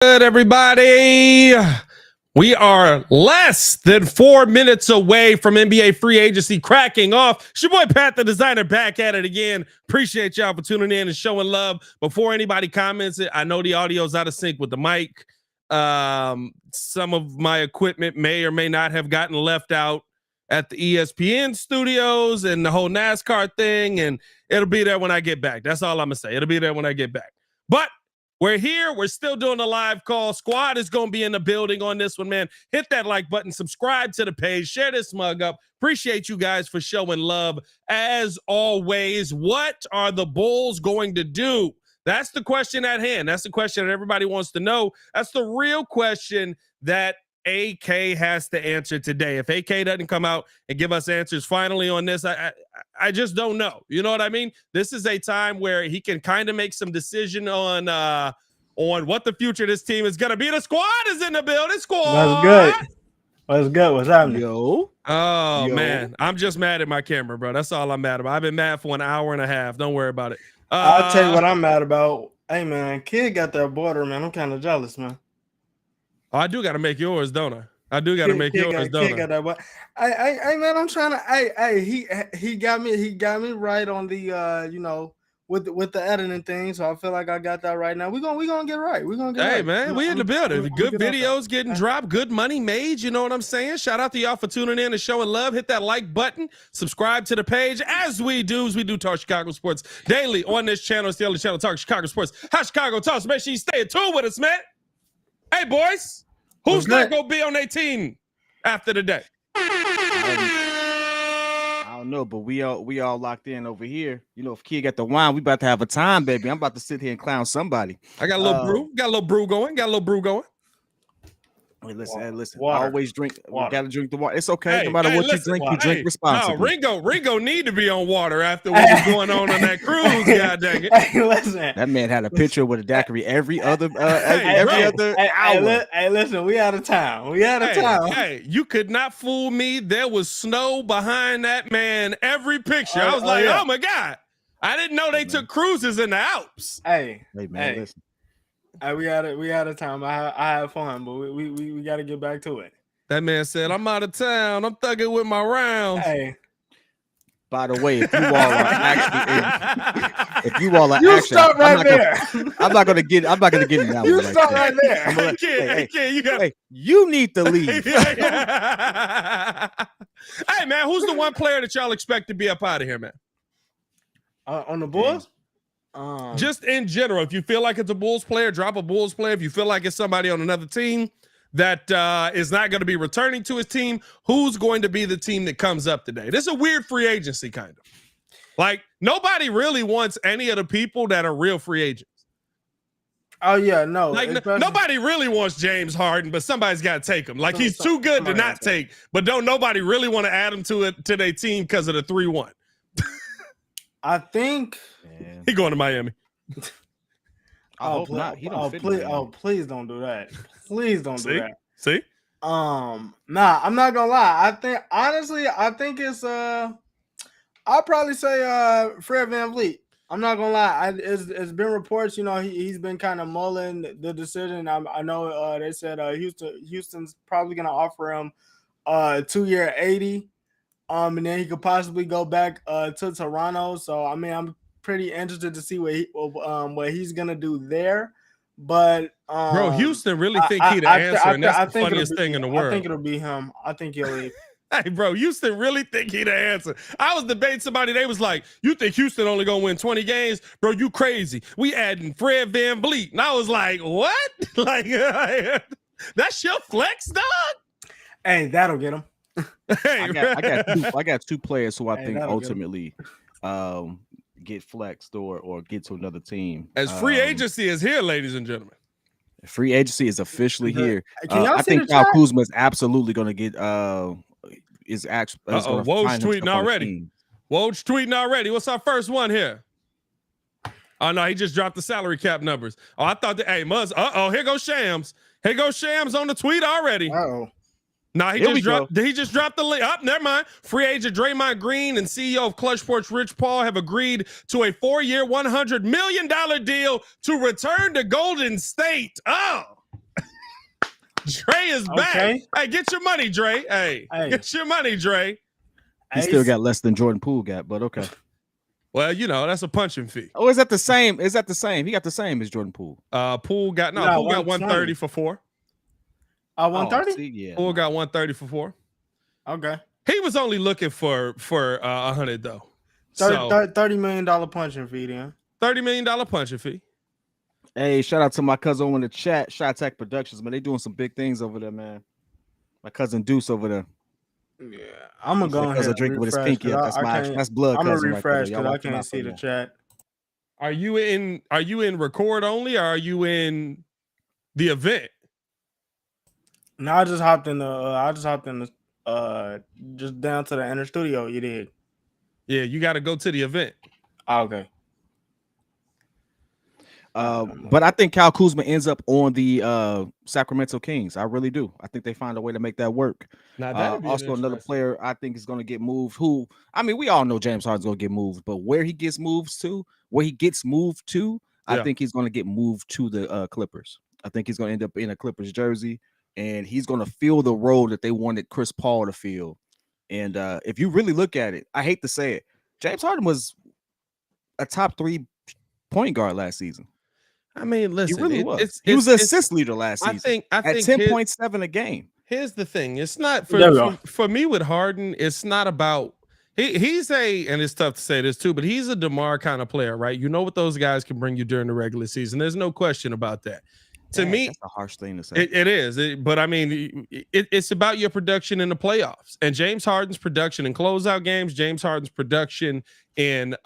Good, everybody. We are less than 4 minutes away from NBA free agency cracking off. It's your boy Pat the Designer back at it again. Appreciate y'all for tuning in and showing love. Before anybody comments it, I know the audio's out of sync with the mic. Some of my equipment may or may not have gotten left out at the ESPN studios and the whole NASCAR thing, and it'll be there when I get back. That's all I'm gonna say. It'll be there when I get back. But we're here. We're still doing a live call. Squad is going to be in the building on this one, man. Hit that like button. Subscribe to the page. Share this mug up. Appreciate you guys for showing love. As always, what are the Bulls going to do? That's the question at hand. That's the question that everybody wants to know. That's the real question that AK has to answer today. If AK doesn't come out and give us answers finally on this, I just don't know. You know what I mean? This is a time where he can kind of make some decision on what the future of this team is going to be. The squad is in the building. Squad. That's good. What's good? What's happening? Yo, man. I'm just mad at my camera, bro. That's all I'm mad about. I've been mad for an hour and a half. Don't worry about it. I'll tell you what I'm mad about. Hey, man, kid got that border, man. I'm kind of jealous, man. Oh, I do got to make yours, don't I? I do got to make yours, don't I? Got that, hey, man, I'm trying to. He got me right on the with the editing thing. So I feel like I got that right now. We gonna get right. We gonna get right. Hey, man, we in the building. Good videos getting dropped. Good money made. You know what I'm saying? Shout out to y'all for tuning in and showing love. Hit that like button. Subscribe to the page. As we do talk Chicago sports daily on this channel. It's the only channel talk Chicago sports. How Chicago talks. Make sure you stay in tune with us, man. Hey, boys, who's not going to be on their team after the day? I don't know, but we all locked in over here. You know, if kid got the wine, we about to have a time, baby. I'm about to sit here and clown somebody. I got a little brew. Got a little brew going. Hey, listen. Water. Always drink. Water. We got to drink the water. It's okay. No matter what you drink, you drink responsibly. No, Ringo need to be on water after what was going on that cruise. God dang it. Hey, listen. That man had a picture with a daiquiri every other hour. Hey, listen. We out of town. Hey, you could not fool me. There was snow behind that man. Every picture. I was oh my God. I didn't know they took cruises in the Alps. Hey, man, listen. We had a time. I had fun, but we got to get back to it. That man said, "I'm out of town. I'm thugging with my rounds." Hey. By the way, if you all are actually, stop right there. I'm not gonna get in that You one. stop right there. You need to leave. Hey, man, who's the one player that y'all expect to be up out of here, man? On the Bulls? Just in general, if you feel like it's a Bulls player, drop a Bulls player. If you feel like it's somebody on another team that is not going to be returning to his team, who's going to be the team that comes up today? This is a weird free agency, kind of. Like, nobody really wants any of the people that are real free agents. Oh, yeah, no. Like, nobody really wants James Harden, but somebody's got to take him. Like, he's too good to not take, but don't nobody really want to add him to their team because of the 3-1. I think he going to Miami. I hope not. He don't fit please don't do that. Please don't do that. See? Nah, I'm not gonna lie. I think it's I'll probably say Fred VanVleet. I'm not gonna lie. It's been reports, he's been kind of mulling the decision. I know they said Houston's probably gonna offer him 2-year $80. And then he could possibly go back to Toronto. So I mean, I'm pretty interested to see what he's gonna do there. But bro, Houston really think he the answer, and that's the funniest thing in the world. I think it'll be him. I think he'll leave. Hey, bro, Houston really think he the answer. I was debating somebody. They was like, "You think Houston only gonna win 20 games, bro? You crazy? We adding Fred VanVleet." And I was like, "What? Like that's your flex, dog?" Hey, that'll get him. Hey, I got two players who I think ultimately get flexed or get to another team. As free agency is here, ladies and gentlemen. Free agency is officially here. I think Kyle Kuzma is absolutely going to get is actually Woj tweeting already. Woj tweeting already. What's our first one here? Oh no, he just dropped the salary cap numbers. Oh, I thought that. Hey, Muzz. Here goes Shams. Here goes Shams on the tweet already. No, he just dropped the link. Never mind. Free agent Draymond Green and CEO of Clutch Sports Rich Paul have agreed to a 4-year, $100 million deal to return to Golden State. Oh, Dre is back. Okay. Hey, get your money, Dre. Hey, get your money, Dre. He still got less than Jordan Poole got, but okay. Well, that's a punching fee. Oh, is that the same? Is that the same? He got the same as Jordan Poole. Poole got 130 for 4. 130? Yeah. Poole got 130 for 4. Okay. He was only looking for 100 though. $30 million punching fee then. $30 million punching fee. Hey, shout out to my cousin in the chat, Shot Tech Productions, man. They doing some big things over there, man. My cousin Deuce over there. Yeah, I'm gonna go ahead and drink with his pinky. That's blood. I'm gonna refresh because I can't see the chat. Are you in record only, or are you in the event? No, I just hopped in the just down to the inner studio. You did. Yeah, you got to go to the event. Okay. But I think Kyle Kuzma ends up on the Sacramento Kings. I really do. I think they find a way to make that work. Now, also, another player I think is going to get moved. We all know James Harden's going to get moved, but where he gets moved to, I think he's going to get moved to the Clippers. I think he's going to end up in a Clippers jersey, and he's going to fill the role that they wanted Chris Paul to fill. And if you really look at it, I hate to say it, James Harden was a top 3 point guard last season. I mean, listen, he really was. He was an assist leader last season. I think 10.7 a game. Here's the thing: it's not for me with Harden. It's not about he's and it's tough to say this too, but he's a DeMar kind of player, right? You know what those guys can bring you during the regular season. There's no question about that. To me, that's a harsh thing to say. It is, but I mean, it's about your production in the playoffs. And James Harden's production in closeout games, James Harden's production in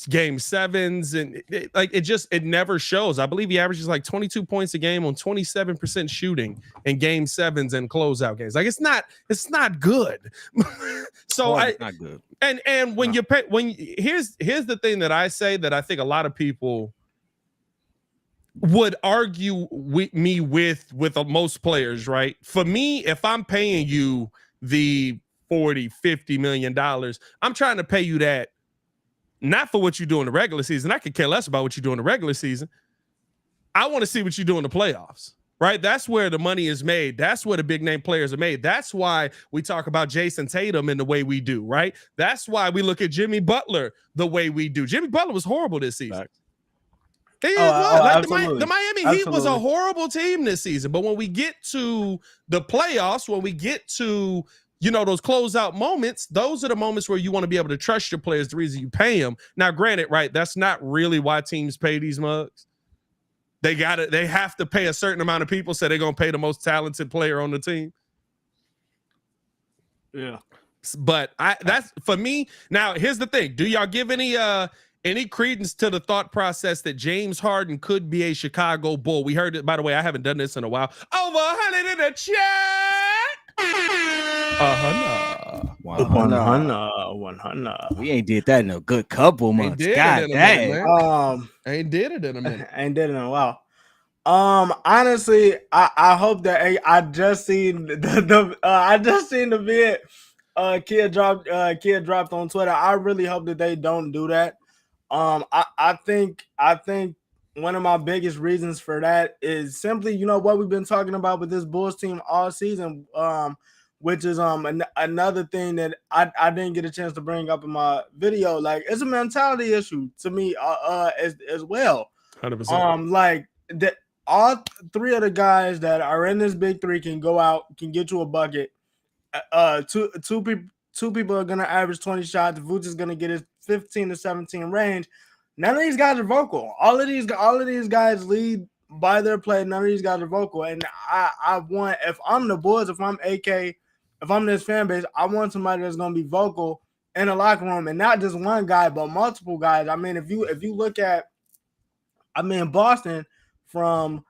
game 7s, and it never shows. I believe he averages like 22 points a game on 27% shooting in game 7s and closeout games. Like it's not good. So it's not good. And when here's the thing that I say that I think a lot of people would argue with me with most players, right? For me, if I'm paying you the $40-50 million, I'm trying to pay you that not for what you do in the regular season. I could care less about what you do in the regular season. I want to see what you do in the playoffs, right? That's where the money is made. That's where the big name players are made. That's why we talk about Jason Tatum in the way we do, right? That's why we look at Jimmy Butler the way we do. Jimmy Butler was horrible this season. Right. The Miami Heat was a horrible team this season. But when we get to the playoffs, when we get to those closeout moments, those are the moments where you want to be able to trust your players, the reason you pay them. Now, granted, right, that's not really why teams pay these mugs. They have to pay a certain amount of people, so they're going to pay the most talented player on the team. Yeah. But that's for me. Now, here's the thing. Do y'all give any credence to the thought process that James Harden could be a Chicago Bull? We heard it, by the way, I haven't done this in a while. Over 100 in the chat. 100. We ain't did that in a good couple months. God dang. Ain't did it in a minute. Ain't did it in a while. Honestly, I hope that I just seen the vid kid dropped on Twitter. I really hope that they don't do that. I think one of my biggest reasons for that is simply, what we've been talking about with this Bulls team all season, which is another thing that I didn't get a chance to bring up in my video. Like, it's a mentality issue to me as well. 100%. Like that, all 3 of the guys that are in this big 3 can go out, can get you a bucket. Two people are gonna average 20 shots. Vooch is gonna get his 15 to 17 range. None of these guys are vocal. All of these guys lead by their play. None of these guys are vocal. And I want, if I'm the Bulls, if I'm AK, if I'm this fan base, I want somebody that's gonna be vocal in the locker room, and not just one guy, but multiple guys. I mean, if you look at, Boston from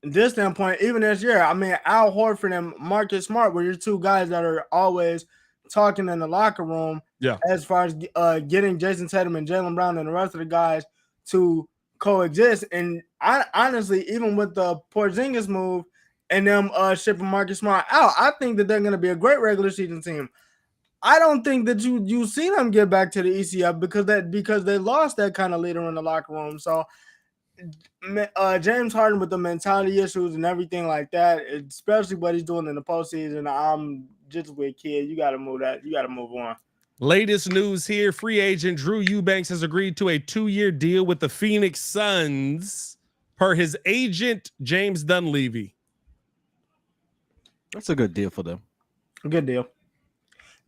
this standpoint, even this year, Al Horford and Marcus Smart were your 2 guys that are always talking in the locker room. Yeah. As far as getting Jason Tatum and Jaylen Brown and the rest of the guys to coexist. And I honestly, even with the Porzingis move and them shipping Marcus Smart out, I think that they're going to be a great regular season team. I don't think that you see them get back to the ECF because they lost that kind of leader in the locker room. So James Harden with the mentality issues and everything like that, especially what he's doing in the postseason. I'm just with kid. You got to move that. You got to move on. Latest news here. Free agent Drew Eubanks has agreed to a 2-year deal with the Phoenix Suns per his agent, James Dunleavy. That's a good deal for them. A good deal.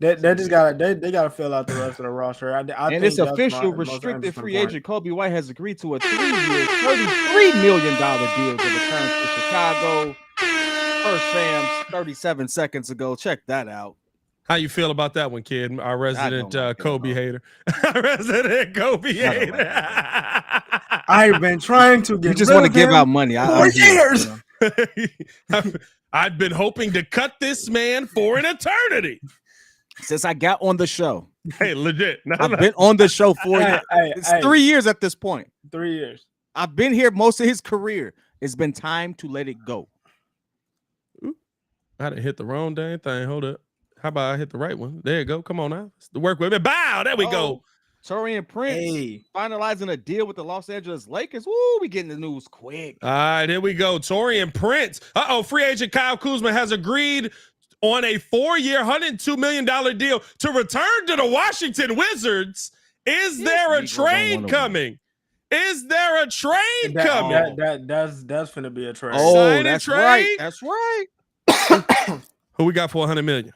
They just got they got to fill out the rest of the roster. I and think it's official. Restricted free agent Kobe White has agreed to a 3-year, $33 million deal to return to Chicago. First Shams 37 seconds ago. Check that out. How you feel about that one, kid? Our resident Kobe hater. Our resident Kobe hater. I've been trying to get. You just want to give out money. For years. I've been hoping to cut this man for an eternity since I got on the show. Hey, legit. I've been on the show for it's 3 years at this point. 3 years. I've been here most of his career. It's been time to let it go. Ooh, I didn't hit the wrong dang thing. Hold up. How about I hit the right one? There you go. Come on now. The work with me. Bow. There we go. Taurean Prince finalizing a deal with the Los Angeles Lakers. Woo, we getting the news quick. All right, here we go. Taurean Prince. Free agent Kyle Kuzma has agreed on a 4-year, $102 million deal to return to the Washington Wizards. Is there a trade coming? Is there a trade coming? That's gonna be a trade. Oh, that's right. That's right. Who we got for $100 million?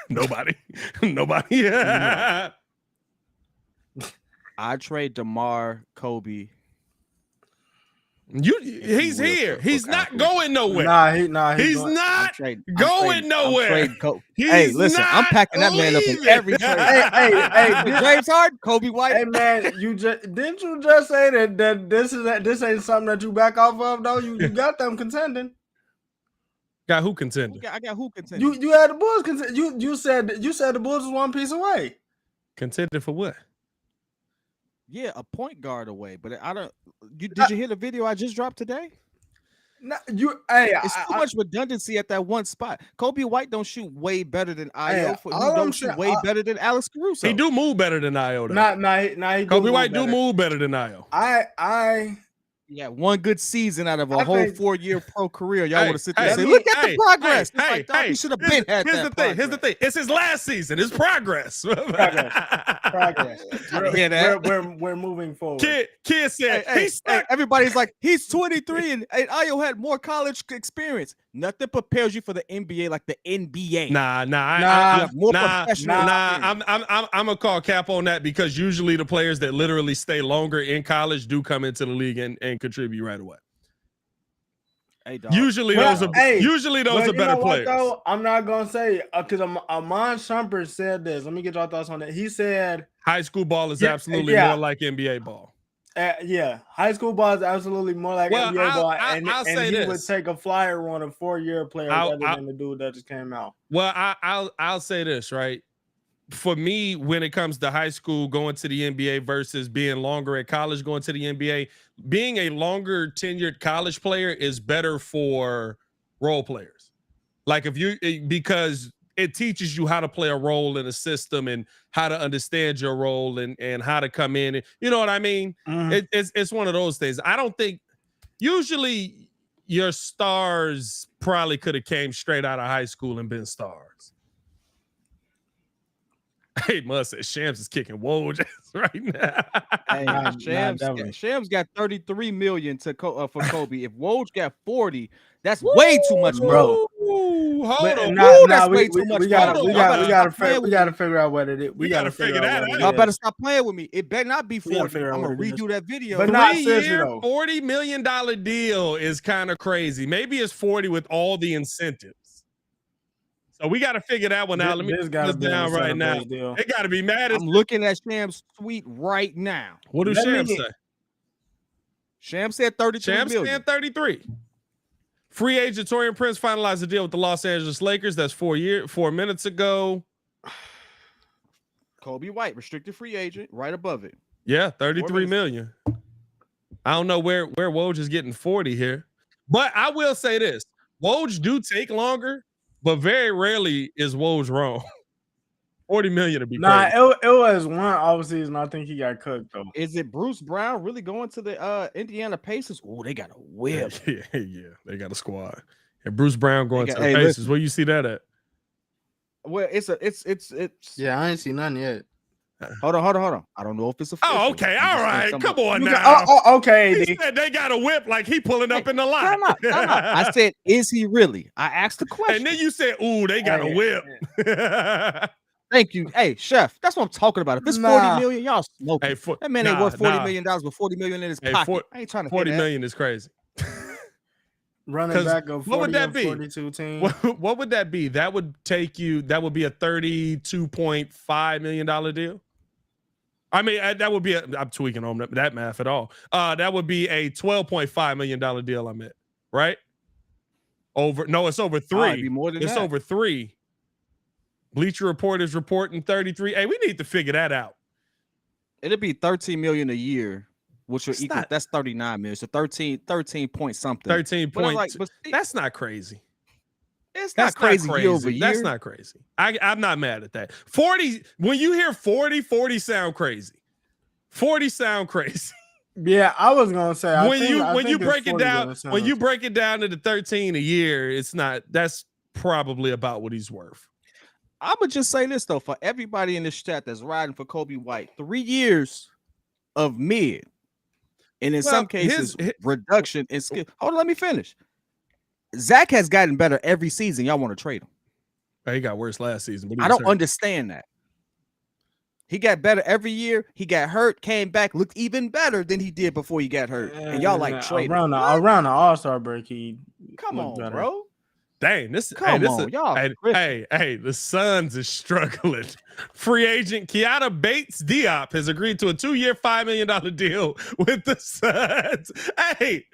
Nobody. I trade DeMar, Kobe. He's here. He's not going nowhere. He's not going nowhere. Hey, listen, I'm packing that man up in every trade. Hey, James Harden, Kobe White. Hey man, didn't you just say that this ain't something that you back off of though? You got them contending. Got who contending? I got who contending? You had the Bulls contending. You said the Bulls was one piece away. Contending for what? Yeah, a point guard away. But I don't. Did you hear the video I just dropped today? No, it's too much redundancy at that one spot. Kobe White don't shoot way better than Io. He don't shoot way better than Alex Caruso. He do move better than Io. Kobe White do move better than Io. Yeah, one good season out of a whole 4-year pro career. Y'all want to sit there and say, look at the progress. He should have been had that. Here's the thing. It's his last season. It's progress. Progress. We're moving forward. Kid said, everybody's like, he's 23 and Io had more college experience. Nothing prepares you for the NBA like the NBA. I'm gonna call cap on that because usually the players that literally stay longer in college do come into the league and contribute right away. Hey, dog. Usually those are better players. Though, I'm not gonna say because Amon Shumpert said this. Let me get your thoughts on that. He said high school ball is absolutely more like NBA ball. High school ball is absolutely more like NBA ball, and he would take a flyer on a 4-year player rather than the dude that just came out. Well, I'll say this, right? For me, when it comes to high school going to the NBA versus being longer at college going to the NBA, being a longer tenured college player is better for role players. Like because it teaches you how to play a role in a system and how to understand your role and how to come in. And, you know what I mean? Mm-hmm. It's one of those things. I don't think usually your stars probably could have came straight out of high school and been stars. Hey, Must said Shams is kicking Woj right now. Shams got $33 million for Kobe. If Woj got 40, that's way too much, bro. Hold on. That's way too much. We gotta figure out what it is. We gotta figure that out. Y'all better stop playing with me. It better not be 40. I'm gonna redo that video. But not $40 million deal is kind of crazy. Maybe it's 40 with all the incentives. So we got to figure that one out. Let me put this down right now. They got to be mad. I'm looking at Shams' tweet right now. What do Shams say? Shams said 33 million. Shams said 33. Free agent Taurean Prince finalized a deal with the Los Angeles Lakers. That's 4 minutes ago. Kobe White, restricted free agent, right above it. Yeah, 33 million. I don't know where Woj is getting 40 here. But I will say this. Woj do take longer. But very rarely is Woj wrong. 40 million would be Nah, crazy. it was one offseason. I think he got cooked though. Is it Bruce Brown really going to the Indiana Pacers? Oh, they got a whip. Yeah, they got a squad. And Bruce Brown going to the hey, Pacers. listen. Where you see that at? Well, it's Yeah, I ain't seen nothing yet. Hold on. I don't know if it's official. Oh, okay. All right. Come on You now. got, okay. He said they got a whip like he pulling up in the lot. Time out. I said, is he really? I asked the question. And then you said, ooh, they got a whip. Thank you. Hey, Chef, that's what I'm talking about. If it's 40 million, y'all smoking. Hey, that man ain't worth $40 million with $40 million in his pocket. I ain't trying to 40 million is crazy. Running back of 40 what would that be? 42 team. What would that be? That would be a $32.5 million deal. I mean, that would be I'm tweaking on that math at all. That would be a $12.5 million deal, I meant, right? It's over 3. It'd be more than that. It's over 3. Bleacher Report is reporting 33. Hey, we need to figure that out. It'll be 13 million a year, which will equal that's 39 million. So 13 point something. 13 point. Like, that's not crazy. It's not crazy year over year. That's not crazy. I'm not mad at that. 40. When you hear 40 sound crazy. 40 sound crazy. Yeah, I was gonna say when you break it down to the 13 a year, it's not. That's probably about what he's worth. I would just say this though, for everybody in this chat that's riding for Kobe White, 3 years of mid, and in some cases reduction in skill. Hold on, let me finish. Zach has gotten better every season. Y'all want to trade him? He got worse last season, but I don't understand that. He got better every year. He got hurt, came back, looked even better than he did before he got hurt. And y'all like trade around the All-Star break. He come on, better. bro. Dang, the Suns is struggling. Free agent Keanu Bates Diop has agreed to a 2-year, $5 million deal with the Suns. Hey,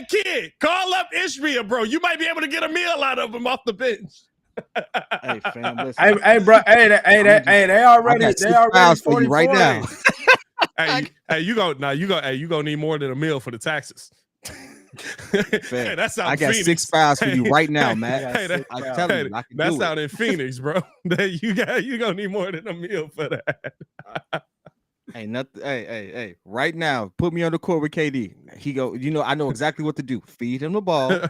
kid, call up Ishbia, bro. You might be able to get a meal out of him off the bench. Hey, fam, listen. Hey, bro. They already for you right now. you gonna need more than a meal for the taxes. Hey, that's out. I got Phoenix. 6 files for you right now, man. I'm telling you, that's out in Phoenix, bro. You gonna need more than a meal for that. Ain't nothing. Hey, right now, put me on the court with KD. He go. I know exactly what to do. Feed him the ball,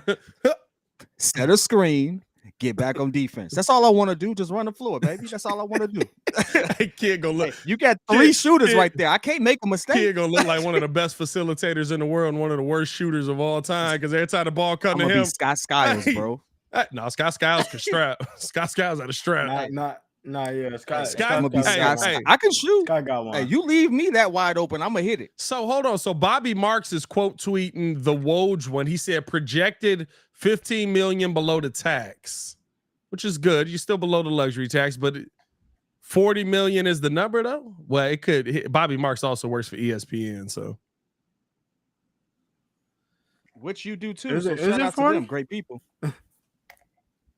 set a screen, get back on defense. That's all I want to do. Just run the floor, baby. That's all I want to do. Hey, kid, go look. Hey, you got 3 shooters right there. I can't make a mistake. Kid gonna look like one of the best facilitators in the world and one of the worst shooters of all time because every time the ball come to him, Scott Skiles, bro. No, Scott Skiles can strap. Scott Skiles at a strap. Yeah. Scott I can shoot. Scott got one. Hey, you leave me that wide open, I'm gonna hit it. So hold on. So Bobby Marks is quote tweeting the Woj one. He said projected 15 million below the tax, which is good. You're still below the luxury tax, but 40 million is the number though. Well, it could. Bobby Marks also works for ESPN, so which you do too. Is so it shout out 40? to them, great people.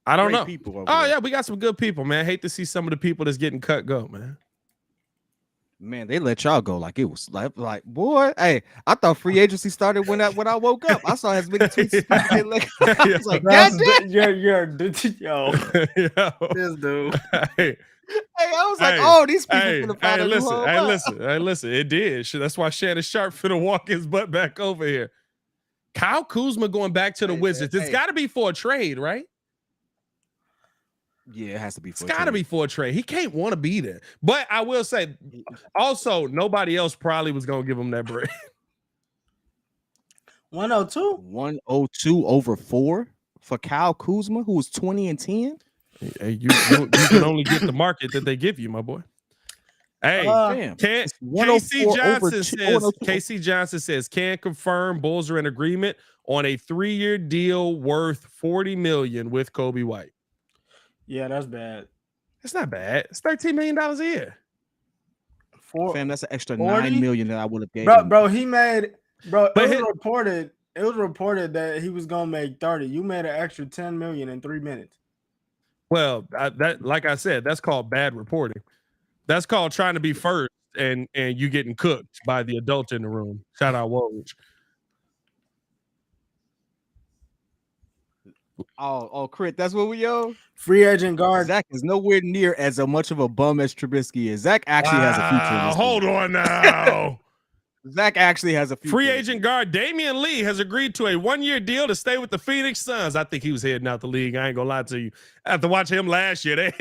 I don't Great know. People Yeah, we got some good people, man. Hate to see some of the people that's getting cut go, man. Man, they let y'all go like it was like boy. Hey, I thought free agency started when I woke up. I saw as many tweets. I was like, yo, this dude. Hey, I was like, oh, these people. Listen. It did. That's why Shannon Sharp finna walk his butt back over here. Kyle Kuzma going back to the Wizards. It's got to be for a trade, right? Yeah, it has to be. It's got to be for a trade. He can't want to be there. But I will say, also, nobody else probably was going to give him that break. 102? 102 over 4 for Kyle Kuzma, who was 20 and 10. Hey, you can only get the market that they give you, my boy. Hey, KC Johnson says, can confirm Bulls are in agreement on a 3-year deal worth $40 million with Kobe White. Yeah, that's bad. It's not bad. It's $13 million a year. Fam, that's an extra 9 million that I would have gave him. Bro, he made it was reported that he was gonna make 30. You made an extra 10 million in 3 minutes. Well, that like I said, that's called bad reporting. That's called trying to be first and you getting cooked by the adult in the room. Shout out Woj. Oh, Crit, that's what we owe. Free agent guard. Zach is nowhere near as much of a bum as Trubisky is. Zach actually has a future. In this Hold on now. Zach actually has a future. Free agent guard Damian Lee has agreed to a 1-year deal to stay with the Phoenix Suns. I think he was heading out the league. I ain't gonna lie to you. After watching him last year,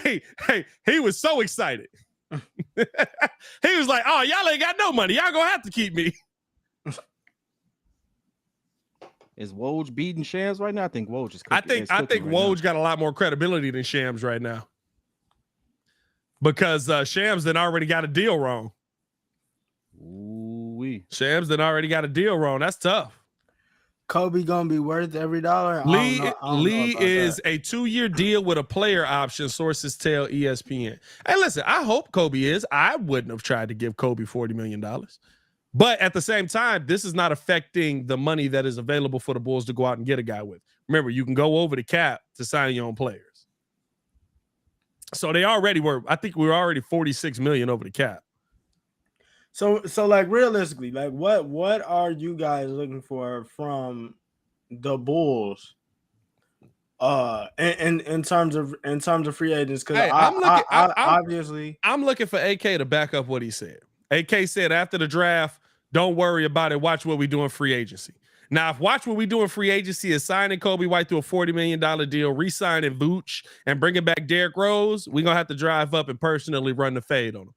he was so excited. He was like, "Oh, y'all ain't got no money. Y'all gonna have to keep me." Is Woj beating Shams right now? I think Woj is. I think Woj got a lot more credibility than Shams right now because Shams then already got a deal wrong. Ooh-wee. Shams then already got a deal wrong. That's tough. Kobe gonna be worth every dollar. Lee is a 2-year deal with a player option. Sources tell ESPN. Hey, listen, I hope Kobe is. I wouldn't have tried to give Kobe $40 million. But at the same time, this is not affecting the money that is available for the Bulls to go out and get a guy with. Remember, you can go over the cap to sign your own players. So they already were. I think we were already $46 million over the cap. So like realistically, like what are you guys looking for from the Bulls? In terms of free agents, because hey, obviously I'm looking for AK to back up what he said. AK said after the draft, don't worry about it. Watch what we do in free agency. Now, if watch what we do in free agency is signing Kobe White to a $40 million deal, re-signing Vooch, and bringing back Derrick Rose, we're gonna have to drive up and personally run the fade on him.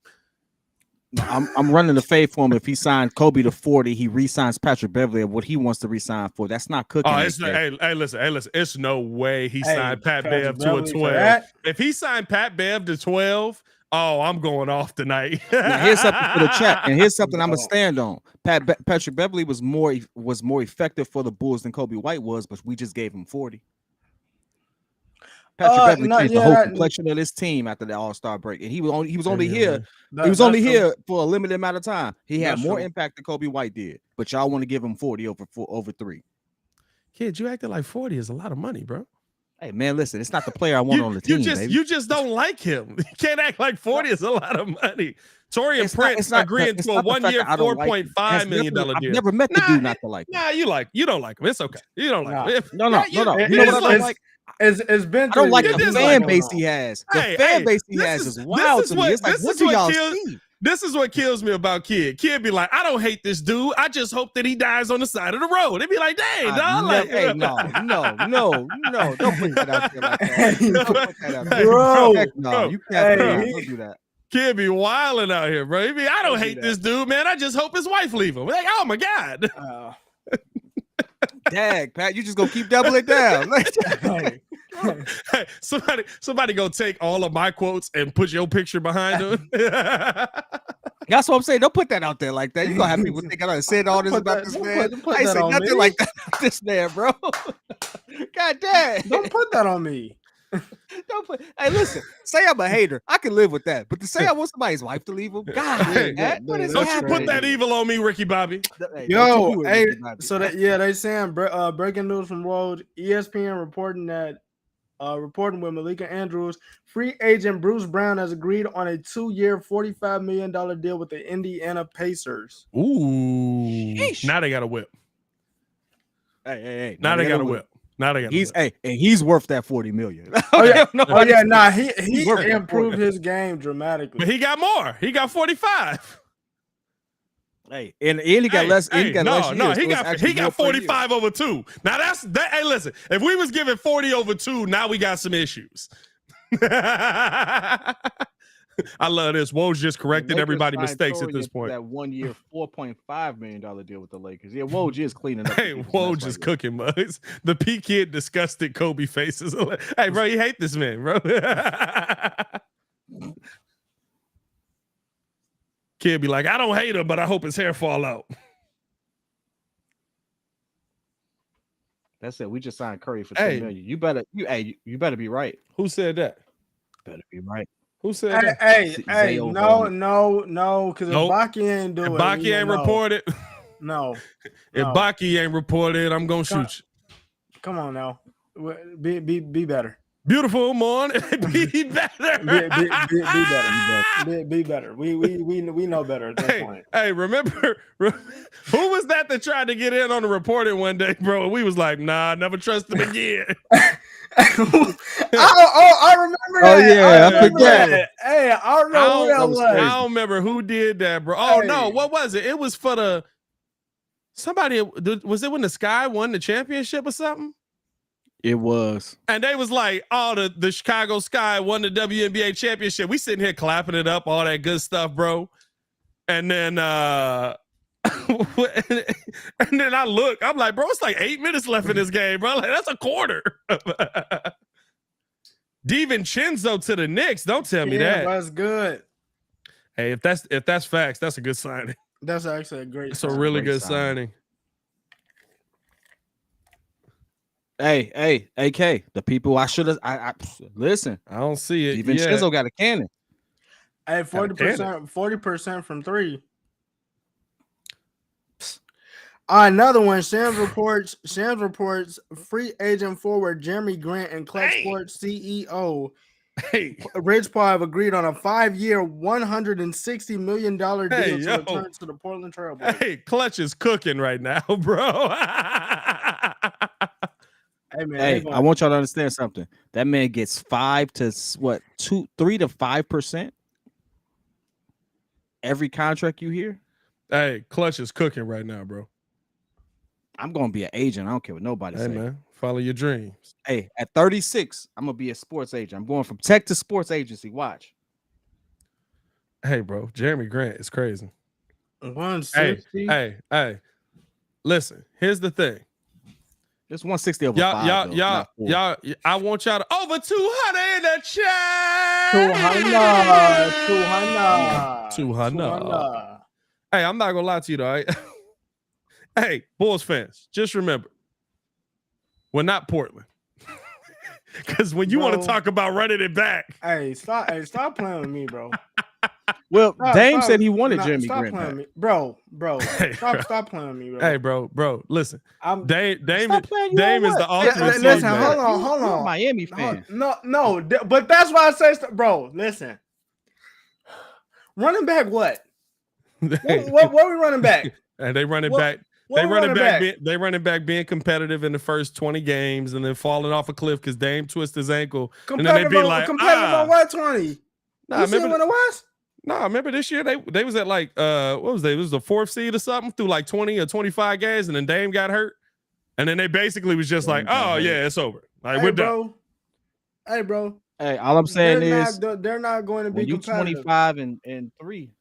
I'm running the fade for him. If he signed Kobe to 40, he re-signs Patrick Beverly of what he wants to re-sign for. That's not cooking. Oh, hey, listen. It's no way he signed Pat Bev to a 12. If he signed Pat Bev to 12, oh, I'm going off tonight. Now, here's something for the chat, and here's something I'm gonna stand on. Patrick Beverly was more effective for the Bulls than Kobe White was, but we just gave him 40. Patrick Beverly changed the whole complexion of this team after the All-Star break, and he was only here for a limited amount of time. He had more impact than Kobe White did, but y'all want to give him 40 over 3. Kid, you acting like 40 is a lot of money, bro. Hey man, listen, it's not the player I want on the team. You just don't like him. You can't act like 40 is a lot of money. Torian Prince agreeing to a 1-year, $4.5 million deal. I've never met the dude not to like him. Nah, you don't like him. It's okay. You don't like him. No. You know what I don't like? It's been. I don't like the fan base he has. The fan base he has is wild to me. It's like, what do y'all see? This is what kills me about Kid. Kid be like, I don't hate this dude. I just hope that he dies on the side of the road. They be like, dang, dog. Hey, no. Don't put that out there like that. Don't put that out there. Bro. No, you can't don't do that. Kid be wilding out here, bro. He be, I don't hate this dude, man. I just hope his wife leave him. Like, oh my God. Dag, Pat, you just gonna keep doubling down. Hey, somebody go take all of my quotes and put your picture behind them. That's what I'm saying. Don't put that out there like that. You're gonna have people think I said all this about this man. I ain't say nothing like that about this man, bro. God damn. Don't put that on me. Hey, listen, say I'm a hater. I can live with that. But to say I want somebody's wife to leave him, God, what is don't you put that evil on me, Ricky Bobby. Yo, hey, so that they saying breaking news from Woj, ESPN reporting with Malika Andrews, free agent Bruce Brown has agreed on a 2-year, $45 million deal with the Indiana Pacers. Ooh, now they got a whip. Hey, now they got a whip. Now they got and he's worth that $40 million. He improved his game dramatically. But he got more. He got 45. Hey, and he got less. He got 45 over 2. Now that's that. Hey, listen, if we was giving 40 over 2, now we got some issues. I love this. Woj just corrected everybody's mistakes at this point. That 1-year, $4.5 million deal with the Lakers. Yeah, Woj is cleaning up. Hey, Woj is cooking mugs. The P Kid disgusted Kobe faces. Hey, bro, you hate this man, bro. Kid be like, I don't hate him, but I hope his hair fall out. That's it. We just signed Curry for $10 million. You better be right. Who said that? Better be right. Who said that? Hey, no, because if Baki ain't doing it. If Baki ain't reported. No. If Baki ain't reported, I'm going to shoot you. Come on now. Be better. Beautiful morning. Be better. Be better. We know better at this point. Hey, remember who was that tried to get in on the reporting one day, bro? We was like, nah, never trust him again. I remember that. Oh yeah, I forget. That. Hey, I don't know who that was. I don't remember who did that, bro. Oh no, what was it? It was for somebody. Was it when the Sky won the championship or something? It was. And they was like, the Chicago Sky won the WNBA championship. We sitting here clapping it up, all that good stuff, bro. And then and then I look, I'm like, bro, it's like 8 minutes left in this game, bro. Like, that's a quarter. DiVincenzo to the Knicks. Don't tell me that. That's good. Hey, if that's facts, that's a good signing. That's actually a great. It's a really good signing. Hey, AK, the people I should have. I listen. I don't see it. DiVincenzo got a cannon. Hey, 40% from three. Another one. Shams reports free agent forward Jeremy Grant and Clutch Sports CEO Rich Paul have agreed on a 5-year, $160 million deal to return to the Portland Trail Blazers. Hey, Clutch is cooking right now, bro. Hey, man, hey, I want y'all to understand something. That man gets 3 to 5% every contract you hear. Hey, Clutch is cooking right now, bro. I'm gonna be an agent. I don't care what nobody says. Man, follow your dreams. Hey, at 36, I'm gonna be a sports agent. I'm going from tech to sports agency. Watch. Hey, bro, Jeremy Grant is crazy. 160. Hey. Listen, here's the thing. It's 160 over 5. Y'all. I want y'all to over 200 in the chat. 200. Hey, I'm not gonna lie to you though. Right? Hey, Bulls fans, just remember, we're not Portland. Because when you want to talk about running it back, stop playing with me, bro. Well, Dame said he wanted Jeremy Grant back. Me. Bro. Stop playing with me, bro. Hey, bro, listen. Dame is the ultimate. Listen, hold on. Miami fan. No, but that's why I say, bro, listen. Running back what? What we running back? And they running back. They running back being competitive in the first 20 games and then falling off a cliff because Dame twists his ankle. And then they be like, competitive on what 20? Nah, remember when it was? Nah, remember this year they was at like what was they? It was the 4th seed or something through like 20 or 25 games, and then Dame got hurt. And then they basically was just like, oh yeah, it's over. Like we're done. Hey, bro. Hey, all I'm saying is they're not going to be you competitive. 25 and 3.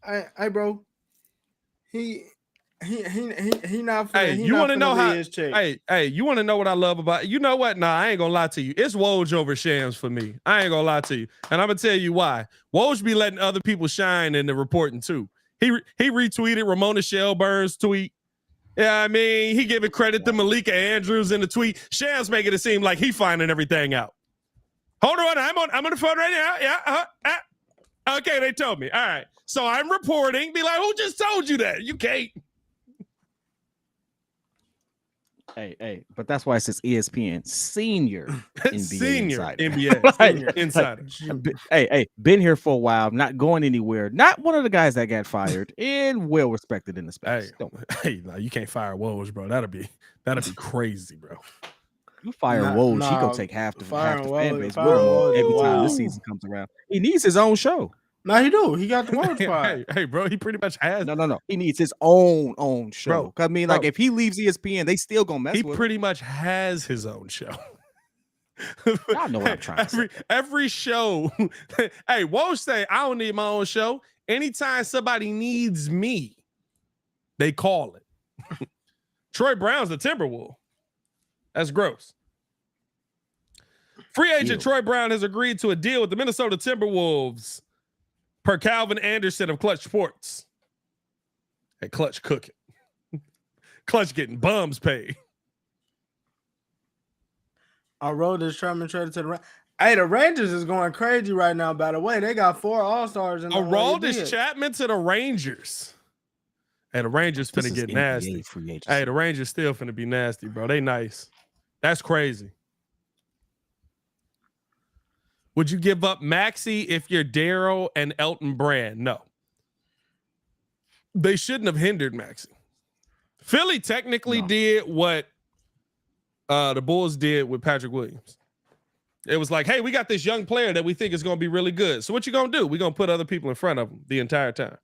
Hey, bro. He not. Hey, you want to know how? Hey, you want to know what I love about? You know what? Nah, I ain't gonna lie to you. It's Woj over Shams for me. I ain't gonna lie to you, and I'm gonna tell you why. Woj be letting other people shine in the reporting too. He retweeted Ramona Shelburne's tweet. Yeah, I mean, he giving credit to Malika Andrews in the tweet. Shams making it seem like he finding everything out. Hold on, I'm on the phone right now. Yeah. Okay, they told me. All right, so I'm reporting. Be like, who just told you that? You can't. Hey, but that's why it says ESPN senior NBA senior insider. NBA senior insider. Hey, been here for a while, not going anywhere. Not one of the guys that got fired, and well respected in the space. Hey, no, you can't fire Woj, bro. That'd be crazy, bro. You fire Woj, he gonna take half the fan base with him every time this season comes around. He needs his own show. No, he do. He got the Woj spot. Hey, bro, he pretty much has. No. He needs his own show. Bro, I mean, like if he leaves ESPN, they still gonna mess with him. He pretty much has his own show. I know what I'm trying to say. Every show. Hey, Woj say, I don't need my own show. Anytime somebody needs me, they call it. Troy Brown's the Timberwolf. That's gross. Free agent Troy Brown has agreed to a deal with the Minnesota Timberwolves. Per Calvin Anderson of Clutch Sports. Hey, Clutch cooking. Clutch getting bums paid. I rode this Sherman traded to the Hey, the Rangers is going crazy right now, by the way. They got 4 All-Stars in the Aroldis Chapman to the Rangers. Hey, the Rangers finna get nasty. Hey, the Rangers still finna be nasty, bro. They nice. That's crazy. Would you give up Maxey if you're Daryl and Elton Brand? No. They shouldn't have hindered Maxey. Philly technically did what the Bulls did with Patrick Williams. It was like, hey, we got this young player that we think is going to be really good. So what you going to do? We're going to put other people in front of him the entire time.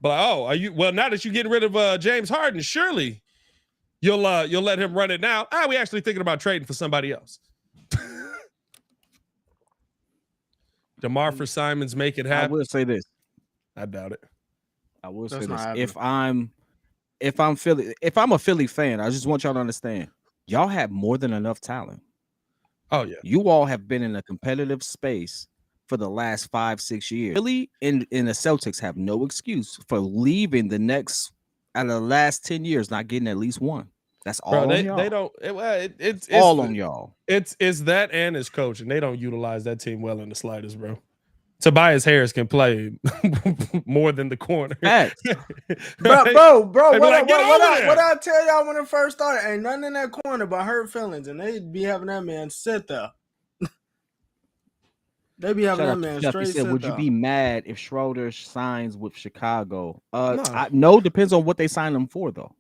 But are you? Well, now that you're getting rid of James Harden, surely you'll let him run it now. We actually thinking about trading for somebody else. DeMar for Simons, make it happen. I will say this. I doubt it. I will say this. If I'm a Philly fan, I just want y'all to understand. Y'all have more than enough talent. Oh yeah. You all have been in a competitive space for the last 5-6 years. Philly and the Celtics have no excuse for leaving out of the last 10 years not getting at least one. That's all on y'all. They don't. It's all on y'all. It's that and his coach, and they don't utilize that team well in the slightest, bro. Tobias Harris can play more than the corner. Bro, what I tell y'all when it first started? Ain't nothing in that corner but hurt feelings, and they be having that man sit there. They be having that man straight sit there. Would you be mad if Schroeder signs with Chicago? No, depends on what they sign him for, though.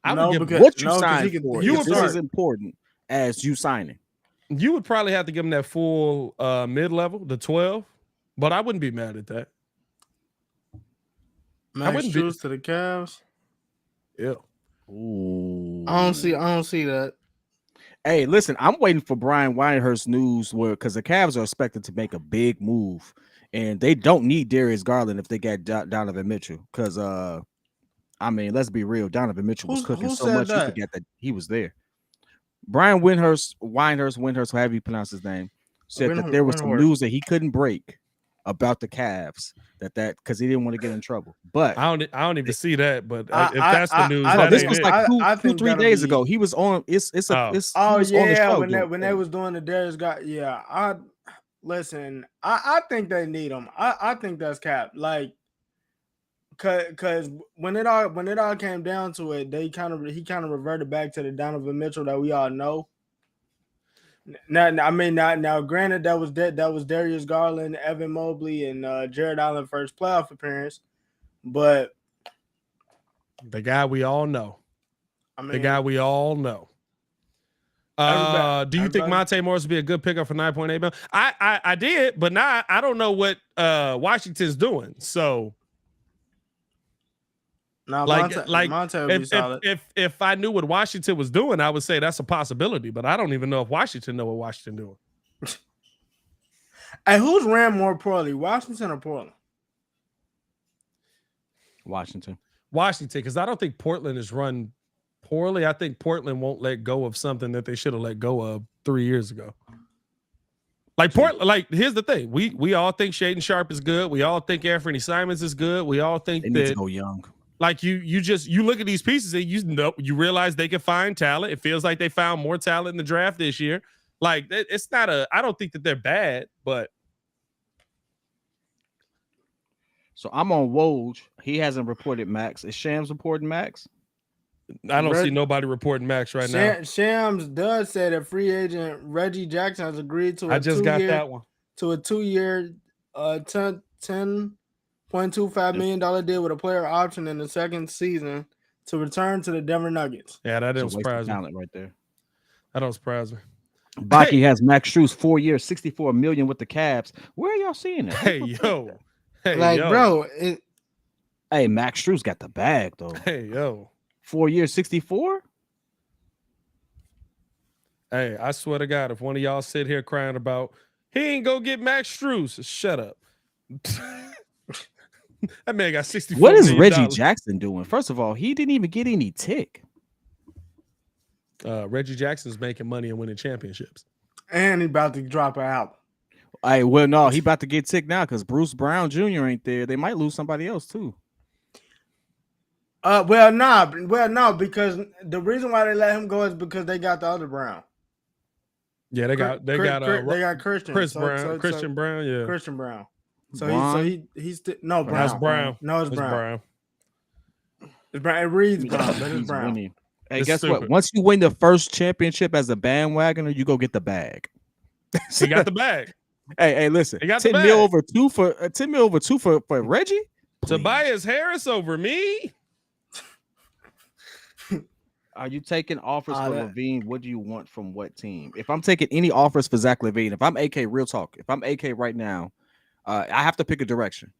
What you sign for is as important as you signing. You would probably have to give him that full mid-level, the 12. But I wouldn't be mad at that. Max Strus to the Cavs. Yeah. Ooh. I don't see that. Hey, listen, I'm waiting for Brian Windhorst news because the Cavs are expected to make a big move, and they don't need Darius Garland if they get Donovan Mitchell. Because let's be real, Donovan Mitchell was cooking so much you forget that he was there. Brian Windhorst, however you pronounce his name, said that there was some news that he couldn't break about the Cavs that because he didn't want to get in trouble. But I don't even see that. But if that's the news, this was like 2-3 days ago. He was on. It's on the show, when they was doing the Darius guy. Yeah, I think they need him. I think that's cap. Like, cause when it all came down to it, he kind of reverted back to the Donovan Mitchell that we all know. Now, granted, that was Darius Garland, Evan Mobley, and Jared Allen first playoff appearance, but the guy we all know. Do you think Monte Morris would be a good pickup for $9.8 million? I did, but now I don't know what Washington's doing. So, Monte would be solid. If I knew what Washington was doing, I would say that's a possibility. But I don't even know if Washington know what Washington doing. Hey, who's ran more poorly, Washington or Portland? Washington, because I don't think Portland is run poorly. I think Portland won't let go of something that they should have let go of 3 years ago. Like Portland, here's the thing: we all think Shaedon Sharpe is good. We all think Anthony Simons is good. We all think they need to go young. Like you look at these pieces and you realize they can find talent. It feels like they found more talent in the draft this year. Like it's not I don't think that they're bad, but. So I'm on Woj. He hasn't reported Max. Is Shams reporting Max? I don't see nobody reporting Max right now. Shams does say that free agent Reggie Jackson has agreed to that one. To a 2-year $10.25 million deal with a player option in the second season to return to the Denver Nuggets. Yeah, that doesn't surprise me. Talent right there. That don't surprise me. Baki has Max Strus 4 years, $64 million with the Cavs. Where are y'all seeing that? Bro. Hey, Max Strus got the bag though. 4 years, 64. Hey, I swear to God, if one of y'all sit here crying about he ain't go get Max Strus, shut up. That man got $64 What is Reggie Jackson doing? First of all, he didn't even get any tick. Reggie Jackson's making money and winning championships. And he about to drop an album. Hey, well, no, he about to get tick now because Bruce Brown Jr. ain't there. They might lose somebody else too. No, because the reason why they let him go is because they got the other Brown. Yeah, they got Christian. Christian Brown, yeah. Christian Brown. So Brown? he's no Brown. That's Brown. No, it's Brown. It's Brown. It reads Brown, but it's Brown. Winning. Hey, guess what? Once you win the first championship as a bandwagoner, you go get the bag. He got the bag. Hey, listen. They got the 10 mil bag. over 2 for 10 mil over 2 for Reggie. Please. Tobias Harris over me. Are you taking offers for Levine? What do you want from what team? If I'm taking any offers for Zach Levine, if I'm AK, real talk, if I'm AK right now, I have to pick a direction.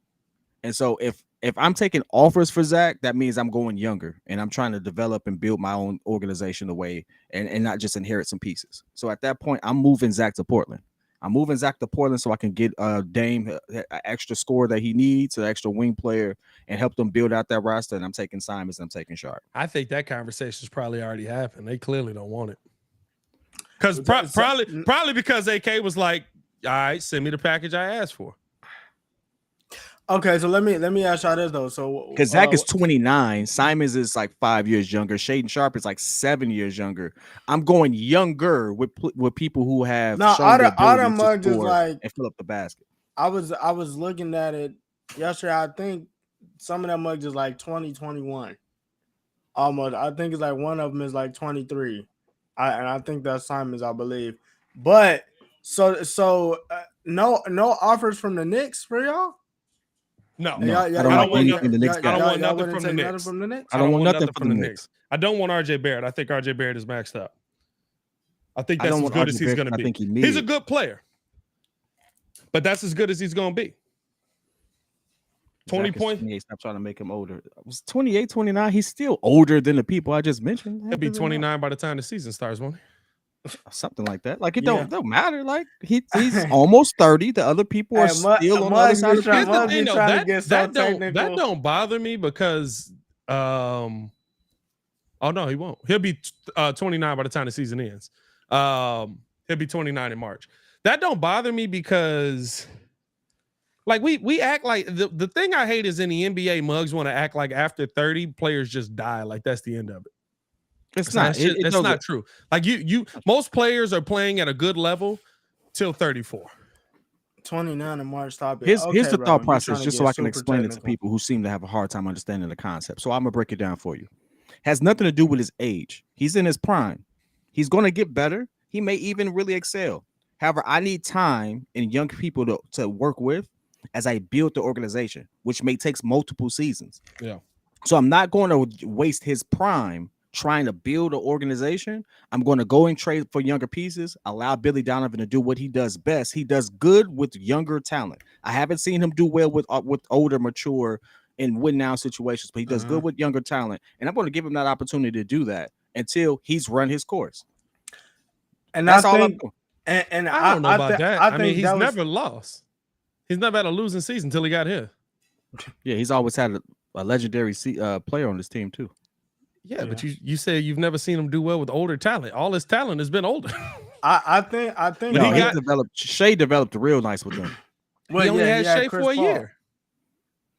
And so if I'm taking offers for Zach, that means I'm going younger and I'm trying to develop and build my own organization away and not just inherit some pieces. So at that point, I'm moving Zach to Portland. I'm moving Zach to Portland so I can get Dame an extra score that he needs, an extra wing player, and help them build out that roster. And I'm taking Simons and I'm taking Sharp. I think that conversation's probably already happened. They clearly don't want it. Because probably because AK was like, all right, send me the package I asked for. Okay, so let me ask y'all this though. So because Zach is 29, Simons is like 5 years younger, Shaden Sharp is like 7 years younger. I'm going younger with people who have all the mugs is like and fill up the basket. I was looking at it yesterday. I think some of them mugs is like 2021. Almost. I think it's like one of them is like 23. And I think that's Simons, I believe. But so no offers from the Knicks for y'all? No, I don't want anything. I don't want nothing from the Knicks. I don't want nothing from the Knicks. I don't want RJ Barrett. I think RJ Barrett is maxed up. I think that's as good as he's going to be. He's a good player, but that's as good as he's going to be. 20 points. Stop trying to make him older. It was 28, 29. He's still older than the people I just mentioned. He'll be 29 by the time the season starts, won't he? Something like that. Like it don't matter. Like he's almost 30. The other people are still on the other side of the that don't bother me because oh no, he won't. He'll be 29 by the time the season ends. He'll be 29 in March. That don't bother me because like we act like the thing I hate is in the NBA mugs want to act like after 30 players just die. Like that's the end of it. It's not. It's not true. Like you, most players are playing at a good level till 34. 29 in March topic. Here's the thought process, just so I can explain it to people who seem to have a hard time understanding the concept. So I'm gonna break it down for you. Has nothing to do with his age. He's in his prime. He's gonna get better. He may even really excel. However, I need time and young people to work with as I build the organization, which may take multiple seasons. Yeah. So I'm not going to waste his prime trying to build an organization. I'm going to go and trade for younger pieces, allow Billy Donovan to do what he does best. He does good with younger talent. I haven't seen him do well with older, mature, and win now situations, but he does good with younger talent. And I'm going to give him that opportunity to do that until he's run his course. And that's all I'm doing. And I don't know about that. I mean, he's never lost. He's never had a losing season until he got here. Yeah, he's always had a legendary player on this team too. Yeah, but you say you've never seen him do well with older talent. All his talent has been older. I think Shea developed real nice with him. Well, he only had Shea for a year.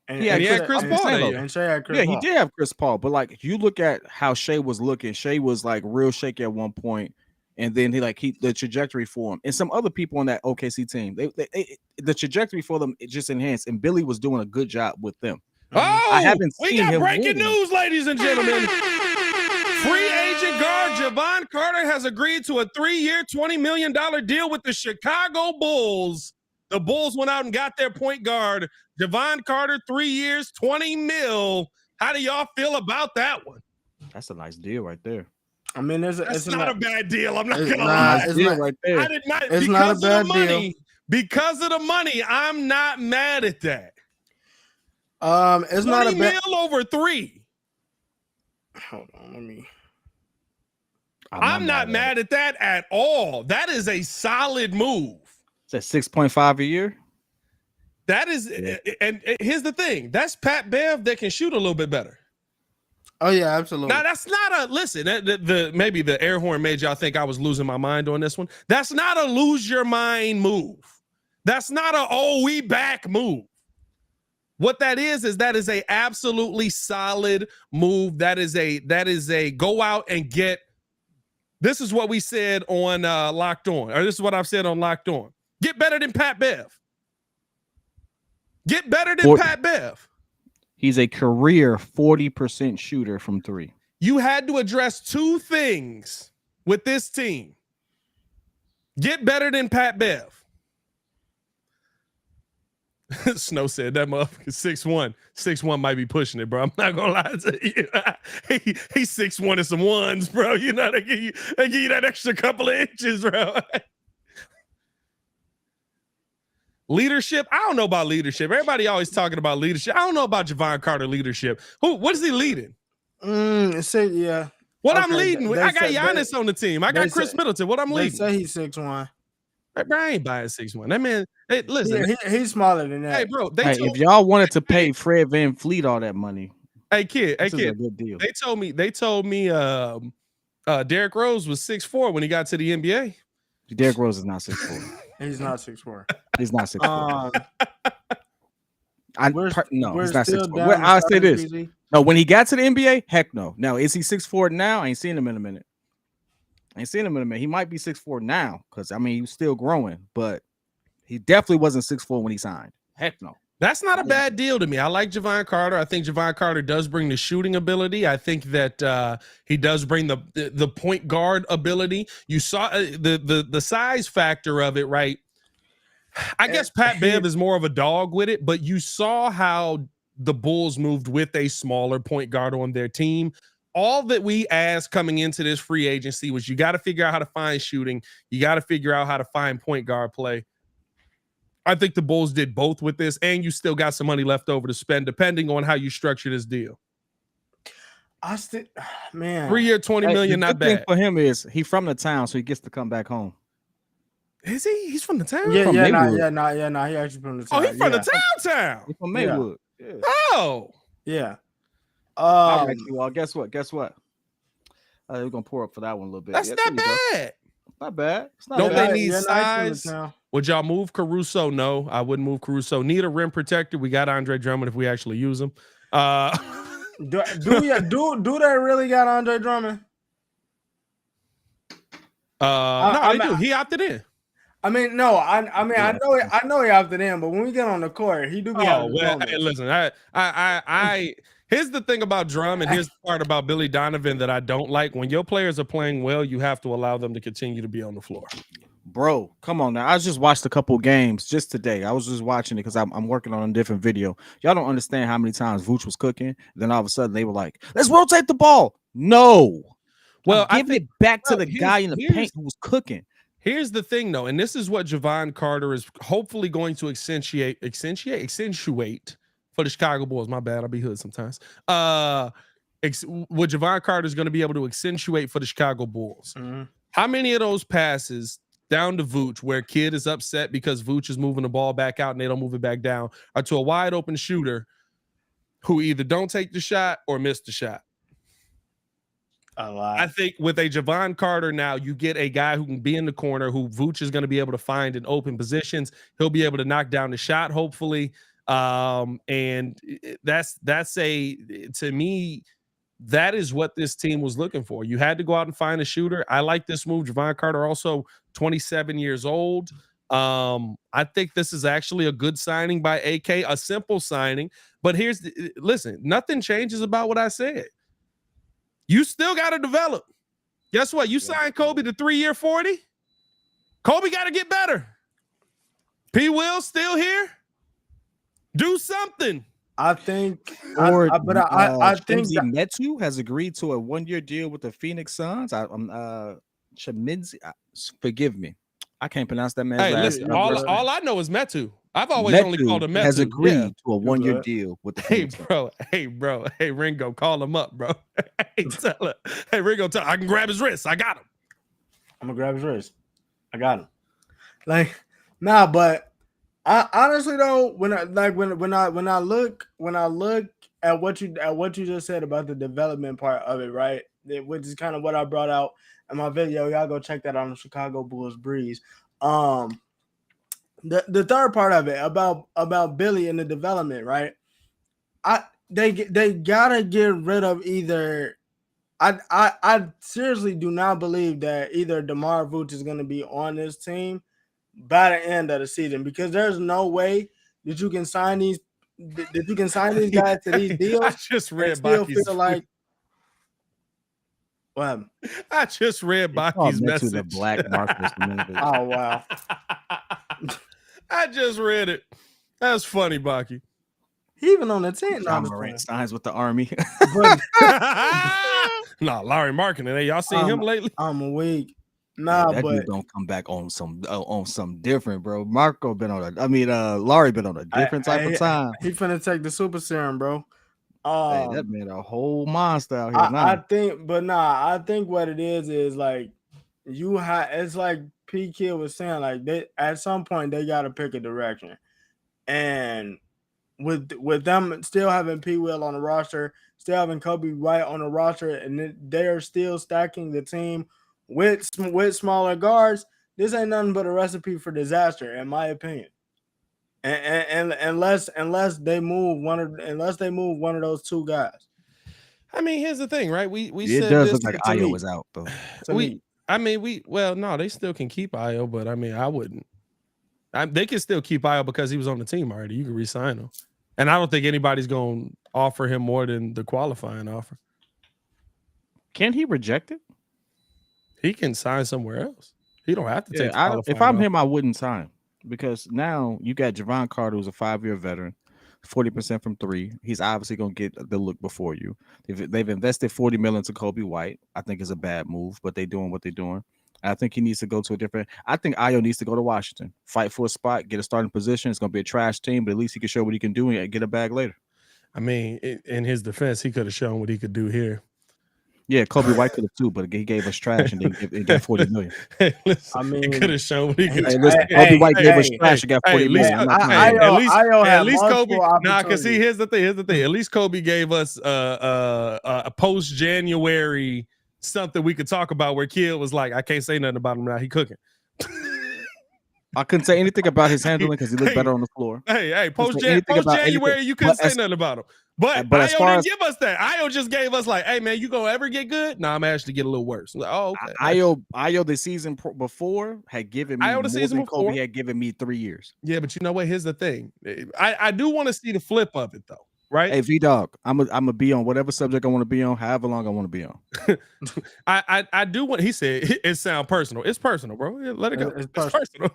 And he had Chris Paul that year. And Shea had Chris Paul. He did have Chris Paul, but like you look at how Shea was looking, Shea was like real shaky at one point, and then the trajectory for him and some other people on that OKC team, the trajectory for them it just enhanced, and Billy was doing a good job with them. I haven't seen him. We got breaking news, ladies and gentlemen. Free agent guard Javon Carter has agreed to a 3-year, $20 million deal with the Chicago Bulls. The Bulls went out and got their point guard, Javon Carter, 3 years, $20 million. How do y'all feel about that one? That's a nice deal right there. I mean, it's not a bad deal. I'm not gonna lie. It's not right there. I did not. It's not a bad deal. Because of the money, I'm not mad at that. It's not a bad mil over 3. Hold on, let me. I'm not mad at that at all. That is a solid move. It's at 6.5 a year. That is, and here's the thing. That's Pat Bev that can shoot a little bit better. Oh yeah, absolutely. Now that's not a listen. Maybe the air horn made y'all think I was losing my mind on this one. That's not a lose your mind move. That's not a we back move. What that is a absolutely solid move. That is a go out and get. This is what we said on Locked On, or this is what I've said on Locked On. Get better than Pat Bev. Get better than Pat Bev. He's a career 40% shooter from 3. You had to address 2 things with this team. Get better than Pat Bev. Snow said that motherfucker 6'1". 6'1" might be pushing it, bro. I'm not gonna lie to you. He's 6'1" and some ones, bro. You know, they give you that extra couple of inches, bro. Leadership. I don't know about leadership. Everybody always talking about leadership. I don't know about Javon Carter leadership. What is he leading? Yeah. What I'm leading? I got Giannis on the team. I got Chris Middleton. What I'm leading? They say he's 6'1". Bro, I ain't buying 6'1". That man, hey, listen. Yeah, he's smaller than that. Hey, bro. If y'all wanted to pay Fred VanVleet all that money, hey kid, this is a good deal. They told me Derrick Rose was 6'4" when he got to the NBA. Derrick Rose is not 6'4". He's not 6'4". He's not 6'4". He's not 6'4". I'll say this. No, when he got to the NBA, heck no. Now, is he 6'4" now? I ain't seen him in a minute. He might be 6'4" now because, I mean, he was still growing, but he definitely wasn't 6'4" when he signed. Heck no. That's not a bad deal to me. I like Javon Carter. I think Javon Carter does bring the shooting ability. I think that he does bring the point guard ability. You saw the size factor of it, right? I guess Pat Bev is more of a dog with it, but you saw how the Bulls moved with a smaller point guard on their team. All that we asked coming into this free agency was you got to figure out how to find shooting. You got to figure out how to find point guard play. I think the Bulls did both with this, and you still got some money left over to spend, depending on how you structure this deal. Man, 3-year, $20 million, not bad. Thing for him is he from the town, so he gets to come back home. Is he? He's from the town? He actually from the town. Oh, he's from the town. He's from Maywood. Yeah. Oh. Yeah. All right, well, guess what? We're gonna pour up for that one a little bit. That's not bad. Not bad. It's not Don't bad. they need size? Would y'all move Caruso? No, I wouldn't move Caruso. Need a rim protector. We got Andre Drummond if we actually use him. Do they really got Andre Drummond? No, they do. He opted in. I mean, no, I know he opted in, but when we get on the court, he do be having hey, listen, I here's the thing about Drum, and here's the part about Billy Donovan that I don't like. When your players are playing well, you have to allow them to continue to be on the floor. Bro, come on now. I just watched a couple games just today. I was just watching it because I'm working on a different video. Y'all don't understand how many times Vooch was cooking. Then all of a sudden they were like, let's rotate the ball. No. Well, give it back to the guy in the paint who was cooking. Here's the thing, though, and this is what Javon Carter is hopefully going to accentuate for the Chicago Bulls. My bad, I'll be hood sometimes. What Javon Carter is going to be able to accentuate for the Chicago Bulls. Mm-hmm. How many of those passes down to Vooch, where Kid is upset because Vooch is moving the ball back out and they don't move it back down, are to a wide open shooter who either don't take the shot or miss the shot? A lot. I think with a Javon Carter now, you get a guy who can be in the corner, who Vooch is going to be able to find in open positions. He'll be able to knock down the shot, hopefully. And that's to me, that is what this team was looking for. You had to go out and find a shooter. I like this move. Javon Carter, also 27 years old. I think this is actually a good signing by AK, a simple signing. But listen, nothing changes about what I said. You still got to develop. Guess what? You signed Kobe to 3-year 40. Kobe got to get better. P. Will still here. Do something. I think. I think Metu has agreed to a 1-year deal with the Phoenix Suns. Chemidzi, forgive me, I can't pronounce that man's last name. All I know is Metu. I've always only called him Metu. Has agreed to a 1-year deal with the Phoenix Suns. Hey, Ringo, call him up, bro. Hey, Ringo, I can grab his wrist. I got him. I'm gonna grab his wrist. I got him. But I honestly though, when I look at what you just said about the development part of it, right? Which is kind of what I brought out in my video. Y'all go check that out on the Chicago Bulls Breeze. The third part of it about Billy and the development, right? They gotta get rid of either. I seriously do not believe that either DeMar Vooch is gonna be on this team by the end of the season, because there's no way that you can sign these guys to these deals. I just read Baki's What? I just read Baki's message. The black Marcus. Oh wow. I just read it. That's funny, Baki. He even on the team. John Morant signs with the Army. Nah, Larry Markkinen. Hey, y'all seen him lately? I'm weak. Nah, that but dude don't come back on some different, bro. Marco been on Laurie been on a different type of time. He finna take the super serum, bro. Hey, that man a whole monster out here now. I think what it is like it's like P Kid was saying, like they at some point they gotta pick a direction. And with them still having P Will on the roster, still having Kobe White on the roster, and they're still stacking the team with smaller guards, this ain't nothing but a recipe for disaster, in my opinion. And unless they move one of those two guys. I mean, here's the thing, right? We it said does this look like Io was out though. No, they still can keep Io, but I mean, I wouldn't. They can still keep Io because he was on the team already. You can re-sign him, and I don't think anybody's going to offer him more than the qualifying offer. Can he reject it? He can sign somewhere else. He don't have to take. If I'm him, I wouldn't sign because now you got Javon Carter, who's a 5-year veteran, 40% from 3. He's obviously going to get the look before you. They've invested $40 million into Kobe White. I think it's a bad move, but they're doing what they're doing. I think he needs to go to a different. I think Io needs to go to Washington, fight for a spot, get a starting position. It's going to be a trash team, but at least he can show what he can do and get a bag later. I mean, in his defense, he could have shown what he could do here. Yeah, Kobe White could have too, but he gave us trash and then he got $40 million. Hey, listen, I mean, he could have shown what he could. Kobe White gave us trash and got $40 million. At least Kobe. Nah, because see, here's the thing. At least Kobe gave us a post-January something we could talk about where Kill was like, I can't say nothing about him now. He cooking. I couldn't say anything about his handling because he looked better on the floor. Hey, post-January, you couldn't say nothing about him. But Io didn't give us that. Io just gave us like, hey, man, you gonna ever get good? Nah, I'm actually get a little worse. Like, oh, okay. Io the season before had given me more than Kobe had given me 3 years. Yeah, but you know what? Here's the thing. I do want to see the flip of it, though. Right? Hey, V-Dog, I'm a be on whatever subject I want to be on, however long I want to be on. I do want. He said it sound personal. It's personal, bro. Let it go. It's personal.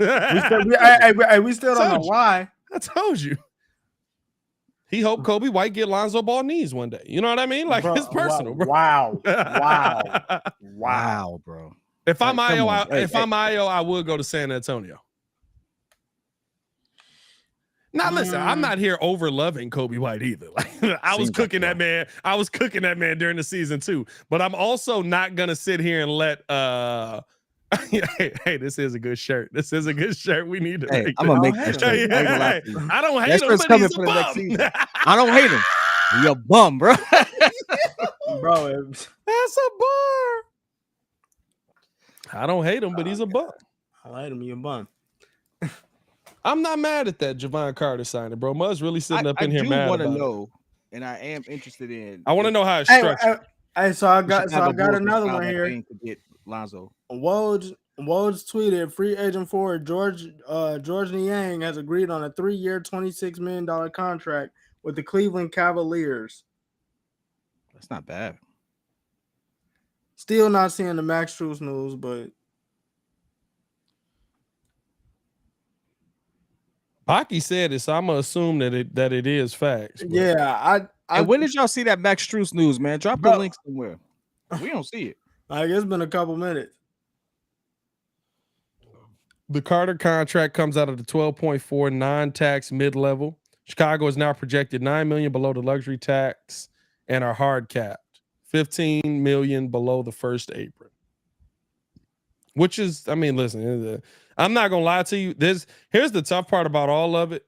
we still don't know why. I told you. He hoped Kobe White get Lonzo Ball knees one day. You know what I mean? Like, it's personal, bro. Wow, bro. If I'm Io, I would go to San Antonio. Now, listen, I'm not here over loving Kobe White either. Like, I was cooking that man. I was cooking that man during the season too. But I'm also not gonna sit here and let hey, this is a good shirt. This is a good shirt. We need to make I'm gonna make that shirt. I don't hate him, but he's a bum. I don't hate him. You're a bum, bro. Bro, that's a bar. I don't hate him, but he's a bum. I hate him. You're a bum. I'm not mad at that Javon Carter signing, bro. Muzz really sitting up in here mad about it. I want to know, and I am interested in. I want to know how it's structured. Hey, so I got another one here. To get Lonzo. Woj tweeted, free agent forward George Niang has agreed on a 3-year, $26 million contract with the Cleveland Cavaliers. That's not bad. Still not seeing the Max Strus news, but Baki said it, so I'm gonna assume that it is facts. But. Yeah, and when did y'all see that Max Strus news, man? Drop the link somewhere. We don't see it. Like, it's been a couple minutes. The Carter contract comes out of the 12.4 non-tax mid-level. Chicago is now projected $9 million below the luxury tax and are hard capped, $15 million below the first apron. Which is, I mean, listen, I'm not gonna lie to you. Here's the tough part about all of it.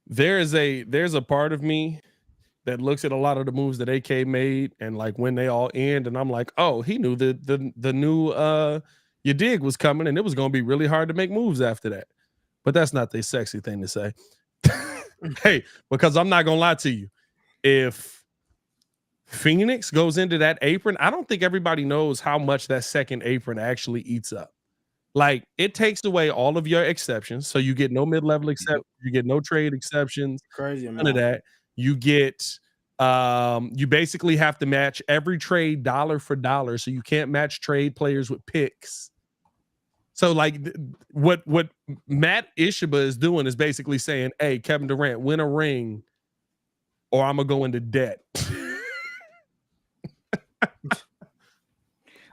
There's a part of me that looks at a lot of the moves that AK made and like when they all end, and I'm like, oh, he knew the new you dig was coming, and it was gonna be really hard to make moves after that. But that's not the sexy thing to say. Hey, because I'm not gonna lie to you, if Phoenix goes into that apron, I don't think everybody knows how much that second apron actually eats up. Like, it takes away all of your exceptions, so you get no mid-level exceptions, you get no trade exceptions, crazy none of that. You get you basically have to match every trade dollar for dollar, so you can't match trade players with picks. So like what Matt Ishaba is doing is basically saying, hey, Kevin Durant, win a ring or I'm gonna go into debt.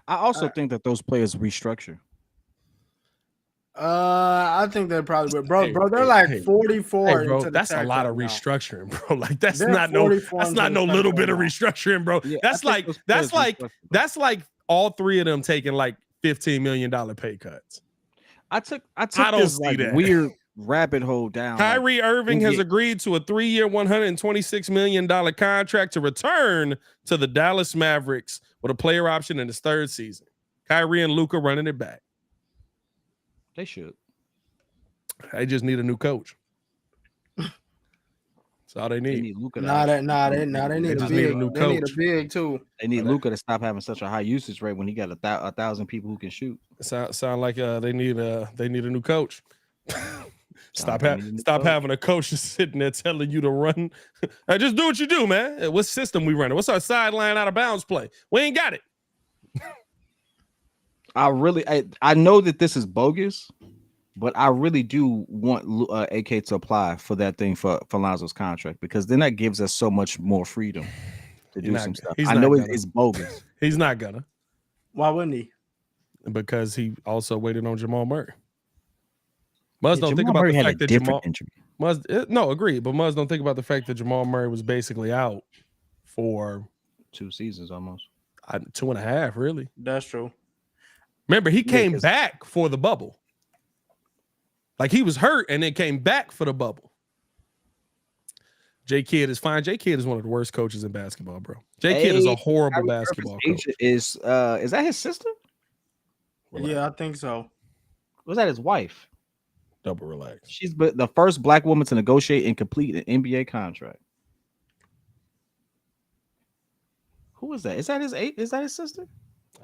I also think that those players restructure. I think they're probably, bro. Hey, They're hey, like hey, 44 hey, bro, into the that's a tax lot of right now. restructuring, bro. Like that's They're not 44 that's into not the no tax little right bit of now. restructuring, bro. Yeah, that's like all three of them taking like $15 million pay cuts. I took don't this see like that. weird rabbit hole down. Kyrie Irving has NBA agreed to a 3-year, $126 million contract to return to the Dallas Mavericks with a player option in his third season. Kyrie and Luka running it back. They should. They just need a new coach. That's all they need. They need Luka. They need just a need a big. new They need a coach. big too. They need Luka to stop having such a high usage rate when he got 1,000 people who can shoot. Sound like they need a new coach. Stop coach. having a coach just sitting there telling you to run. Hey, just do what you do, man. What system we running? What's our sideline out of bounds play? We ain't got it. I know that this is bogus, but I really do want AK to apply for that thing for Lonzo's contract, because then that gives us so much more freedom to do some stuff. I know it's bogus. He's not gonna. Why wouldn't he? Because he also waited on Jamal Murray. Muzz don't think Jamal about Murray the had fact a that different injury. Agreed, but Muzz don't think about the fact that Jamal Murray was basically out for 2 seasons almost. 2.5, really. That's true. Remember, he came back for the bubble. Like he was hurt and then came back for the bubble. J Kidd is fine. J Kidd is one of the worst coaches in basketball, bro. J Kidd is a horrible basketball coach. Is that his sister? Yeah, I think so. Was that his wife? Double relax. She's the first black woman to negotiate and complete an NBA contract. Who is that? Is that his sister?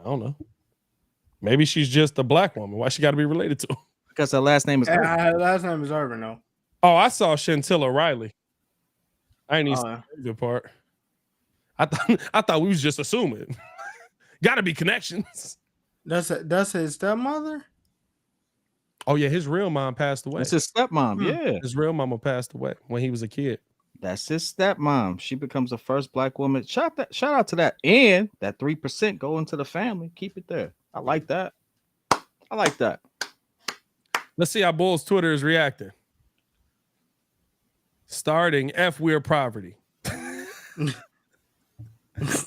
I don't know. Maybe she's just a black woman. Why she got to be related to him? Because her last name is Irvin. Her last name is Irvin, though. Oh, I saw Chantilla Riley. I ain't even see the part. I thought we was just assuming. Got to be connections. That's his stepmother? Oh, yeah, his real mom passed away. That's his stepmom, yeah. His real mama passed away when he was a kid. That's his stepmom. She becomes the first black woman. Shout out to that. And that 3% go into the family. Keep it there. I like that. Let's see how Bulls Twitter is reacting. Starting F Weird Poverty.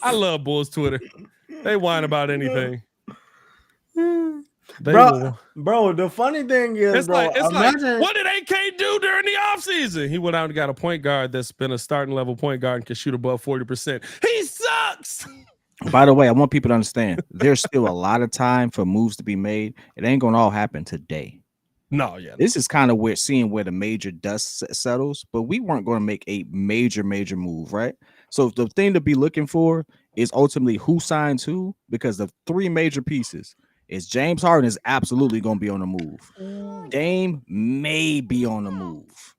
I love Bulls Twitter. They whine about anything. Bro, the funny thing is, like what did AK do during the offseason? He went out and got a point guard that's been a starting level point guard and can shoot above 40%. He sucks. By the way, I want people to understand there's still a lot of time for moves to be made. It ain't gonna all happen today. No, yeah. This is kind of where the major dust settles, but we weren't going to make a major move, right? So the thing to be looking for is ultimately who signs who, because the 3 major pieces is James Harden is absolutely going to be on the move. Dame may be on the move.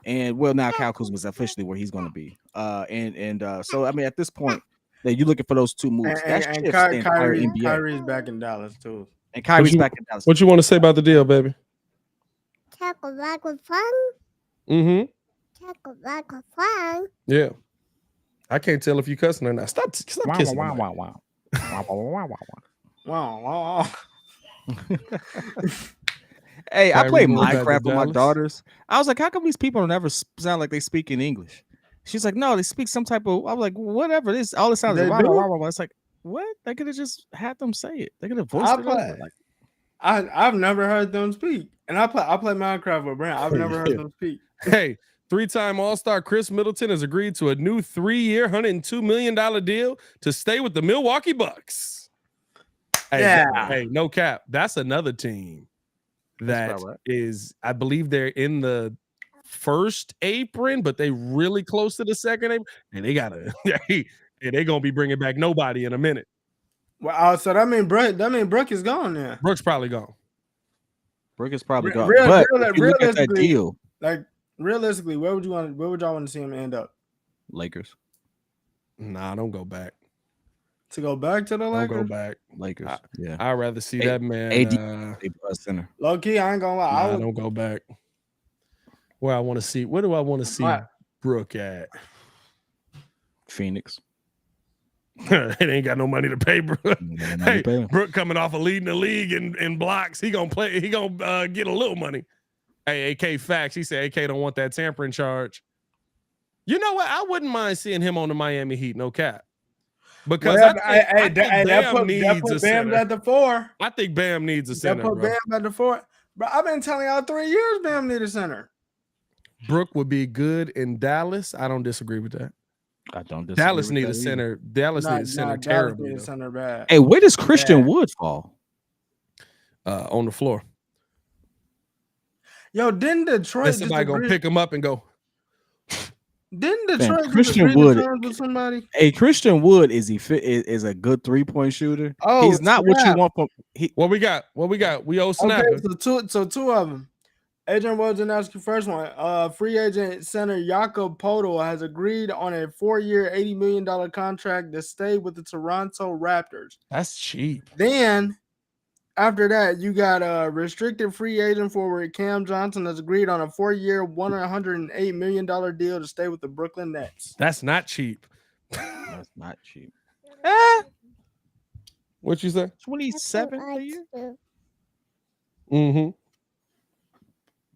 And now Kyle Kuzma is officially where he's going to be. So I mean, at this point, that you're looking for those 2 moves. And Kyrie's back in Dallas too. And Kyrie's back in Dallas. What you want to say about the deal, baby? Tackle back with fun. Mm-hmm. Tackle back with fun. Yeah. I can't tell if you cussing or not. Stop kissing. Wow. Hey, I play Minecraft with my daughters. I was like, how come these people never sound like they speak in English? She's like, no, they speak some type of. I was like, whatever. This all it sounds like. It's like, what? They could have just had them say it. They could have voiced it over. Like, I've never heard them speak, and I play Minecraft with Brent. I've never heard them speak. Hey, 3-time All-Star Chris Middleton has agreed to a new 3-year, $102 million deal to stay with the Milwaukee Bucks. Hey, no cap. That's another team that is, I believe they're in the first apron, but they really close to the second apron, and they they're gonna be bringing back nobody in a minute. Well, so that mean Brook is gone now. Brook's probably gone. Brook is probably gone. But if you look at that deal, like realistically, where would y'all want to see him end up? Lakers. Nah, don't go back. To go back to the Don't Lakers? go back. Lakers. Yeah. I'd rather see A- that man. AD center. Low key, I ain't gonna lie. I Nah, would, don't go back. Where I want to see. Where do I want to see Right. Brooke at? Phoenix. It ain't got no money to pay Brooke. Yeah, Hey, Brooke coming off of leading the league in blocks. He gonna play. He gonna get a little money. Hey, AK facts. He said AK don't want that tampering charge. You know what? I wouldn't mind seeing him on the Miami Heat. No cap. Because I think Bam needs a Bam center. at the 4. I think Bam needs a That center, put bro. Bam at the 4. But I've been telling y'all 3 years Bam need a center. Brooke would be good in Dallas. I don't disagree with that. I don't disagree Dallas with need that a either. center. Dallas need a center Dallas terribly. need a though. center bad. Hey, where does Christian Yeah. Wood fall? On the floor. Yo, didn't Detroit Then somebody gonna disagree? pick him up and go. Didn't Man, Detroit Christian disagree Wood- the terms with somebody? Hey, Christian Wood is a good 3-point shooter. Oh, He's not what you snap. want from What we got? We owe snapping. Okay, so two of them. Adrian Wojnarowski, first one. Free agent center Jakob Poeltl has agreed on a 4-year, $80 million contract to stay with the Toronto Raptors. That's cheap. Then, after that, you got a restricted free agent forward Cam Johnson has agreed on a 4-year, $108 million deal to stay with the Brooklyn Nets. That's not cheap. That's not cheap. What you say? 27 a year? Mm-hmm.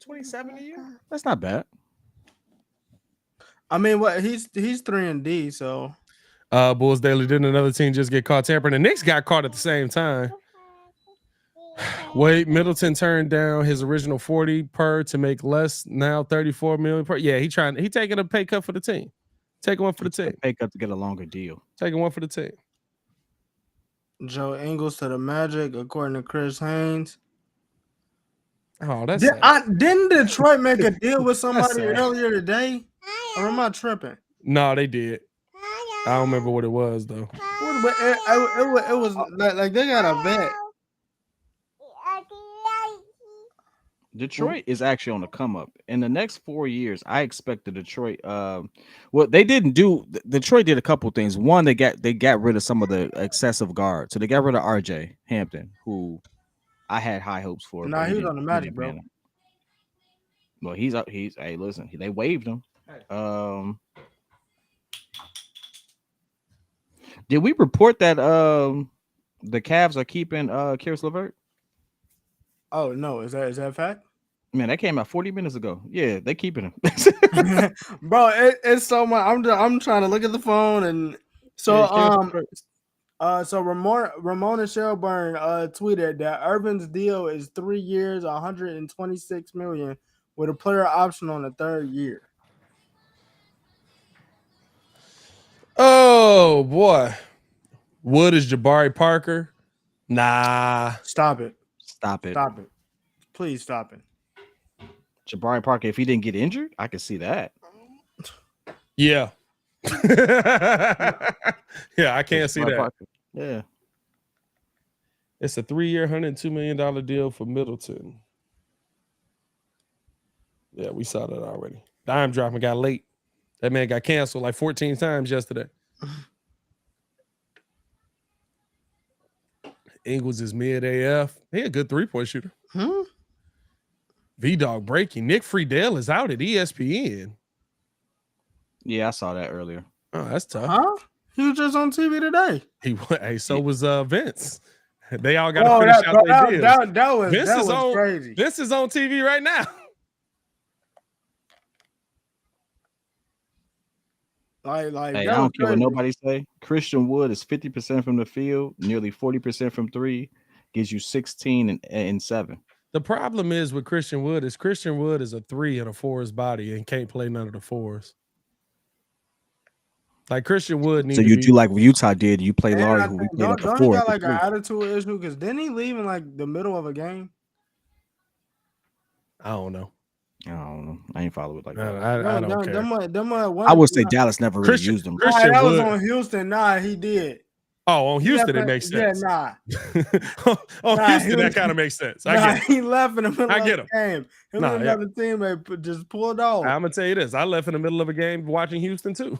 27 a year? That's not bad. I mean, what he's 3-and-D, so Bulls Daily, didn't another team just get caught tampering? The Knicks got caught at the same time. Wait, Middleton turned down his original 40 per to make less, now 34 million per. Yeah, he taking a pay cut for the team. Taking one for the team. Pay cut to get a longer deal. Taking one for the team. Joe Ingles to the Magic, according to Chris Haynes. Oh, that's Didn't Detroit make a deal with somebody sad. earlier today? Or am I tripping? no, they did. I don't remember what it was though. It was like they got a vet. Detroit is actually on the come up. In the next 4 years, I expect the Detroit. What they didn't do, Detroit did a couple things. One, they got rid of some of the excessive guards. So they got rid of RJ Hampton, who I had high hopes for. Nah, but he was on the Magic, bro. Well, he's up. Hey, listen, they waived him. Did we report that the Cavs are keeping Karis LeVert? Oh no, is that a fact? Man, that came out 40 minutes ago. Yeah, they keeping him. Bro, it's so much. I'm trying to look at the phone and so so Ramona Shelburne tweeted that Irvin's deal is 3 years, 126 million, with a player option on the 3rd year. Oh boy. Wood is Jabari Parker. Nah. Stop it. Stop it. Stop it. Please stop it. Jabari Parker, if he didn't get injured, I could see that. Yeah. Yeah, I can't see Jabari that. Parker. Yeah. It's a 3-year, $102 million deal for Middleton. Yeah, we saw that already. Dime dropping got late. That man got canceled like 14 times yesterday. Ingles is mid AF. He a good 3-point shooter. V-Dog breaking. Nick Friedel is out at ESPN. Yeah, I saw that earlier. Oh, that's tough. Huh? He was just on TV today. Hey, so was Vince. They all got to finish out their deals. That was crazy. Vince is on TV right now. Like Hey, that I don't was care what crazy. nobody say. Christian Wood is 50% from the field, nearly 40% from 3, gives you 16 and 7. The problem is with Christian Wood is a 3 and a 4's body and can't play none of the 4s. Like Christian Wood needs. So you do like Utah did. You play And Laurie, I who we think- played at the don't 4. he got at the like an 3. attitude issue? Because didn't he leave in like the middle of a game? I don't know. I don't know. I ain't follow it like that. I don't care. I would say Dallas never really used them. Christian that was Wood. on Houston. Nah, he did. Oh, on Houston, left it makes Yeah, sense. nah. On Nah, Houston, he that was- kind of makes sense. I Nah, get it. he left in the middle I of get the him. game. Him Nah, and yeah. another teammate just pulled off. I'm gonna tell you this. I left in the middle of a game watching Houston too.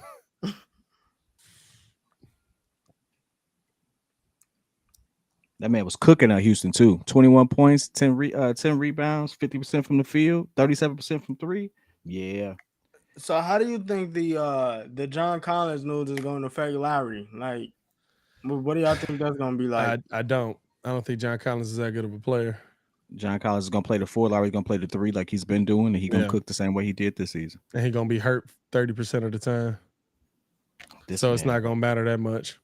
That man was cooking at Houston too. 21 points, 10 rebounds, 50% from the field, 37% from three. Yeah. So how do you think the John Collins news is going to affect Lowry? Like, what do y'all think that's going to be like? I don't think John Collins is that good of a player. John Collins is gonna play the 4. Lowry's gonna play the 3 like he's been doing, and he's gonna cook the same way he did this season. And he's gonna be hurt 30% of the time. So it's not gonna matter that much.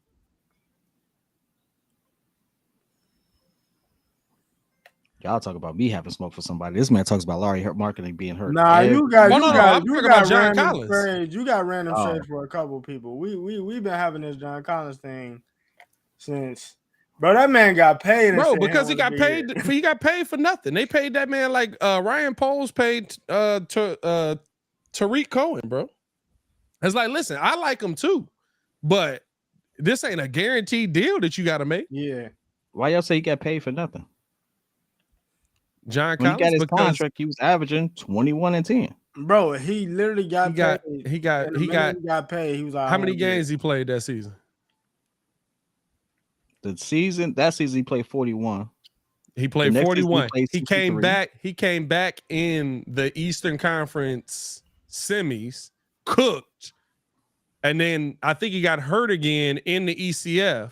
Y'all talk about me having smoke for somebody. This man talks about Larry Marketing being hurt. Nah, you got John random Collins. trades. You got random trades for a couple people. We've been having this John Collins thing since. Bro, that man got paid. Bro, because he got paid. He got paid for nothing. They paid that man like Ryan Poles paid Tariq Cohen, bro. It's like, listen, I like him too, but this ain't a guaranteed deal that you got to make. Yeah. Why y'all say he got paid for nothing? John Collins, he got his contract, he was averaging 21 and 10. Bro, he literally got paid. He got paid. He was like, how many games he played that season? That season he played 41. He played 41. He came back in the Eastern Conference semis, cooked. And then I think he got hurt again in the ECF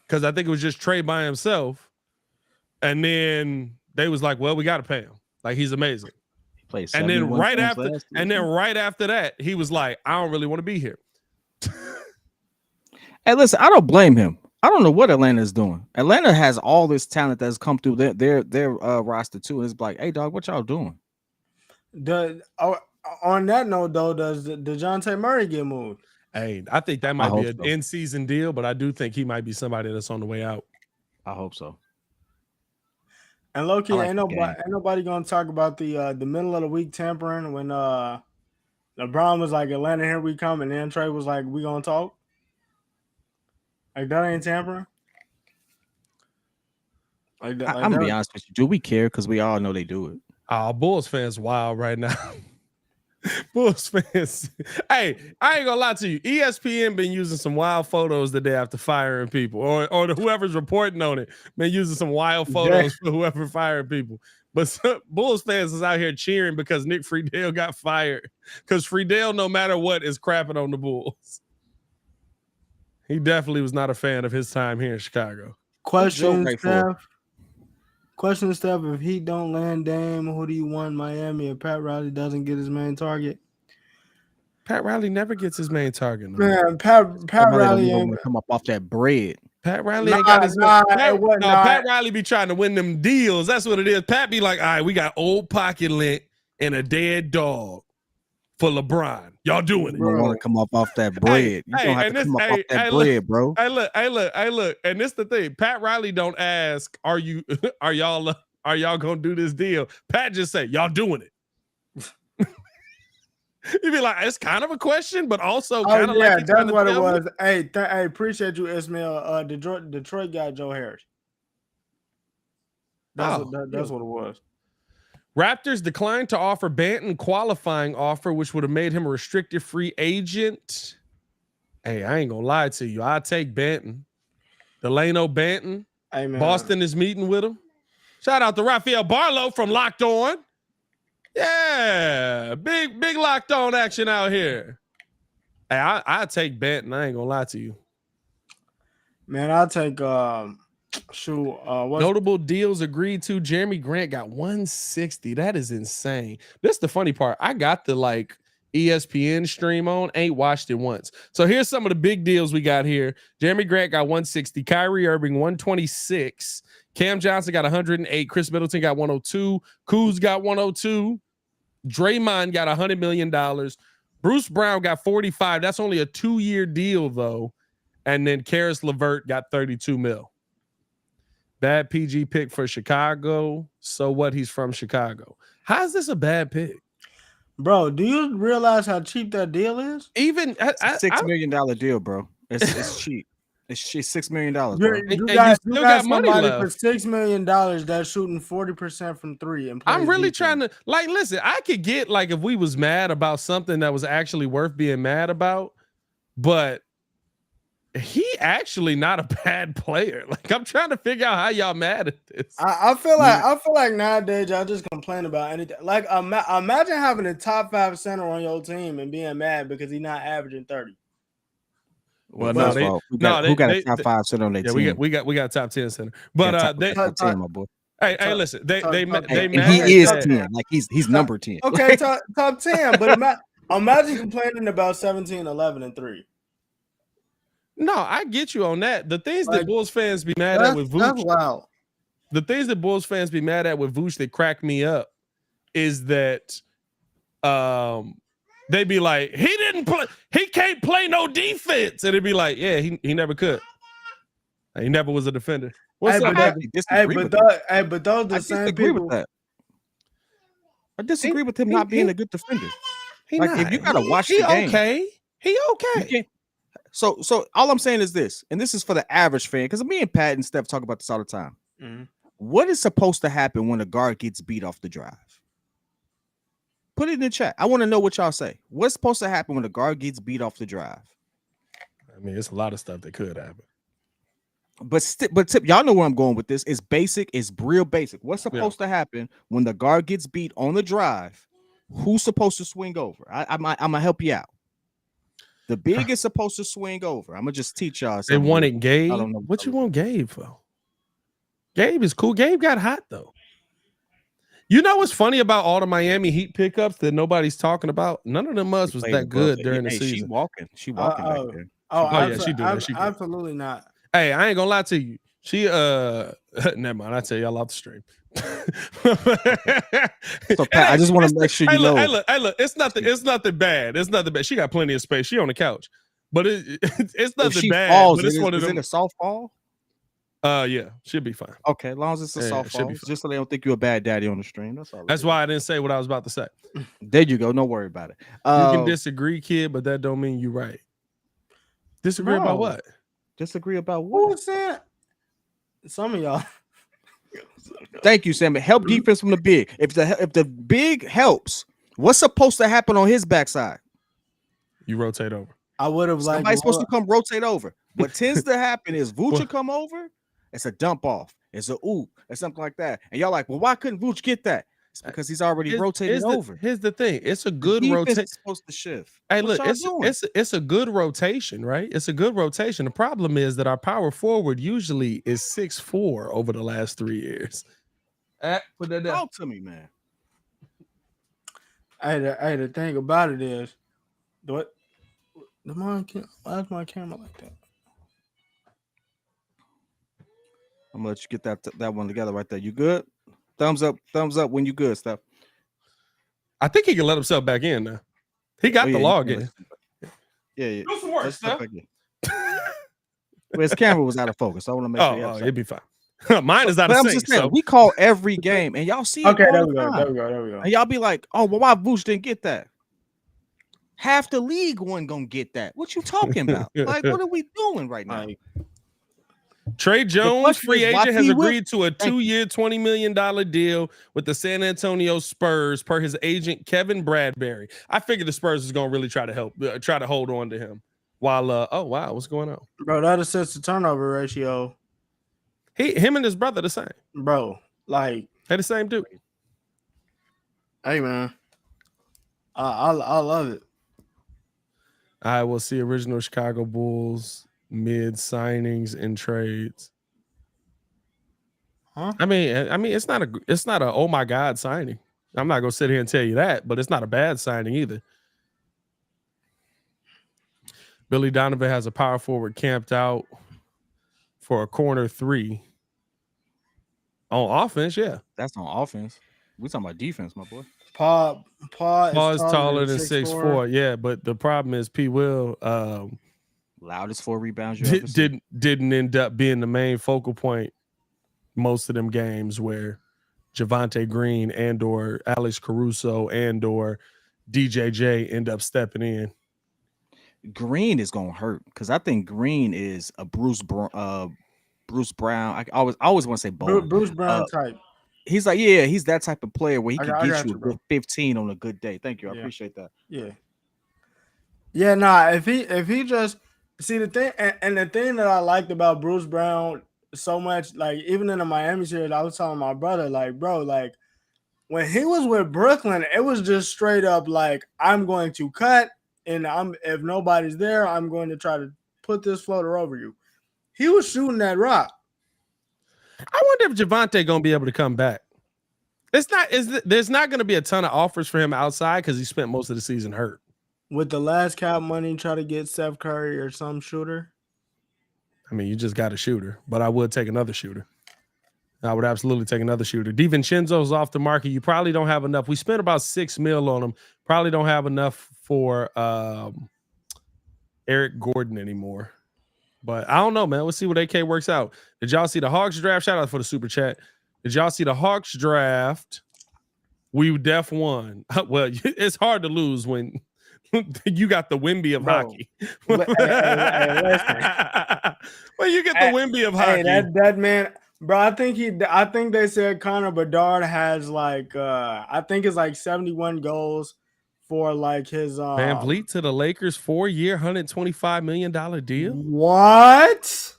because I think it was just Trey by himself. And then they was like, well, we got to pay him. Like, he's amazing. He played and then right after that, he was like, I don't really want to be here. Hey, listen, I don't blame him. I don't know what Atlanta is doing. Atlanta has all this talent that's come through their roster too. And it's like, hey, dog, what y'all doing? On that note, though, does DeJounte Murray get moved? Hey, I think that might be an in-season deal, but I do think he might be somebody that's on the way out. I hope so. And low-key, ain't nobody gonna talk about the middle of the week tampering when LeBron was like, Atlanta, here we come, and then Trey was like, we gonna talk. Like, that ain't tampering. I'm gonna be honest with you. Do we care? Because we all know they do it. Bulls fans wild right now. Bulls fans. Hey, I ain't gonna lie to you. ESPN been using some wild photos the day after firing people, or whoever's reporting on it been using some wild photos for whoever firing people. But some Bulls fans is out here cheering because Nick Friedel got fired. Because Friedel, no matter what, is crapping on the Bulls. He definitely was not a fan of his time here in Chicago. Question, Steph, if he don't land Dame, who do you want in Miami if Pat Riley doesn't get his main target? Pat Riley never gets his main target. Man, Pat Riley ain't come up off that bread. Pat Riley ain't got his Pat Riley be trying to win them deals. That's what it is. Pat be like, all right, we got old pocket lint and a dead dog for LeBron. Y'all doing it. You don't want to come off that bread. You don't have to come up off that bread, bro. Hey, look. And this the thing. Pat Riley don't ask, are y'all gonna do this deal? Pat just say, y'all doing it. You'd be like, it's kind of a question, but also kind of like that's what it was. Hey, appreciate you, Ismail. Detroit got Joe Harris. That's what it was. Raptors declined to offer Banton qualifying offer, which would have made him a restricted free agent. Hey, I ain't gonna lie to you. I take Banton. Delano Banton. Hey, man. Boston is meeting with him. Shout out to Rafael Barlow from Locked On. Yeah, big Locked On action out here. Hey, I take Banton. I ain't gonna lie to you. Man, I'll take notable deals agreed to. Jeremy Grant got 160. That is insane. That's the funny part. I got the ESPN stream on, ain't watched it once. So here's some of the big deals we got here. Jeremy Grant got 160. Kyrie Irving 126. Cam Johnson got 108. Chris Middleton got 102. Kuz got 102. Draymond got $100 million. Bruce Brown got 45. That's only a 2-year deal though. And then Karis LeVert got 32 mil. Bad PG pick for Chicago. So what? He's from Chicago. How is this a bad pick? Bro, do you realize how cheap that deal is? Even it's a $6 million deal, bro. It's cheap. It's $6 million, bro. You got money left. For $6 million that's shooting 40% from three. And I'm really trying to listen. I could get if we was mad about something that was actually worth being mad about, but he actually not a bad player. Like I'm trying to figure out how y'all mad at this. I feel like nowadays y'all just complain about anything. Like imagine having a top 5 center on your team and being mad because he's not averaging 30. Well, But- who got a top 5 center on their Yeah, team? we got a top 10 center. But top 10, my boy. hey, listen, they And mad he is that- 10. Like he's number 10. Okay, top 10. But imagine complaining about 17, 11, and 3. No, I get you on that. The things Like, that Bulls fans be mad at with That's Vooch, wild. the things that Bulls fans be mad at with Vooch that crack me up is that they be like, he didn't play, he can't play no defense. And it'd be like, yeah, he never could. He never was a defender. What's Hey, up, but Matt? but those the I same disagree people. with that. I disagree with him not being a good defender. Like, if you gotta watch the game, okay. He you okay. can't- So all I'm saying is this, and this is for the average fan, because me and Pat and Steph talk about this all the time. Mhm. What is supposed to happen when a guard gets beat off the drive? Put it in the chat. I want to know what y'all say. What's supposed to happen when a guard gets beat off the drive? I mean, it's a lot of stuff that could happen. But Tip, y'all know where I'm going with this. It's basic. It's real basic. What's supposed to happen when the guard gets beat on the drive? Who's supposed to swing over? I'm gonna help you out. The big is supposed to swing over. I'm gonna just teach y'all. They wanted Gabe. I don't know What you want Gabe for? Gabe is cool. Gabe got hot though. You know what's funny about all the Miami Heat pickups that nobody's talking about? None of them mugs was that good during the season. She walking back there. Yeah, she do that. She do. Absolutely not. Hey, I ain't gonna lie to you. She never mind. I tell y'all off the stream. So Pat, I just want to make sure you know. Hey, look. It's nothing bad. It's nothing bad. She got plenty of space. She on the couch, but it's nothing bad. Falls, but it's one of is them. it a soft fall? Yeah, she'll be fine. Okay, as long as it's a soft fall, just so they don't think you're a bad daddy on the stream. That's all. That's why I didn't say what I was about to say. There you go. Don't worry about it. You can disagree, kid, but that don't mean you're right. Disagree about what? Disagree about Who what? was that? Some of y'all. Thank you, Sam. Help defense from the big. If the big helps, what's supposed to happen on his backside? You rotate over. I would have liked. Somebody's supposed to come rotate over. What tends to happen is Vooch come over. It's a dump off. It's a oop. It's something like that. And y'all like, well, why couldn't Vooch get that? It's because he's already rotated over. Here's the thing. It's a good rotation. Supposed to shift. Hey, look, it's a good rotation, right? It's a good rotation. The problem is that our power forward usually is 6'4" over the last 3 years. Put that down. Talk to me, man. Hey, the thing about it is, why is my camera like that? I'm gonna let you get that one together right there. You good? Thumbs up when you good, Steph. I think he can let himself back in now. He got the login. Yeah. Do some work, Steph. Well, his camera was out of focus. So I want to make sure. It'd be fine. Mine is out of sync. So. We call every game, and y'all see. Okay, there we go. And y'all be like, "Oh, well, why Vooch didn't get that?" Half the league wasn't gonna get that. What you talking about? Like, what are we doing right now? Trey Jones, free agent, has agreed to a 2-year, $20 million deal with the San Antonio Spurs per his agent, Kevin Bradbury. I figured the Spurs is going to really try to hold on to him while, oh, wow, what's going on? Bro, that assists to turnover ratio. Him and his brother the same. Bro, like. They're the same dude. Hey, man. I love it. I will see original Chicago Bulls mid signings and trades. Huh? I mean, it's not a oh my god signing. I'm not gonna sit here and tell you that, but it's not a bad signing either. Billy Donovan has a power forward camped out for a corner 3 on offense. Yeah, that's on offense. We talking about defense, my boy. Paul is taller than 6'4". Yeah, but the problem is P. Will loudest 4 rebounds you ever seen. Didn't end up being the main focal point most of them games where Javonte Green and or Alex Caruso and or DJJ end up stepping in. Green is gonna hurt because I think Green is a Bruce Brown. I always want to say Bowen. Bruce Brown type. He's like, yeah, he's that type of player where he can get you a good 15 on a good day. Thank you. I appreciate that. Yeah. Yeah, nah, if he just See the thing, and the thing that I liked about Bruce Brown so much, like even in the Miami series, I was telling my brother, like, bro, like when he was with Brooklyn, it was just straight up like, I'm going to cut, and if nobody's there, I'm going to try to put this floater over you. He was shooting that rock. I wonder if Javante gonna be able to come back. There's not gonna be a ton of offers for him outside because he spent most of the season hurt. With the last cap money, try to get Steph Curry or some shooter. I mean, you just got a shooter, but I would take another shooter. I would absolutely take another shooter. DiVincenzo's off the market. You probably don't have enough. We spent about $6 million on him. Probably don't have enough for Eric Gordon anymore. But I don't know, man. Let's see what AK works out. Did y'all see the Hawks draft? Shout out for the super chat. Did y'all see the Hawks draft? We def won. Well, it's hard to lose when you got the Wimby of hockey. Listen. Well, you get the Wimby of hockey. That man, bro. I think they said Connor Bedard has like I think it's like 71 goals for like his Van Vliet to the Lakers 4-year, $125 million deal. What?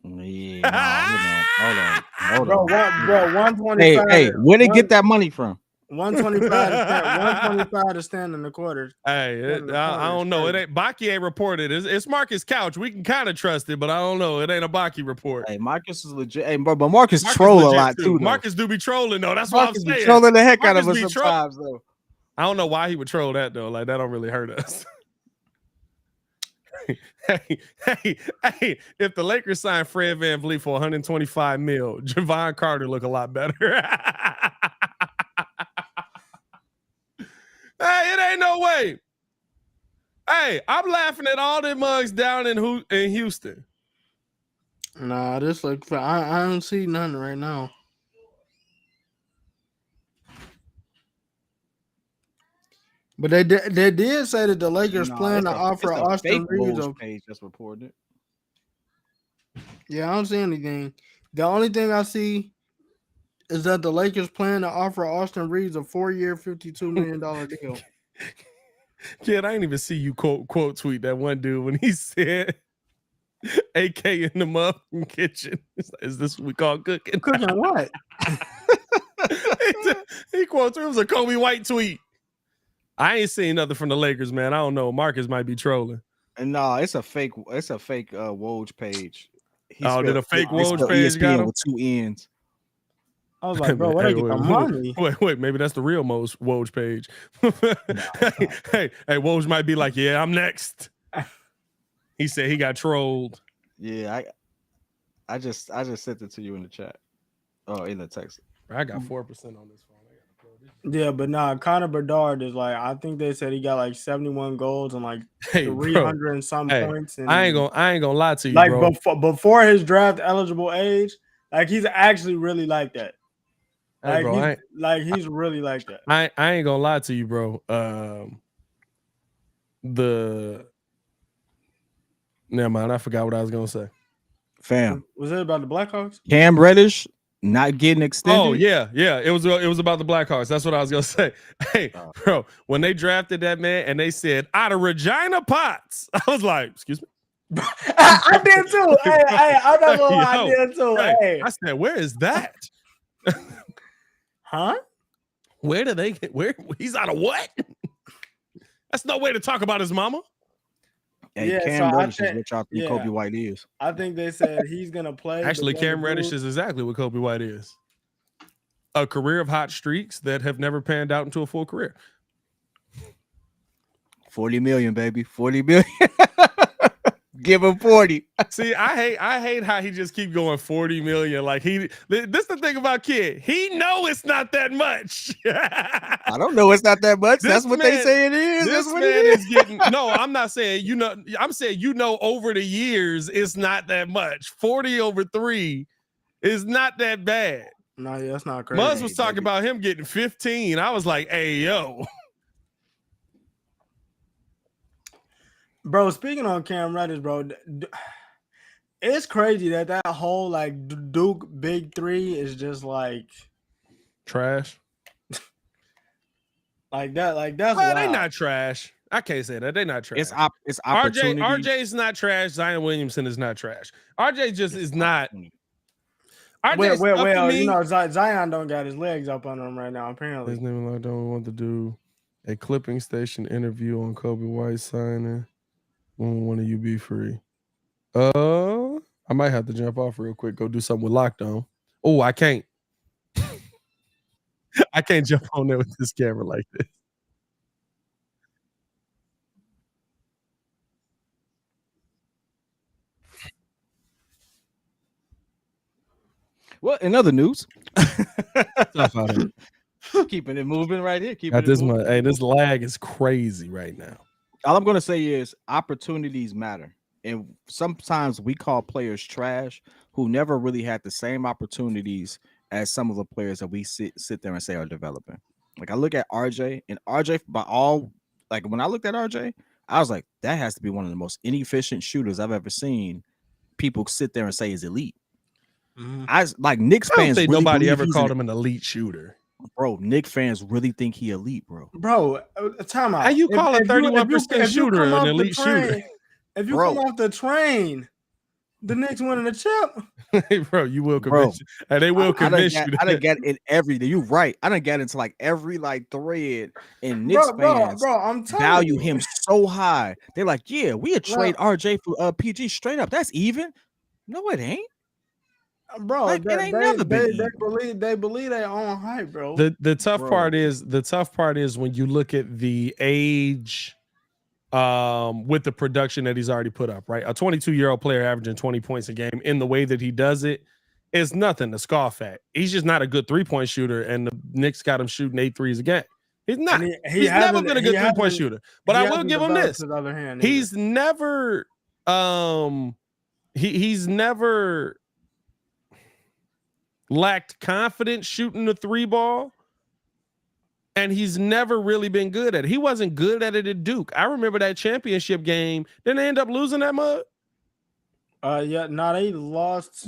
Yeah, hold Bro, on. bro, 125. Hey, where they get that money from? 125 to stand in the quarters. Hey, I don't know. It ain't Baki ain't reported. It's Marcus Couch. We can kind of trust it, but I don't know. It ain't a Baki report. Hey, Marcus is legit. Hey, but Marcus troll a lot too. Marcus do be trolling though. That's Marcus what I'm saying. Trolling the heck out of Marcus us sometimes though. I don't know why he would troll that though. Like that don't really hurt us. hey, if the Lakers sign Fred VanVleet for $125 million, Javon Carter look a lot better. Hey, it ain't no way. Hey, I'm laughing at all them mugs down in Houston. Nah, this look. I don't see nothing right now. But they did say that the Lakers plan to offer Austin Reeves a page that's reported. Yeah, I don't see anything. The only thing I see is that the Lakers plan to offer Austin Reeves a 4-year, $52 million deal. Kid, I didn't even see you quote tweet that one dude when he said AK in the motherfucking kitchen. Is this what we call cooking? Cooking what? He quote tweet. It was a Kobe White tweet. I ain't seen nothing from the Lakers, man. I don't know. Marcus might be trolling. And no, it's a fake Woj page. Did a fake Woj page ESPN got him? with 2 ends. I was like, bro, where they get the money? Wait, maybe that's the real Woj page. hey, Woj might be like, yeah, I'm next. He said he got trolled. Yeah, I just sent it to you in the chat. Oh, in the text. I got 4% on this phone. Yeah, but nah, Connor Bedard is like, I think they said he got like 71 goals and like 300 and some points. And I ain't gonna lie to you, like bro. before his draft eligible age, like he's actually really like that. Hey, Like, he's really like that. I ain't gonna lie to you, bro. Never mind. I forgot what I was gonna say. Fam, was it about the Blackhawks? Cam Reddish not getting extended. Oh yeah. It was about the Blackhawks. That's what I was gonna say. Hey, bro, when they drafted that man and they said out of Regina Potts, I was like, excuse me. I did too. Hey, I'm not gonna lie, I did too. Hey. I said, where is that? Huh? Where do they get? Where he's out of what? That's no way to talk about his mama. Yeah, Cam Reddish is what y'all think Kobe White is. I think they said he's gonna play. Actually, Cam Reddish is exactly what Kobe White is. A career of hot streaks that have never panned out into a full career. 40 million, baby. 40 million. Give him 40. See, I hate how he just keep going 40 million. Like this the thing about Kid. He know it's not that much. I don't know it's not that much. That's what they say it is. This man is getting no, I'm not saying I'm saying over the years it's not that much. 40 over 3 is not that bad. No, yeah, that's not crazy. Muzz was talking about him getting 15. I was like, hey, yo. Bro, speaking on Cam Reddish, bro, it's crazy that whole like Duke Big Three is just like trash. Like that's well, they not trash. I can't say that. They're not trash. It's opportunity. RJ's not trash. Zion Williamson is not trash. RJ just is not. Well, you know, Zion don't got his legs up on him right now, apparently. His name I don't want to do a clipping station interview on Kobe White signing. When one of you be free? I might have to jump off real quick. Go do something with Lockdown. Oh, I can't. I can't jump on there with this camera like this. Well, in other news, keeping it moving right here. Hey, this lag is crazy right now. All I'm gonna say is opportunities matter, and sometimes we call players trash who never really had the same opportunities as some of the players that we sit there and say are developing. Like I look at RJ, and RJ when I looked at RJ, I was like, that has to be one of the most inefficient shooters I've ever seen. People sit there and say is elite. I like Knicks fans. I don't think really nobody ever called him an elite shooter. Bro, Knicks fans really think he elite, bro. Bro, time out. How you call a 31% shooter an elite shooter? If you come off the train, the Knicks winning the chip. Hey, bro, you will convince you. And they will convince you. I done got in every. You're right. I done got into like every like thread, and Knicks fans I'm value him so high. They're like, yeah, we'd trade RJ for PG straight up. That's even. No, it ain't. Bro, like, they believe their own hype, bro. The tough part is when you look at the age with the production that he's already put up, right? A 22-year-old player averaging 20 points a game in the way that he does it is nothing to scoff at. He's just not a good 3-point shooter, and the Knicks got him shooting 8 threes a game. He's not. He's never been a good 3-point shooter. But I will give him this. He's never he's never lacked confidence shooting the 3 ball, and he's never really been good at it. He wasn't good at it at Duke. I remember that championship game. Didn't they end up losing that mug? They lost. They lost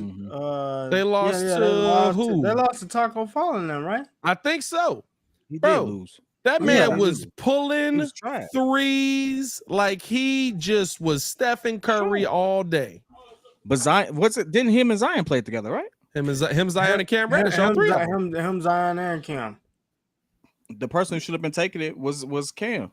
to who? They lost to Taco Fall in them, right? I think so. He did lose. That man was pulling threes like he just was Stephen Curry all day. But Zion, didn't him and Zion play together, right? Him, Zion, and Cam Reddish. Him, Zion, and Cam. The person who should have been taking it was Cam.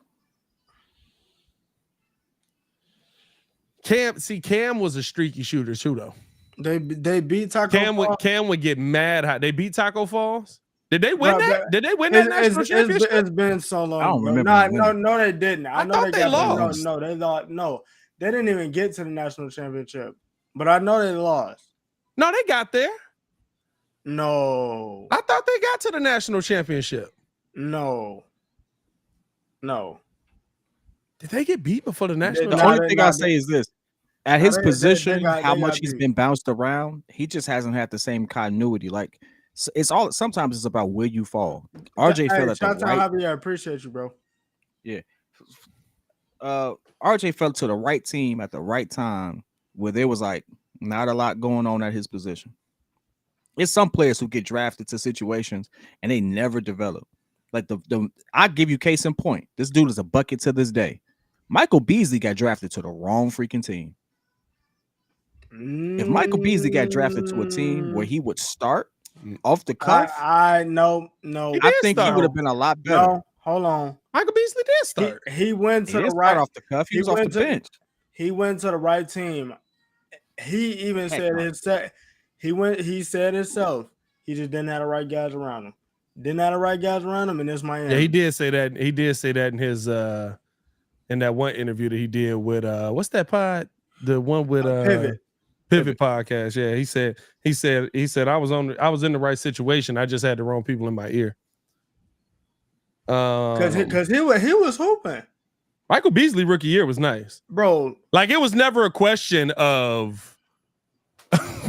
Cam was a streaky shooter too, though. They beat Taco Fall. Cam would get mad hot. They beat Taco Falls. Did they win that? Did they win that national championship? It's been so long. I don't remember. No, they didn't. I thought they lost. No, they lost. No, they didn't even get to the national championship. But I know they lost. No, they got there. No. I thought they got to the national championship. No. Did they get beat before the national? The only thing I say is this: at his position, how much he's been bounced around, he just hasn't had the same continuity. Like it's all. Sometimes it's about where you fall. RJ fell at the right. I appreciate you, bro. Yeah. RJ fell to the right team at the right time, where there was like not a lot going on at his position. It's some players who get drafted to situations and they never develop. Like I give you case in point. This dude is a bucket to this day. Michael Beasley got drafted to the wrong freaking team. If Michael Beasley got drafted to a team where he would start off the cuff, no. I think he would have been a lot better. No, hold on. Michael Beasley did start. He went to the right off the cuff. He was off the bench. He went to the right team. He even said he said himself. He just didn't have the right guys around him. And it's Miami. Yeah, he did say that. He did say that in his in that one interview that he did with what's that pod? The one with Pivot podcast. Yeah, he said I was in the right situation. I just had the wrong people in my ear. Because he was hooping. Michael Beasley rookie year was nice, bro. Like it was never a question of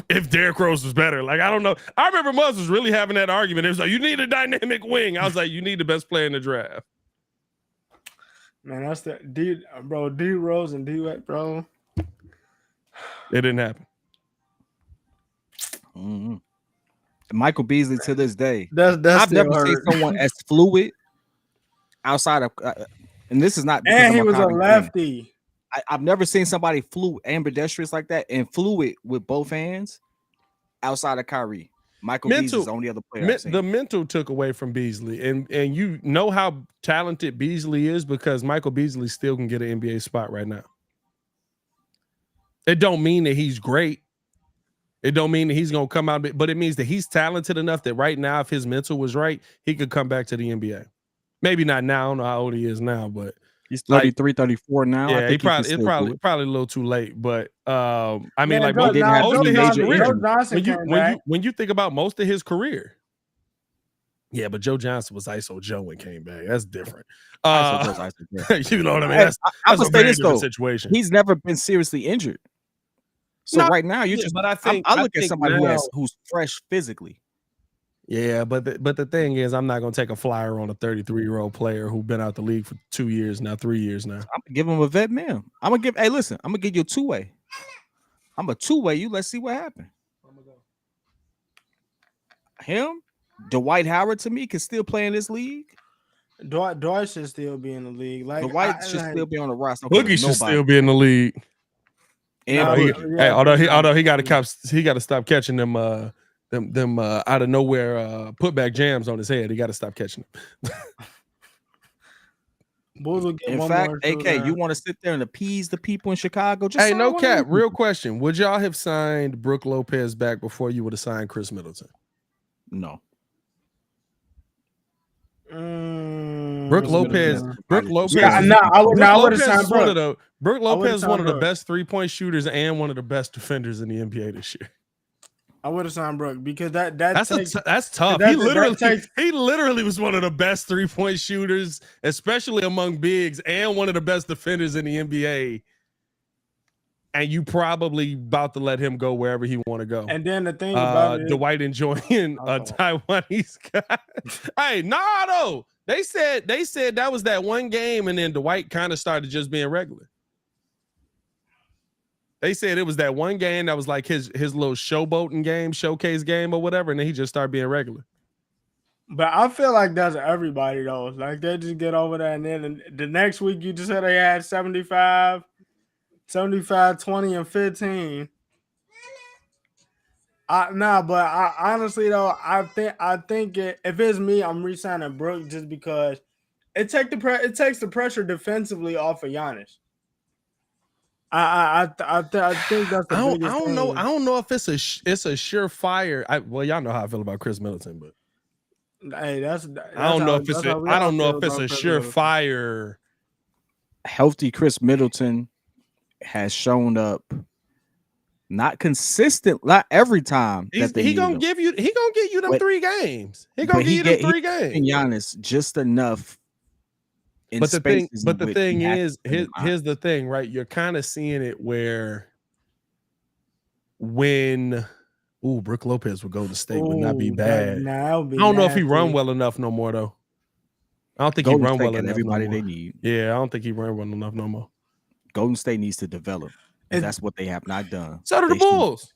if Derrick Rose was better. Like I don't know. I remember Muzz was really having that argument. It was like you need a dynamic wing. I was like, you need the best player in the draft. Man, that's the D Rose and D Wet, bro. It didn't happen. Mm-hmm. Michael Beasley to this day. That's I've never seen someone as fluid outside of And this is not because And I'm he was a Kyrie fan. lefty. I've never seen somebody ambidextrous like that and flew it with both hands outside of Kyrie. Michael Beasley is the only other player I've seen. The mental took away from Beasley, and you know how talented Beasley is because Michael Beasley still can get an NBA spot right now. It don't mean that he's great. It don't mean that he's gonna come out, but it means that he's talented enough that right now, if his mental was right, he could come back to the NBA. Maybe not now. I don't know how old he is now, but he's 33, 34 now. Yeah, I think it's probably a little too late. But I mean, like most of his career, when you think about most of his career, yeah, but Joe Johnson was ISO Joe when came back. That's different. You know what I mean? That's a very different situation. He's never been seriously injured. So right now, but I look at somebody who's fresh physically. Yeah, but the thing is, I'm not gonna take a flyer on a 33-year-old player who's been out the league for 2 years now, 3 years now. I'm gonna give him a vet man. I'm gonna give you a two-way. I'm a two-way. Let's see what happens. Him, Dwight Howard to me can still play in this league. Dwight should still be in the league. Like Dwight should still be on the roster. Boogie should still be in the league. Although he got to stop catching them out of nowhere putback jams on his head. He got to stop catching them. In fact, AK, you want to sit there and appease the people in Chicago? Hey, no cap. Real question: would y'all have signed Brook Lopez back before you would have signed Chris Middleton? No. Brook Lopez. Yeah, I would have signed Brook. Brook Lopez is one of the best 3-point shooters and one of the best defenders in the NBA this year. I would have signed Brook because that's tough. He literally was one of the best 3-point shooters, especially among bigs, and one of the best defenders in the NBA. And you probably about to let him go wherever he want to go. And then the thing about it, Dwight enjoying a Taiwanese guy. Hey, no. They said that was that one game, and then Dwight kind of started just being regular. They said it was that one game that was like his little showboating game, showcase game or whatever, and then he just started being regular. But I feel like that's everybody though. Like they just get over that, and then the next week you just said they had 75, 20, and 15. Honestly though, I think if it's me, I'm re-signing Brook just because it takes the pressure defensively off of Giannis. I think that's the biggest I don't know. thing. I don't know if it's a surefire. Y'all know how I feel about Chris Middleton, but hey, I don't know if it's a surefire. Healthy Chris Middleton has shown up, not consistent, not every time. He gonna give you them 3 games. He gonna give you them 3 games. Giannis just enough. But the thing is, here's the thing, right? You're kind of seeing it where when Brook Lopez would go to State would not be bad. I don't know if he run well enough no more though. I don't think he run well enough. Everybody they need. Yeah, I don't think he run well enough no more. Golden State needs to develop. And that's what they have not done. So do the Bulls.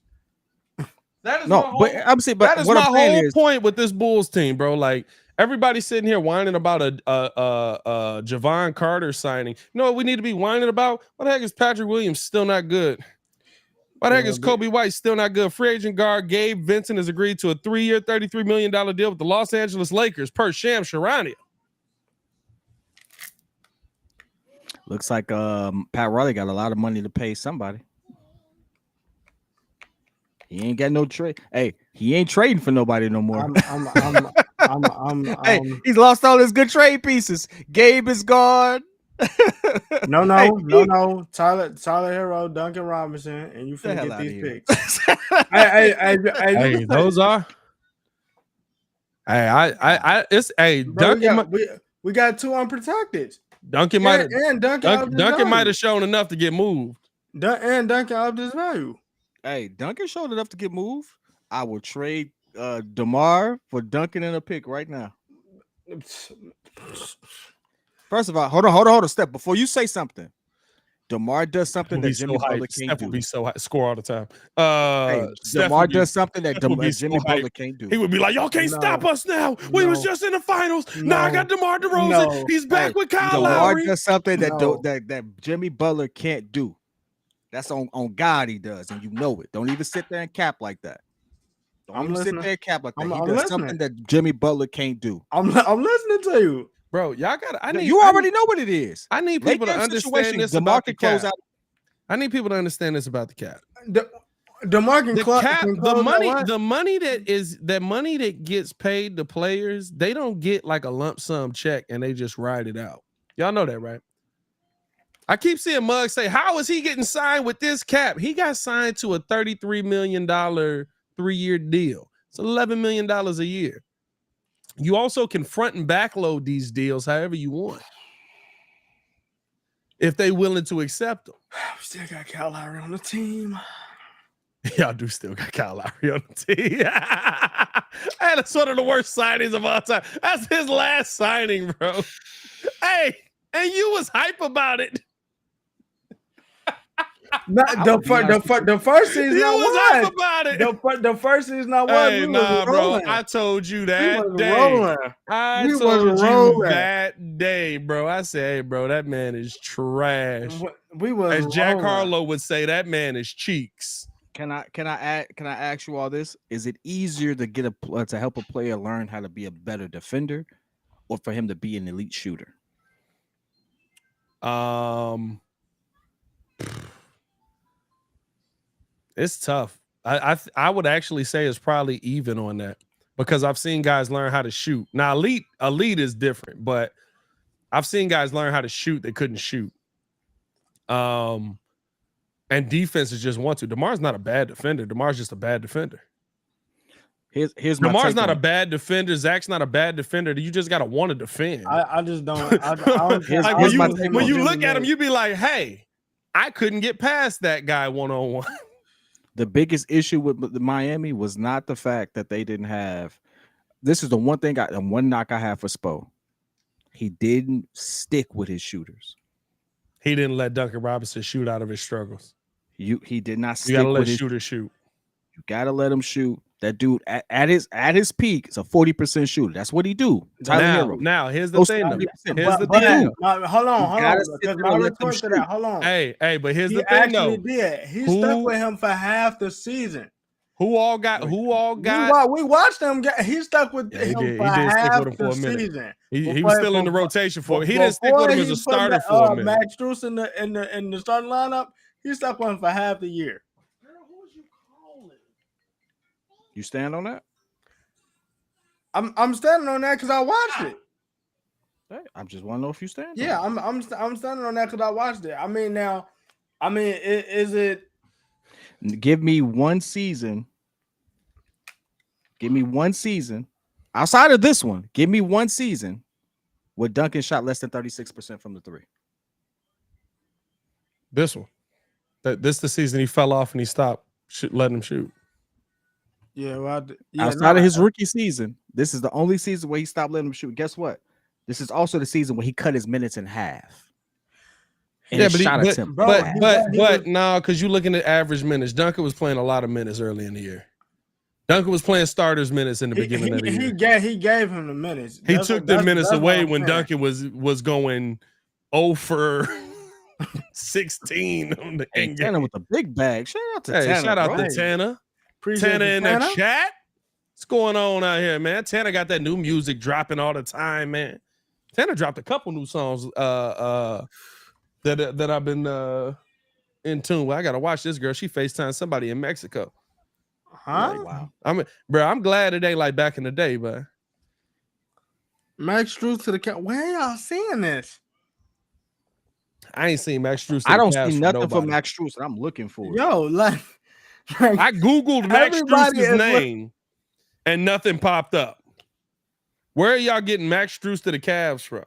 That is my whole point with this Bulls team, bro. Like everybody's sitting here whining about a Javon Carter signing. You know what we need to be whining about? What the heck is Patrick Williams still not good? Why the heck is Kobe White still not good? Free agent guard Gabe Vincent has agreed to a 3-year, $33 million deal with the Los Angeles Lakers per Shams Charania. Looks like Pat Riley got a lot of money to pay somebody. He ain't got no trade. Hey, he ain't trading for nobody no more. Hey, he's lost all his good trade pieces. Gabe is gone. No. Tyler Hero, Duncan Robinson, and you finna get these picks. Hey, those are. Duncan. We got 2 unprotected. Duncan might have shown enough to get moved. Duncan upped his value. Hey, Duncan showed enough to get moved. I will trade DeMar for Duncan and a pick right now. First of all, hold on. Step before you say something. DeMar does something that Jimmy Butler can't Steph do. would be so hype. Score all the time. Hey, Steph DeMar would be- does something that Steph would be so Jimmy Butler hype. can't do. He would be like, y'all can't No. stop us now. We was No. just in the finals. Now I got DeMar DeRozan. No. He's back Hey, with Kyle DeMar Lowry. does something that No. that Jimmy Butler can't do. That's on God he does, and you know it. Don't even sit there and cap like that. Don't I'm even listening. sit there and cap like that. I'm He does listening. something that Jimmy Butler can't do. I'm listening to you. Bro, y'all got You already know what it is. I need Late people to game understand situation, this DeMar about the can close cap. out. I need people to understand this about the cap. DeMar can The close cap, can the close money, that line. the money that gets paid to players, they don't get like a lump sum check and they just ride it out. Y'all know that, right? I keep seeing Muggs say, how is he getting signed with this cap? He got signed to a $33 million 3-year deal. It's $11 million a year. You also can front and backload these deals however you want, if they willing to accept them. We still got Kyle Lowry on the team. Y'all do still got Kyle Lowry on the team. Hey, that's one of the worst signings of all time. That's his last signing, bro. Hey, and you was hype about it. The first season You I was was. hype about it. The first season I was. Hey, We nah, was bro. rolling. I told you We that was day. rolling. I We was told you rolling. that day, bro. I said, hey, bro, that man is trash. We was As Jack rolling. Harlow would say, that man is cheeks. Can I ask you all this? Is it easier to get to help a player learn how to be a better defender, or for him to be an elite shooter? It's tough. I would actually say it's probably even on that, because I've seen guys learn how to shoot. Now, elite is different, but I've seen guys learn how to shoot that couldn't shoot. And defense is just one to. DeMar's not a bad defender. DeMar's just a bad defender. Here's my DeMar's take not on a it. bad defender. Zach's not a bad defender. You just gotta want to defend. I just don't. I don't Here's Like, my when take you on it. look at him, you be like, hey, I couldn't get past that guy one-on-one. The biggest issue with the Miami was not the fact that they didn't have. This is the one thing one knock I have for Spo. He didn't stick with his shooters. He didn't let Duncan Robinson shoot out of his struggles. He did not You stick gotta let with his shooters shoot. You gotta let him shoot. That dude at his peak is a 40% shooter. That's what he do. Tyler Hero. Now, here's the Those thing. 40%. Here's the But thing. hold on. gotta sit Because there my and let them retort to that. Hold on. Hey, but here's He the thing, actually though. did. He Who- stuck with him for half the season. Who all got? We watched him. He stuck with Yeah, he him did. for He did stick half with him for the a minute. season. He was still in the rotation for. He didn't stick with him as a starter for a minute. Max Strus in the starting lineup. He stuck with him for half the year. You stand on that? I'm standing on that because I watched it. Hey, I just want to know if you stand. Yeah, I'm standing on that because I watched it. Is it? Give me one season. Give me one season outside of this one. Give me one season where Duncan shot less than 36% from the three. This one. This the season he fell off and he stopped letting him shoot. Yeah, well, Outside of his rookie season, this is the only season where he stopped letting him shoot. Guess what? This is also the season where he cut his minutes in half. And Yeah, his shot but attempt. no, because you're looking at average minutes. Duncan was playing a lot of minutes early in the year. Duncan was playing starters minutes in the beginning of the year. He gave him the minutes. He took the minutes away when Duncan was going 0 for 16 on the end Tanner game. with a big bag. Shout out to Tanner. Shout out bro. to Tanner. Appreciate Tanner you, in the chat. What's going on out here, man? Tanner got that new music dropping all the time, man. Tanner dropped a couple new songs that I've been in tune with. I gotta watch this girl. She FaceTimed somebody in Mexico. Huh? Like, wow. I'm glad it ain't like back in the day, but Max Strus to the cat. Where y'all seeing this? I ain't seen Max Strus. I don't see nothing for Max Strus, and I'm looking for it. Yo, like I Googled Max everybody Strus's is name and nothing popped up. Where are y'all getting Max Strus to the Cavs from?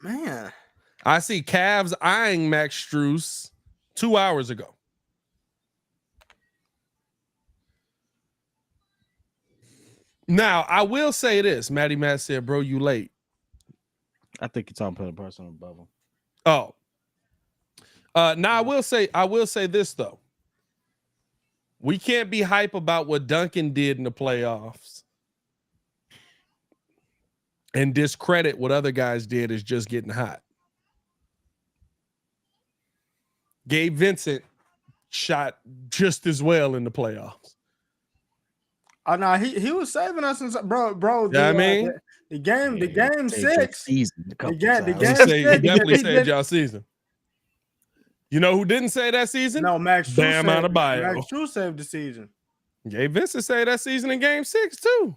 Man. I see Cavs eyeing Max Strus 2 hours ago. Now, I will say this. Matty Matt said, bro, you late. I think you're talking about a personal bubble. Oh. Now I will say this though. We can't be hype about what Duncan did in the playoffs and discredit what other guys did as just getting hot. Gabe Vincent shot just as well in the playoffs. Oh no, he was saving us, bro. Yeah, I mean, the game six. Season The game game he six. definitely saved y'all season. You know who didn't say that season? No, Max. Bam Strus Adebayo. Max Strus saved the season. Gabe Vincent saved that season in game 6 too.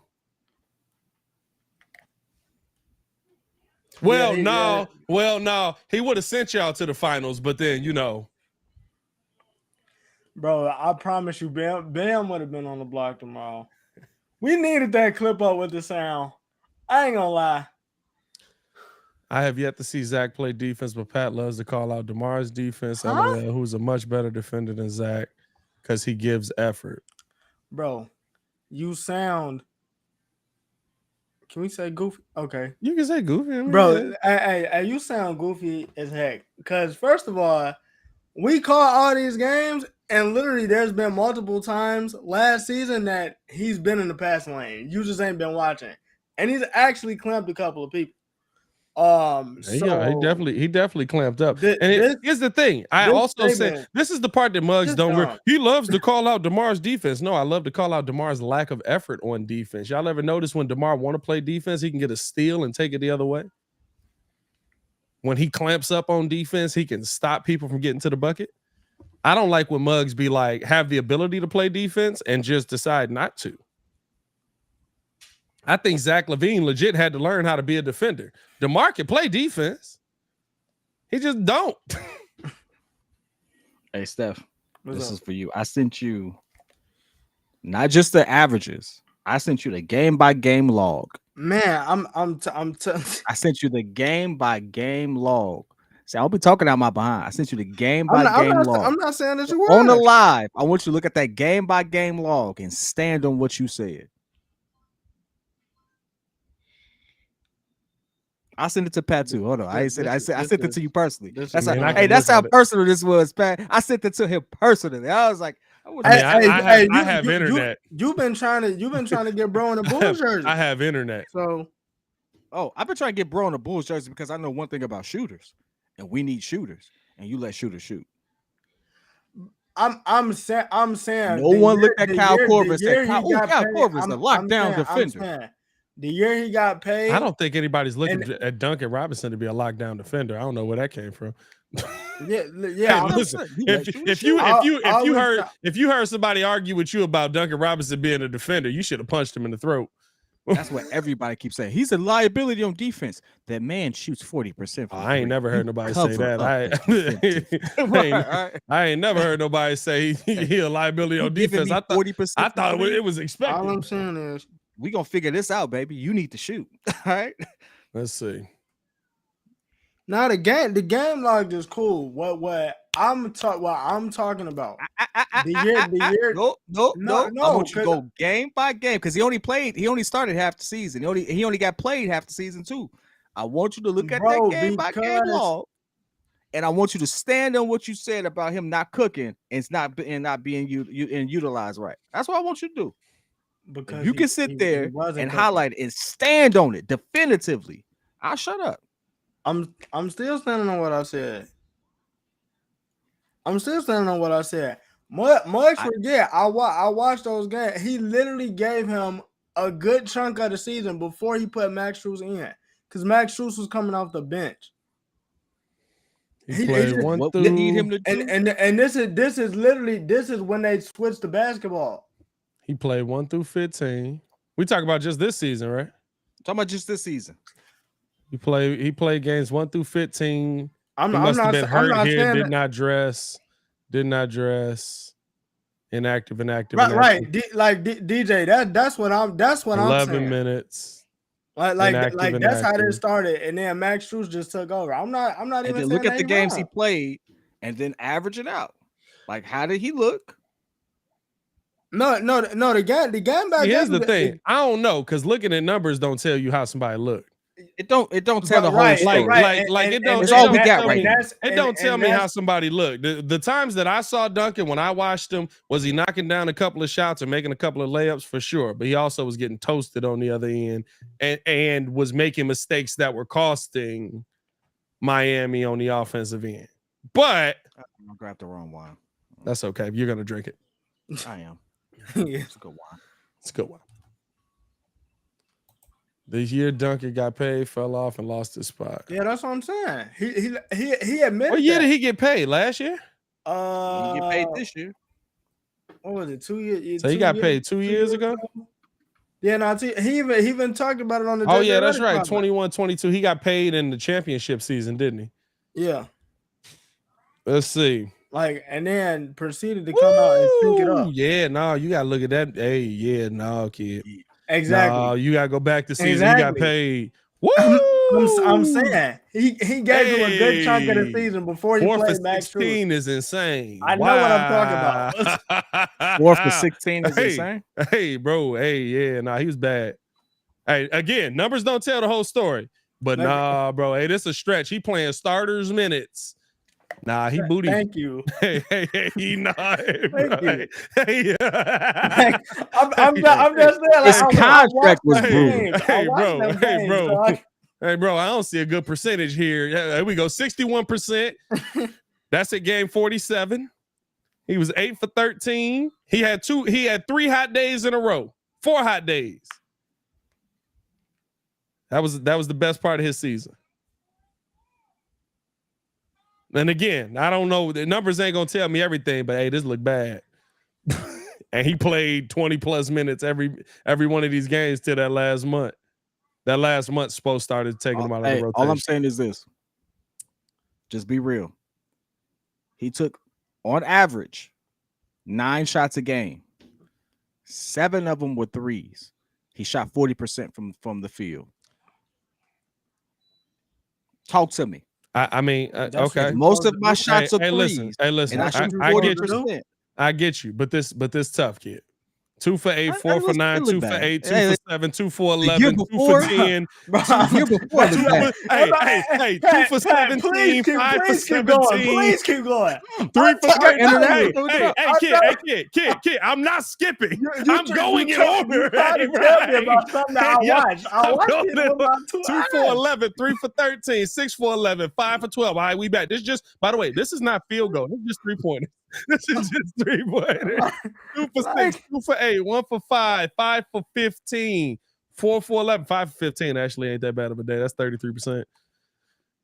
Well, no, he would have sent y'all to the finals, but then Bro, I promise you, Bam would have been on the block tomorrow. We needed that clip up with the sound. I ain't gonna lie. I have yet to see Zach play defense, but Pat loves to call out DeMar's defense, Huh? who's a much better defender than Zach because he gives effort. Bro, you sound. Can we say goofy? Okay. You can say goofy. I mean, Bro, hey, you sound goofy as heck. Because, first of all, we call all these games, and literally there's been multiple times last season that he's been in the passing lane. You just ain't been watching. And he's actually clamped a couple of people. He definitely clamped up. Here's the thing. I also say this is the part that Muggs don't. He loves to call out DeMar's defense. No, I love to call out DeMar's lack of effort on defense. Y'all ever notice when DeMar want to play defense, he can get a steal and take it the other way? When he clamps up on defense, he can stop people from getting to the bucket. I don't like when Muggs be like, have the ability to play defense and just decide not to. I think Zach LaVine legit had to learn how to be a defender. DeMar can play defense. He just don't. Hey, Steph, this is for you. I sent you not just the averages. I sent you the game-by-game log. Man, I sent you the game-by-game log. See, I'll be talking out my behind. I sent you the game-by-game log. I'm not saying that you were. On the live, I want you to look at that game-by-game log and stand on what you said. I sent it to Pat too. Hold on. I sent it to you personally. That's how personal this was, Pat. I sent it to him personally. I was like, I have internet. You've been trying to get bro in the Bulls jersey. I have internet. So, I've been trying to get bro in the Bulls jersey because I know one thing about shooters, and we need shooters, and you let shooters shoot. I'm saying. No one looked at Kyle Korver and said, Kyle Korver is the lockdown defender. The year he got paid, I don't think anybody's looking at Duncan Robinson to be a lockdown defender. I don't know where that came from. Yeah. Hey, listen, if you heard somebody argue with you about Duncan Robinson being a defender, you should have punched him in the throat. That's what everybody keeps saying. He's a liability on defense. That man shoots 40%. I ain't never heard nobody say that. I ain't never heard nobody say he a liability on defense. I thought it was expected. All I'm saying is, we gonna figure this out, baby. You need to shoot. All right. Let's see. Now the game log is cool. What I'm talking about. The year. No. I want you to go game by game because he only started half the season. He only got played half the season too. I want you to look at that game by game log, and I want you to stand on what you said about him not cooking and not being utilized right. That's what I want you to do. Because you can sit there and highlight it and stand on it definitively. I'll shut up. I'm still standing on what I said. Much forget. I watched those games. He literally gave him a good chunk of the season before he put Max Strus in, because Max Strus was coming off the bench. He played one through. Need him to do. And this is when they switched to basketball. He played 1 through 15. We talk about just this season, right? Talking about just this season. He played games 1 through 15. He must have been hurt here. Did not dress. Inactive. Right. DJ. That's what I'm saying. 11 minutes. Like that's how they started, and then Max Strus just took over. I'm not even saying look at the games he played, and then average it out. Like, how did he look? No. The game back. Here's the thing. I don't know, because looking at numbers don't tell you how somebody looked. It don't tell the whole Right, story. Like it don't. It's It all don't we got tell right me. now. It don't tell me how somebody looked. The times that I saw Duncan when I watched him, was he knocking down a couple of shots or making a couple of layups for sure, but he also was getting toasted on the other end and was making mistakes that were costing Miami on the offensive end. But I grabbed the wrong wine. that's okay. You're gonna drink it. I am. Yeah. It's a good wine. It's a good one. This year, Duncan got paid, fell off, and lost his spot. Yeah, that's what I'm saying. He admitted. What year that. did he get paid? Last year? You get paid this year. What was it? 2 years. So he got paid 2 years ago? Yeah, no, he even talked about it on the. Oh, JJ yeah, that's Redick right. podcast. 21, 22. He got paid in the championship season, didn't he? Yeah, Let's see. like, and then proceeded to come out and sync it up. Yeah, no, you gotta look at that. Hey, yeah, no, kid. Exactly. No, you gotta go back to season. Exactly. He got paid. Woo! I'm saying he gave him a good chunk of the season before he 4 for played Max 16 Strus. is insane. I know what I'm talking about. 4 for 16 is Hey, insane. Hey, bro. Hey, yeah, nah, he was bad. Hey, again, numbers don't tell the whole story. But Maybe. nah, bro. Hey, this a stretch. He playing starters minutes. Nah, he booty. Thank you. Hey, nah, hey, Thank you. Hey, I'm just saying. His Like, contract was brutal. Hey, bro. Hey, bro, I don't see a good percentage here. Here we go, 61%. That's at game 47. He was 8 for 13. He had 3 hot days in a row. 4 hot days. That was the best part of his season. And again, I don't know. The numbers ain't gonna tell me everything, but hey, this looked bad. And he played 20 plus minutes every one of these games till that last month. That last month, Spo started taking him out of the rotation. All I'm saying is this: just be real. He took, on average, 9 shots a game. 7 of them were threes. He shot 40% from the field. Talk to me. I mean, okay. Most of my shots are threes. Hey, listen. And I shoot I get 40%. you. I get you, but this tough, kid. 2 for 8, 4 for 9, 2 for 8, 2 for 7, 2 for 11, 2 for 10. Year before the Hey, 2 for 17, 5 for 17. Please keep going. 3 for 13. Hey, kid. I'm not skipping. I'm going in order. You tried to tell me about something that I watched. I watched it about 2 2 for 11, 3 for 13, 6 for 11, 5 for 12. All right, we back. This just, by the way, this is not field goal. This is just 3-pointers. This is just 3-pointers. 2 for 6, 2 for 8, 1 for 5, 5 for 15, 4 for 11, 5 for 15. Actually, ain't that bad of a day. That's 33%.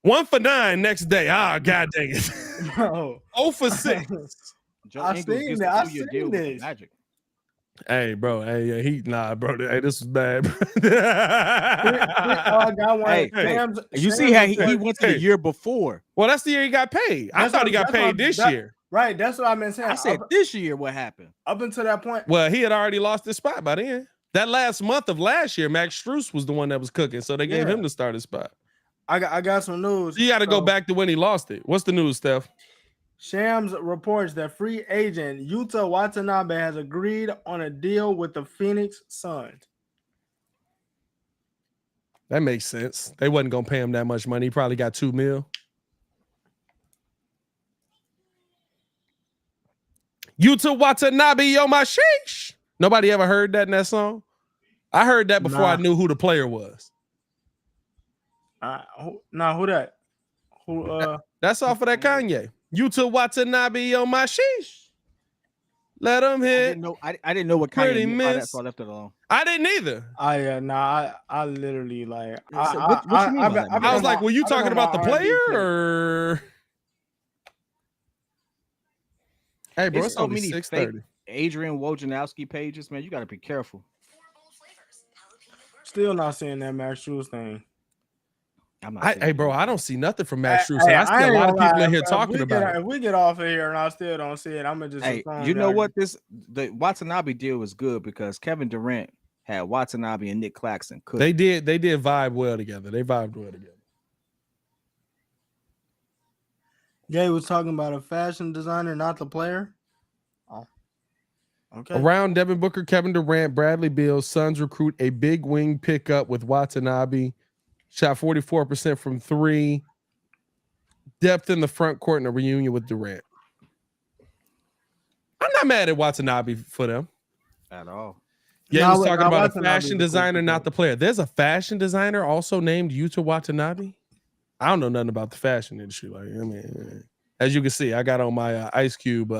1 for 9 next day. Ah, god dang it. Bro. 0 for 6. I've seen that. I've seen this. Magic. Hey, bro. Hey, bro. Hey, this is bad. I got one. Hey, you see how he went to the year before. Well, that's the year he got paid. I thought he got paid this year. Right, that's what I've been saying. I said this year what happened? Up until that point. Well, he had already lost his spot by then. That last month of last year, Max Strus was the one that was cooking, so they gave him the starting spot. I got some news. You got to go back to when he lost it. What's the news, Steph? Shams reports that free agent Yuta Watanabe has agreed on a deal with the Phoenix Suns. That makes sense. They wasn't gonna pay him that much money. He probably got $2 million. Yuta Watanabe on my sheesh. Nobody ever heard that in that song? I heard that before I knew who the player was. Who that? Who That's off of that Kanye. Yuta Watanabe on my sheesh. Let him hit. I didn't know what Kanye meant by that, so I left it alone. I didn't either. I literally like. I was like, were you talking about the player or? Hey, bro, it's so only many 6:30. Adrian Wojnarowski pages, man. You got to be careful. Still not seeing that Max Strus thing. Hey, bro, I don't see nothing from Max Strus. I see a lot of people in here talking about it. If we get off of here and I still don't see it, I'm gonna just. Hey, you know what? The Watanabe deal was good because Kevin Durant had Watanabe and Nick Claxton. They did vibe well together. They vibed well together. Jay was talking about a fashion designer, not the player. Oh, okay. Around Devin Booker, Kevin Durant, Bradley Beal, Suns recruit a big wing pickup with Watanabe Shot 44% from 3. Depth in the front court in a reunion with Durant. I'm not mad at Watanabe for them. At all. Yeah, he was talking about a Watanabe's fashion a cool designer, not pickup. the player. There's a fashion designer also named Yuta Watanabe. I don't know nothing about the fashion industry. Like, I mean, as you can see, I got on my Ice Cube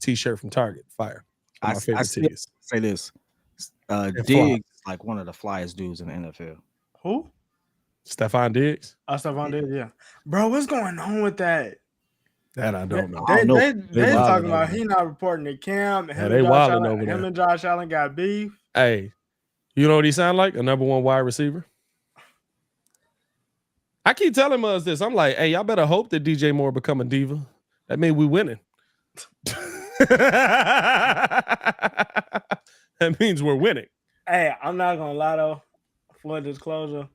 t-shirt from Target. Fire. My favorite tees. Say this. It Diggs is like one of the flyest dudes in the NFL. Who? Stephon Diggs. Stephon Diggs, yeah. Bro, what's going on with that? That I don't know. They talking about over he not reporting to camp. Yeah, they wilding over there. Him and Josh Allen got beef. Hey, you know what he sound like? A number 1 wide receiver. I keep telling us this. I'm like, hey, y'all better hope that DJ Moore become a diva. That means we winning. That means we're winning. Hey, I'm not gonna lie though. Full disclosure.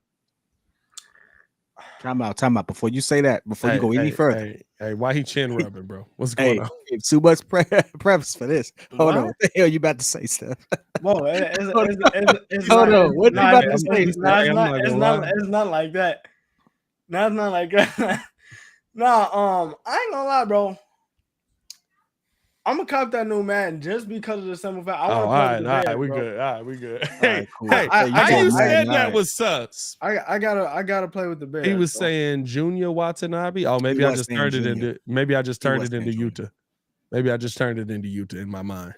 Time out. Before you say that, before you go any further. Hey, why he chin rubbing, bro? What's going on? It's too much preface for this. Hold on. What the hell you about to say, Steph? Whoa, it's Hold on. What you about to say? It's not like that. No, it's not like that. No, I ain't gonna lie, bro. I'm gonna cop that new Madden just because of the simple fact. All right, we good. Hey, cool. How you said that was sus? I gotta play with the Bears. He was saying Junior Watanabe. Oh, maybe I just turned it into Utah. Maybe I just turned it into Utah in my mind.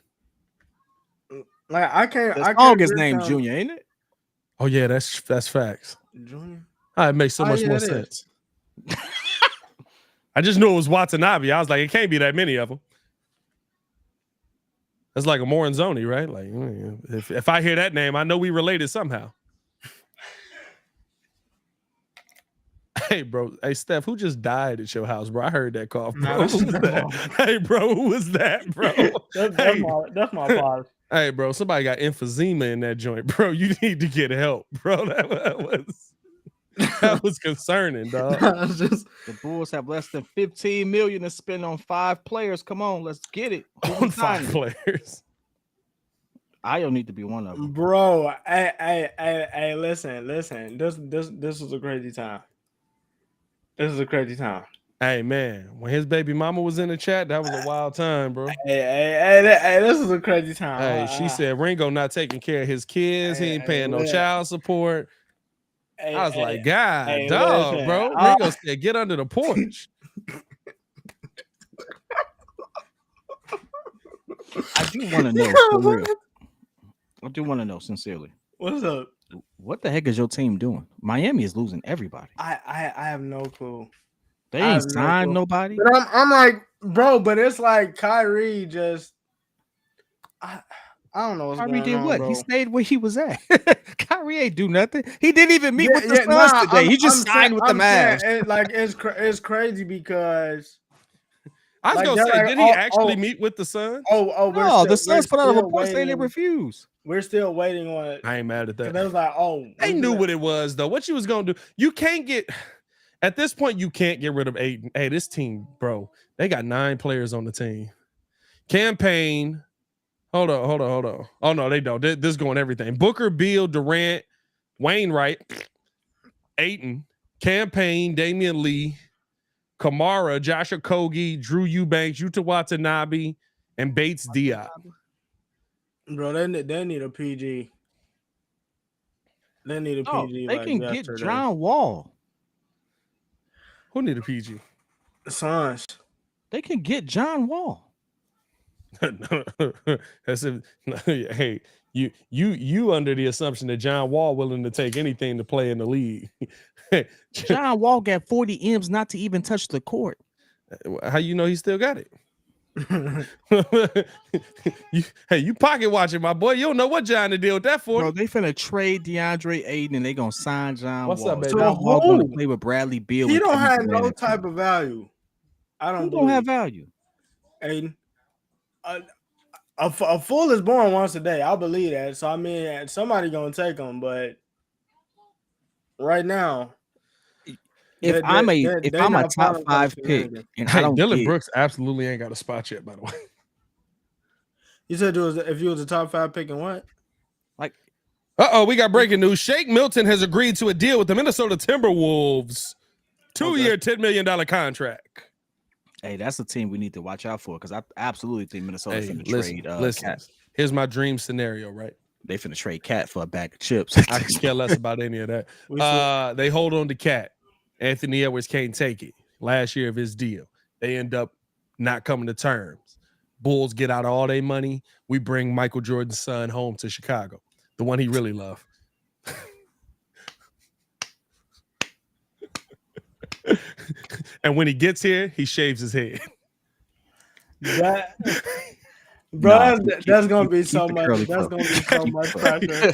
Like I can't. The song is named Junior, ain't it? Oh yeah, that's facts. Junior. It makes so much more sense. I just knew it was Watanabe. I was like, it can't be that many of them. That's like a Moranzoni, right? Like, if I hear that name, I know we related somehow. Hey, bro. Hey, Steph, who just died at your house, bro? I heard that cough, bro. Who was that? Hey, bro, who was that, bro? That's my pause. Hey, bro, somebody got emphysema in that joint, bro. You need to get help, bro. That was concerning, dog. The Bulls have less than $15 million to spend on 5 players. Come on, let's get it. On 5 players. I don't need to be one of them, bro. Hey, listen. This was a crazy time. This is a crazy time. Hey, man, when his baby mama was in the chat, that was a wild time, bro. Hey, this is a crazy time. Hey, she said Ringo not taking care of his kids. He ain't paying no child support. I was like, God, dog, listen, bro. Ringo said, get under the porch. I do want to know, for real. I do want to know, sincerely. What's up? What the heck is your team doing? Miami is losing everybody. I have no clue. They ain't signed nobody. But I'm like, bro, but it's like Kyrie just I don't know what's Kyrie going on, did what? bro. He stayed where he was at. Kyrie ain't do nothing. He didn't even meet with the Suns today. He just signed with the Mavs. It's crazy because I was gonna say, did he actually meet with the Suns? No, the Suns put out a report saying they refuse. We're still waiting on it. I ain't mad at that. They was like, they knew what it was though. What you was gonna do? You can't get at this point. You can't get rid of Ayton. Hey, this team, bro, they got 9 players on the team. Campaign. Hold on. Oh, no, they don't. This is going everything. Booker, Beal, Durant, Wainwright, Ayton, Campaign, Damian Lee, Kamara, Josh Okogie, Drew Eubanks, Yuta Watanabe, and Bates Diop. Bro, they need a PG. They need a PG. They can get John Wall. Who need a PG? The Suns. They can get John Wall. That's it. Hey, you under the assumption that John Wall willing to take anything to play in the league. John Wall got 40 M's not to even touch the court. How you know he still got it? you pocket watching, my boy. You don't know what John to deal with that for. Bro, they finna trade DeAndre Ayton and they gonna sign John What's Wall. up, baby? John Wall gonna play with Bradley Beal. He don't have no type of value. I don't have value. Ayton. A fool is born once a day. I believe that. So I mean, somebody gonna take him, but right now, if I'm a top 5 pick, and I don't Dylan Brooks absolutely ain't got a spot yet. By the way, you said if you was a top 5 pick and what? Like, We got breaking news. Shake Milton has agreed to a deal with the Minnesota Timberwolves. 2-year, $10 million contract. Hey, that's a team we need to watch out for because I absolutely think Minnesota's finna Listen, trade Cat. Here's my dream scenario, right? They finna trade Cat for a bag of chips. I can care less about any of that. They hold on to Cat. Anthony Edwards can't take it. Last year of his deal. They end up not coming to terms. Bulls get out all their money. We bring Michael Jordan's son home to Chicago. The one he really loved. And when he gets here, he shaves his head. That's gonna be so much. That's gonna be so much pressure.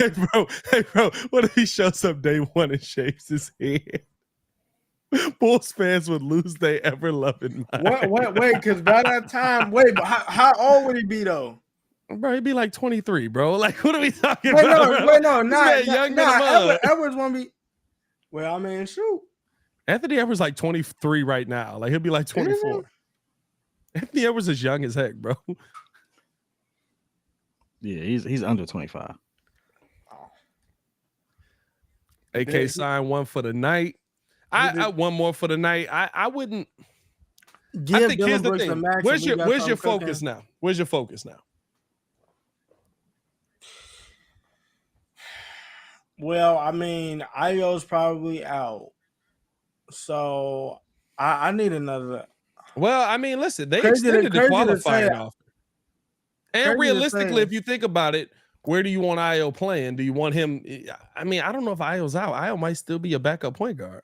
Hey, bro. What if he shows up day one and shaves his head? Bulls fans would lose their ever loving mind. Wait, because by that time, but how old would he be though? Bro, he'd be like 23, bro. Like, what are we talking about? No, Edwards won't be. Well, I mean, shoot. Anthony Edwards like 23 right now. Like, he'll be like 24. Anthony Edwards is young as heck, bro. Yeah, he's under 25. AK signed one for the night. I one more for the night. I wouldn't. I think here's the thing. Where's your focus now? Where's your focus now? Well, I mean, Io's probably out. So I need another. Well, I mean, listen, they extended the qualifying offer. And realistically, if you think about it, where do you want Io playing? Do you want him? I mean, I don't know if Io's out. Io might still be a backup point guard.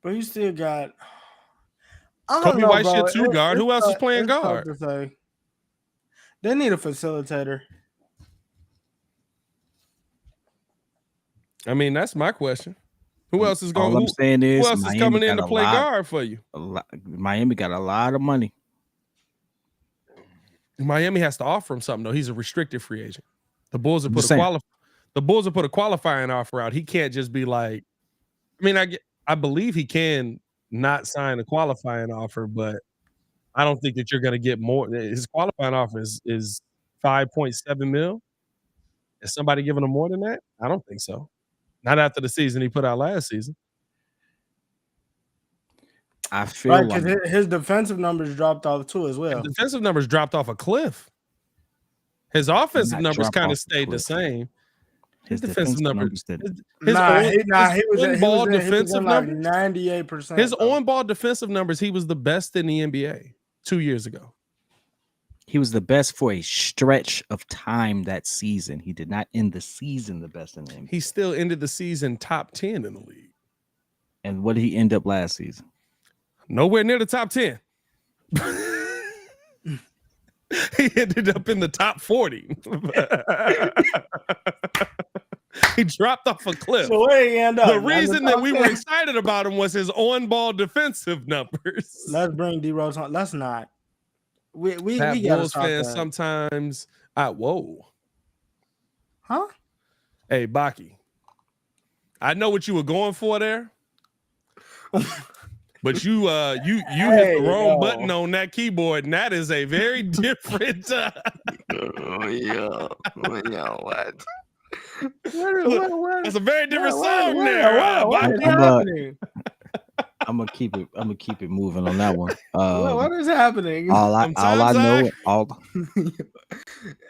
But you still got Kobe White's your two guard. Who else is playing guard? They need a facilitator. I mean, that's my question. Who else is going? All I'm saying is, who else is coming in to play guard for you? Miami got a lot of money. Miami has to offer him something though. He's a restricted free agent. The Bulls have put a qualifying offer out. He can't just be like. I mean, I believe he can not sign a qualifying offer, but I don't think that you're going to get more. His qualifying offer is $5.7 million. Is somebody giving him more than that? I don't think so. Not after the season he put out last season. I feel because his defensive numbers dropped off too as well. His defensive numbers dropped off a cliff. His offensive numbers kind of stayed the same. His defensive numbers. His on-ball defensive numbers. 98%. His on-ball defensive numbers. He was the best in the NBA 2 years ago. He was the best for a stretch of time that season. He did not end the season the best in the NBA. He still ended the season top 10 in the league. And what did he end up last season? Nowhere near the top 10. He ended up in the top 40. He dropped off a cliff. So where he end up? The reason that we were excited about him was his on-ball defensive numbers. Let's bring D-Rose on. Let's not. We Bulls fans sometimes. Whoa. Huh? Hey, Baki. I know what you were going for there. But you hit the wrong button on that keyboard, and that is a very different. What? That's a very different song there. I'm gonna keep it moving on that one. What is happening? All I know.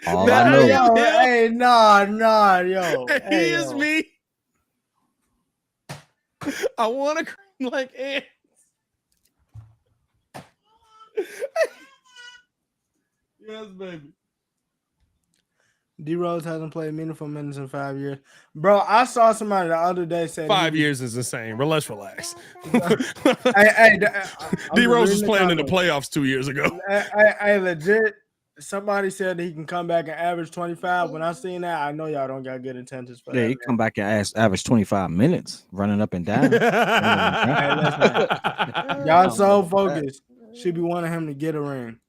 Yo, hey, nah, yo. He is me. I want to cream like ants. Yes, baby. D-Rose hasn't played meaningful minutes in 5 years. Bro, I saw somebody the other day say 5 years is insane. Let's relax. Hey, D-Rose was playing in the playoffs 2 years ago. Hey, legit. Somebody said that he can come back and average 25. When I seen that, I know y'all don't got good intentions for that. Yeah, he come back and average 25 minutes running up and down. Y'all so focused. Should be wanting him to get a ring.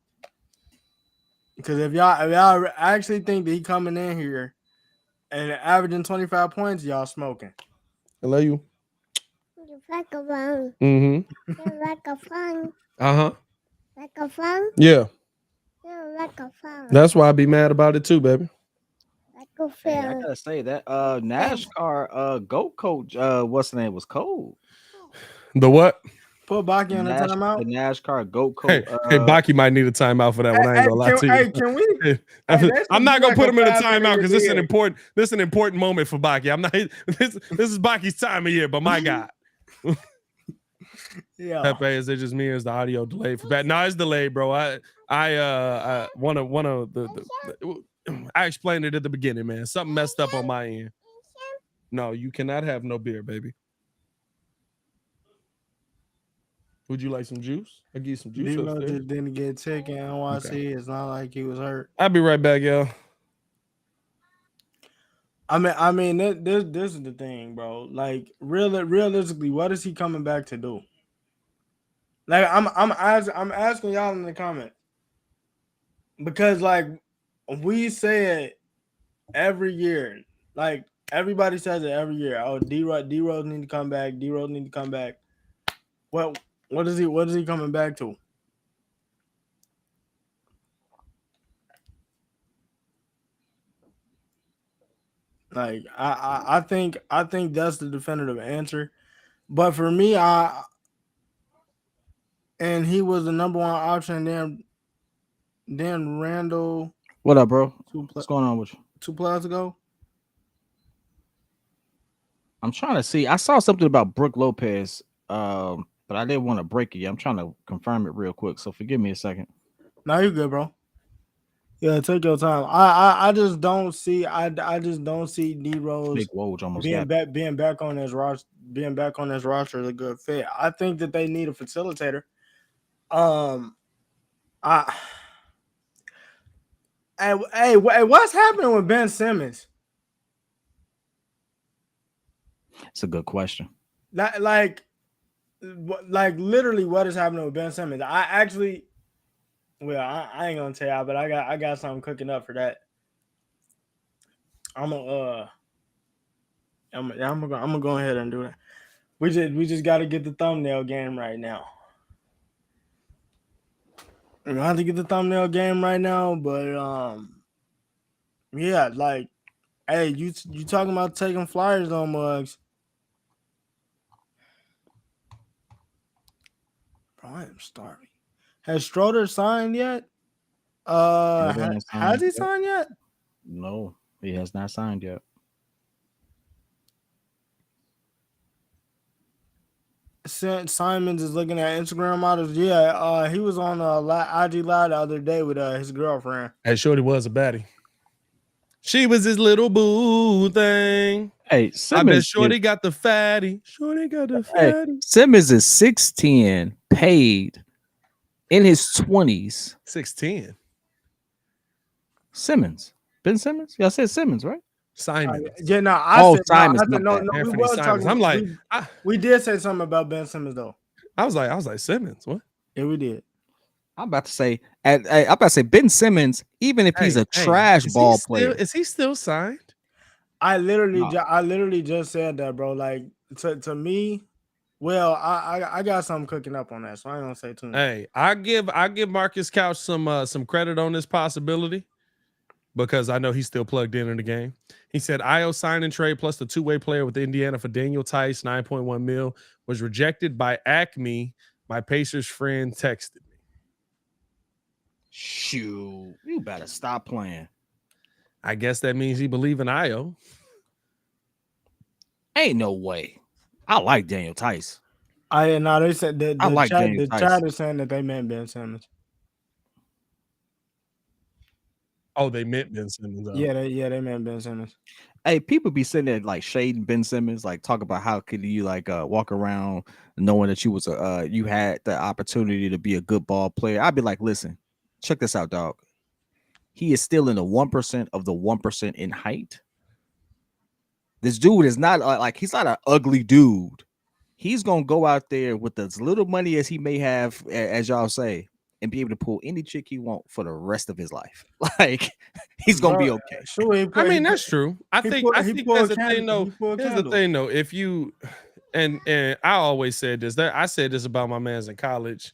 Because if y'all actually think that he coming in here and averaging 25 points, y'all smoking. I love you. Like a phone. Mm-hmm. Like a phone. Uh-huh. Like a phone. Yeah. Like a phone. That's why I'd be mad about it too, baby. Like Go Hey, I film. gotta say that NASCAR GOAT coach, what's the name, was cold. The what? Put Baki in a The timeout. NASCAR GOAT Hey, coach. Baki might need a timeout for that one. I ain't gonna lie to you. Can we? Hey, Hey, that I'm should not be gonna like put a him in a 5 timeout because minute this is video. an important moment for Baki. I'm not this is Baki's time of year, but my God. Yeah. Pepe, is it just me or is the audio delayed for bad? No, it's delayed, bro. I one of the I explained it at the beginning, man. Something messed up on my end. No, you cannot have no beer, baby. Would you like some juice? I'll give you some juice D-Lo upstairs. just didn't get taken in NYC. Okay. It's not like he was hurt. I'll be right back, y'all. I mean, this is the thing, bro. Like, realistically, what is he coming back to do? Like, I'm asking y'all in the comment because, like, we say it every year. Like, everybody says it every year. Oh, D-Rose need to come back. D-Rose need to come back. What is he coming back to? Like, I think that's the definitive answer. But for me, and he was the number one option. Then Randall. What up, bro? What's going on with you? 2 plays ago. I'm trying to see. I saw something about Brooke Lopez, but I didn't want to break it. I'm trying to confirm it real quick. So forgive me a second. No, you're good, bro. Yeah, take your time. I just don't see. I just don't see D Rose Big Woj almost being back on his roster. Being back on his roster is a good fit. I think that they need a facilitator. Hey, what's happening with Ben Simmons? It's a good question. Like literally, what is happening with Ben Simmons? I actually, well, I ain't gonna tell y'all, but I got something cooking up for that. I'm gonna go ahead and do that. We just got to get the thumbnail game right now. We don't have to get the thumbnail game right now, but yeah, like, hey, you talking about taking flyers on mugs? Bro, I am starving. Has Schroeder signed yet? Has he signed yet? No, he has not signed yet. Simons is looking at Instagram models. Yeah, he was on IG Live the other day with his girlfriend. Hey, Shorty was a baddie. She was his little boo thing. Hey, I bet Shorty got the fatty. Shorty got the fatty. Hey, Simmons is 6'10", paid in his 20s. 6'10". Simmons. Ben Simmons? Y'all said Simmons, right? Simon. Yeah, no, I said Simons. no, we was Simons. talking. I'm like, we did say something about Ben Simmons though. I was like Simmons. What? Yeah, we did. I'm about to say, Ben Simmons. Even if he's a trash ball player, is he still signed? I literally just said that, bro. Like to me, well, I got something cooking up on that, so I ain't gonna say too much. Hey, I give Marcus Couch some credit on this possibility because I know he's still plugged in the game. He said IO sign and trade plus the two-way player with Indiana for Daniel Tice, 9.1 mil, was rejected by Acme. My Pacers friend texted me. Shoot, you better stop playing. I guess that means he believe in IO. Ain't no way. I like Daniel Tice. They said the Tice. chat is saying that they meant Ben Simmons. Oh, they meant Ben Simmons. Though. Yeah, they meant Ben Simmons. Hey, people be sitting there like shading Ben Simmons, like talk about how could you like walk around knowing that you had the opportunity to be a good ball player. I'd be like, listen, check this out, dog. He is still in the 1% of the 1% in height. This dude is not he's not an ugly dude. He's gonna go out there with as little money as he may have, as y'all say, and be able to pull any chick he want for the rest of his life. Like he's gonna be okay. Sure, that's true. I think that's the thing though. Here's the thing though. If you and I always said this. I said this about my mans in college.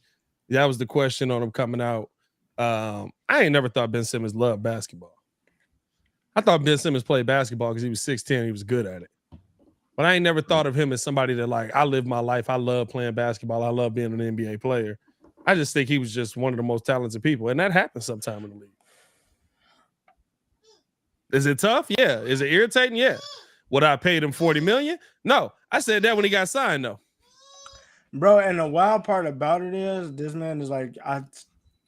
That was the question on him coming out. I ain't never thought Ben Simmons loved basketball. I thought Ben Simmons played basketball because he was 6'10", he was good at it. But I ain't never thought of him as somebody that like, I live my life. I love playing basketball. I love being an NBA player. I just think he was just one of the most talented people. And that happens sometime in the league. Is it tough? Yeah. Is it irritating? Yeah. Would I pay him $40 million? No. I said that when he got signed, though. Bro, and the wild part about it is this man is like, I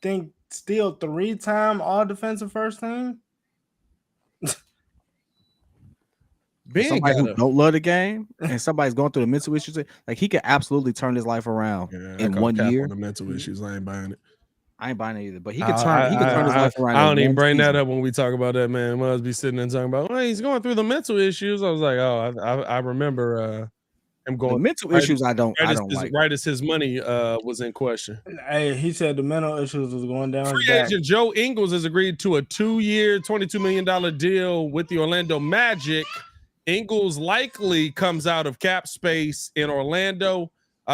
think still 3-time all defensive first team. Somebody who don't love the game and somebody's going through the mental issues, like he could absolutely turn his life around in 1 year. On the mental issues, I ain't buying it. I ain't buying it either, but he could turn. He could turn his life around. I don't even bring that up when we talk about that, man. Must be sitting and talking about, well, he's going through the mental issues. I was like, oh, I remember him going the mental issues. I don't like. Right as his money was in question. Hey, he said the mental issues was going down. Free agent Joe Ingles has agreed to a 2-year, $22 million deal with the Orlando Magic. Ingles likely comes out of cap space in Orlando.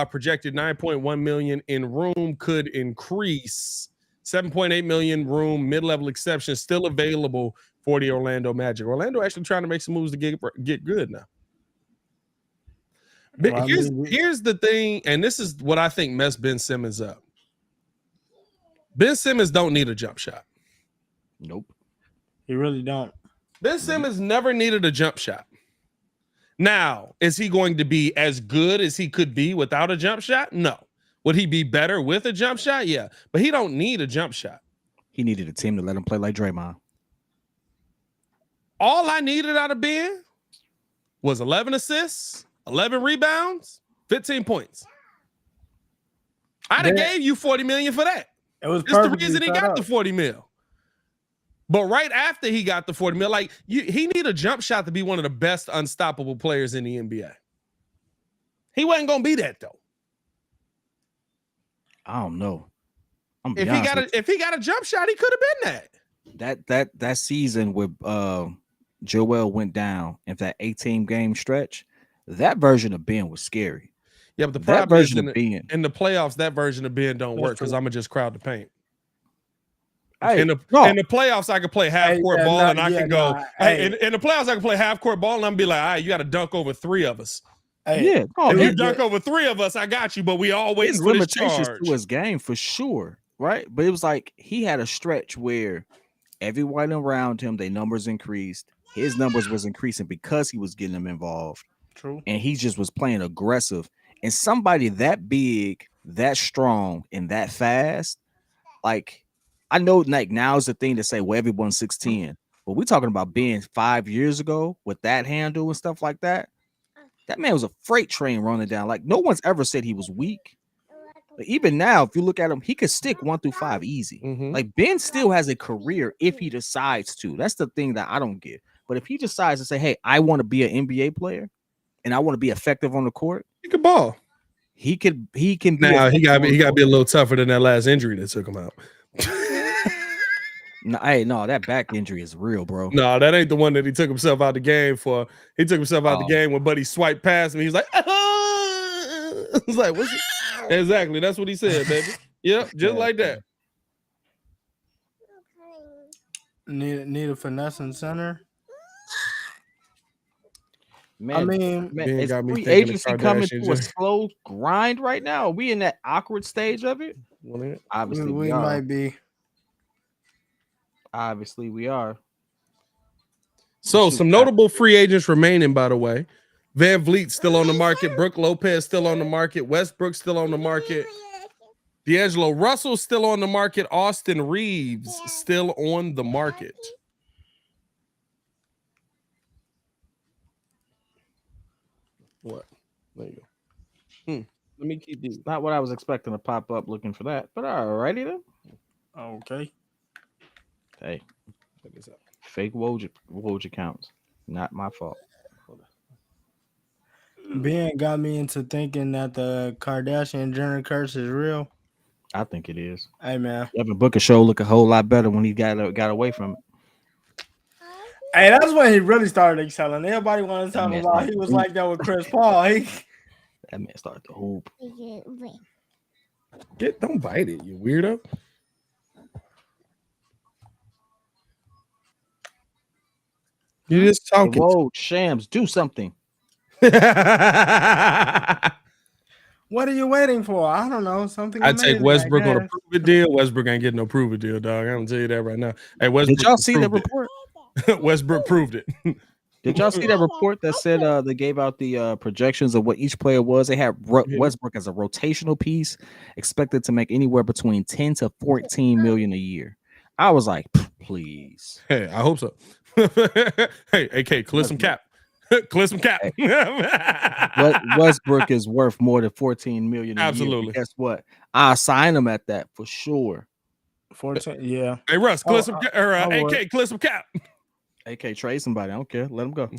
Projected $9.1 million in room could increase. $7.8 million room mid-level exception still available for the Orlando Magic. Orlando actually trying to make some moves to get good now. But here's the thing, and this is what I think messed Ben Simmons up. Ben Simmons don't need a jump shot. Nope. He really don't. Ben Simmons never needed a jump shot. Now, is he going to be as good as he could be without a jump shot? No. Would he be better with a jump shot? Yeah. But he don't need a jump shot. He needed a team to let him play like Draymond. All I needed out of Ben was 11 assists, 11 rebounds, 15 points. I'd have gave you $40 million for that. It was the reason he got the $40 million. But right after he got the $40 million, like he need a jump shot to be one of the best unstoppable players in the NBA. He wasn't gonna be that though. I don't know. If he got a jump shot, he could have been that. That season where Joel went down in that 18 game stretch, that version of Ben was scary. Yeah, but the problem is in the playoffs, that version of Ben don't work because I'm gonna just crowd the paint. Hey, in the playoffs, I could play half court ball and I can go. In the playoffs, I can play half court ball and I'm be like, all right, you got to dunk over 3 of us. Hey, if you dunk over 3 of us, I got you. But we always for this charge to his game for sure, right? But it was like he had a stretch where everyone around him, their numbers increased. His numbers was increasing because he was getting them involved. True, and he just was playing aggressive. And somebody that big, that strong, and that fast, like. I know like now is the thing to say, well, everyone's 6'10", but we're talking about being 5 years ago with that handle and stuff like that. That man was a freight train running down. Like no one's ever said he was weak. But even now, if you look at him, he could stick 1 through 5 easy. Like Ben still has a career if he decides to. That's the thing that I don't get. But if he decides to say, hey, I want to be an NBA player and I want to be effective on the court, he could ball. He can be. Now he got to be a little tougher than that last injury that took him out. No, that back injury is real, bro. No, that ain't the one that he took himself out the game for. He took himself out the game when Buddy swiped past me. He's like, I was like, what's it? Exactly. That's what he said, baby. Yep, just like that. Need a finessing center. Man, I mean, is free agency coming to a slow grind right now? Are we in that awkward stage of it? Obviously, we might be. Obviously, we are. So, some notable free agents remaining, by the way. Van Vliet still on the market. Brooke Lopez still on the market. Westbrook still on the market. D'Angelo Russell still on the market. Austin Reeves still on the market. What? There you go. Let me keep these. Not what I was expecting to pop up looking for that, but all righty then. Okay. Hey, fake Woj accounts. Not my fault. Ben got me into thinking that the Kardashian Jenner curse is real. I think it is. Hey man, Devin Booker show look a whole lot better when he got away from it. Hey, that's when he really started excelling. Everybody wanted to tell him about he was like that with Chris Paul. That man started to hoop. Don't bite it, you weirdo. You just Hey, talking. whoa, Shams, do something. What are you waiting for? I don't know. Something I'd take amazing. Westbrook I on a guess. prove it deal. Westbrook ain't getting no prove it deal, dog. I'm gonna tell you that right now. Hey, Westbrook Did y'all see the proved it. report? Westbrook proved it. Did y'all see that report that said they gave out the projections of what each player was? They had Westbrook as a rotational piece, expected to make anywhere between 10 to 14 million a year. I was like, please. Hey, I hope so. Hey, AK, clear some cap. Clear some cap. Westbrook is worth more than 14 million a year. Absolutely. And guess what? I'll sign him at that for sure. 14. Yeah. Hey, Russ, clear some would. AK, clear some cap. AK, trade somebody. I don't care. Let him go.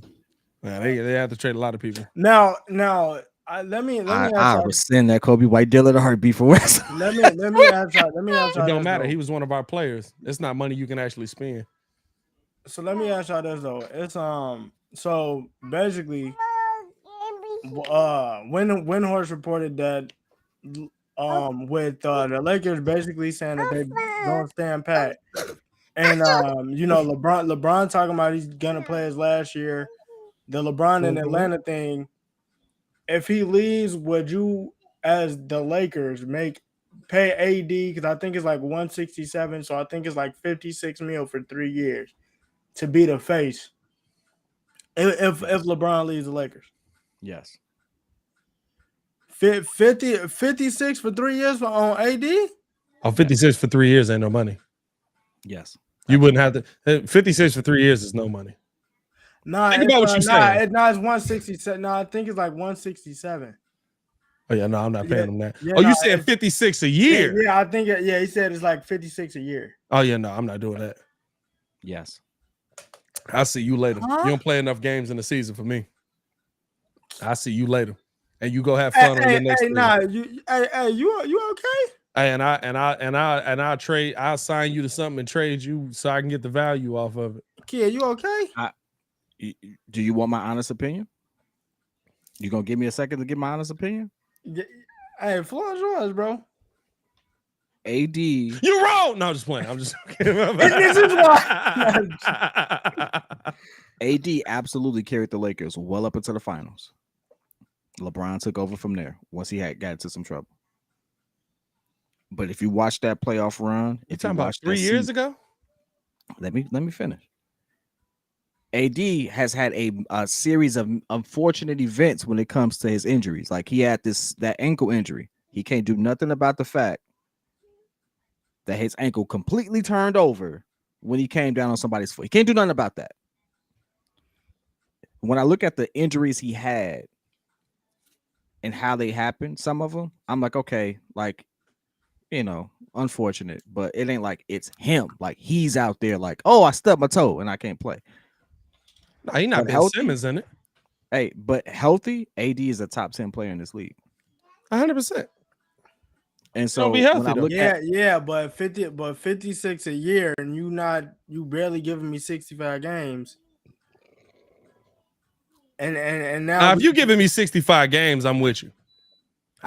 Man, they have to trade a lot of people. Now, let me I ask y'all. rescind that Kobe White deal of the heartbeat for West. Let me ask y'all. Let me ask y'all. It don't this, matter. though. He was one of our players. It's not money you can actually spend. So let me ask y'all this though. It's so basically Windhorse reported that with the Lakers basically saying that they don't stand pat. And LeBron talking about he's gonna play his last year. The LeBron and Atlanta thing. If he leaves, would you, as the Lakers, pay AD, because I think it's like 167, so I think it's like 56 mil for 3 years to be the face. If LeBron leaves the Lakers. Yes. 56 for 3 years on AD? Oh, 56 for 3 years ain't no money. Yes. You wouldn't have to. 56 for 3 years is no money. Nah, Think about what you're saying. It's 167. No, I think it's like 167. Oh yeah, no, I'm not paying him that. Yeah, Oh, no, you said 56 a year? Yeah, I think he said it's like 56 a year. Oh yeah, no, I'm not doing that. Yes. I'll see you later. Huh? You don't play enough games in the season for me. I'll see you later, and you go have fun on your next. You okay? Hey, and I'll trade. I'll sign you to something and trade you so I can get the value off of it. Kid, you okay? Do you want my honest opinion? You gonna give me a second to give my honest opinion? Hey, floor is yours, bro. AD. You're wrong. No, I'm just playing. I'm just. This is why. AD absolutely carried the Lakers well up into the finals. LeBron took over from there once he got into some trouble. But if you watch that playoff run, You talking about 3 years ago? Let me finish. AD has had a series of unfortunate events when it comes to his injuries. Like he had that ankle injury. He can't do nothing about the fact that his ankle completely turned over when he came down on somebody's foot. He can't do nothing about that. When I look at the injuries he had and how they happened, some of them, I'm like, okay, like, unfortunate, but it ain't like it's him. Like he's out there like, oh, I stubbed my toe and I can't play. No, he's not Ben Simmons in it. Hey, but healthy, AD is a top 10 player in this league. 100%. And so be healthy, when I look but 56 a year, and you barely giving me 65 games. And now if you're giving me 65 games, I'm with you.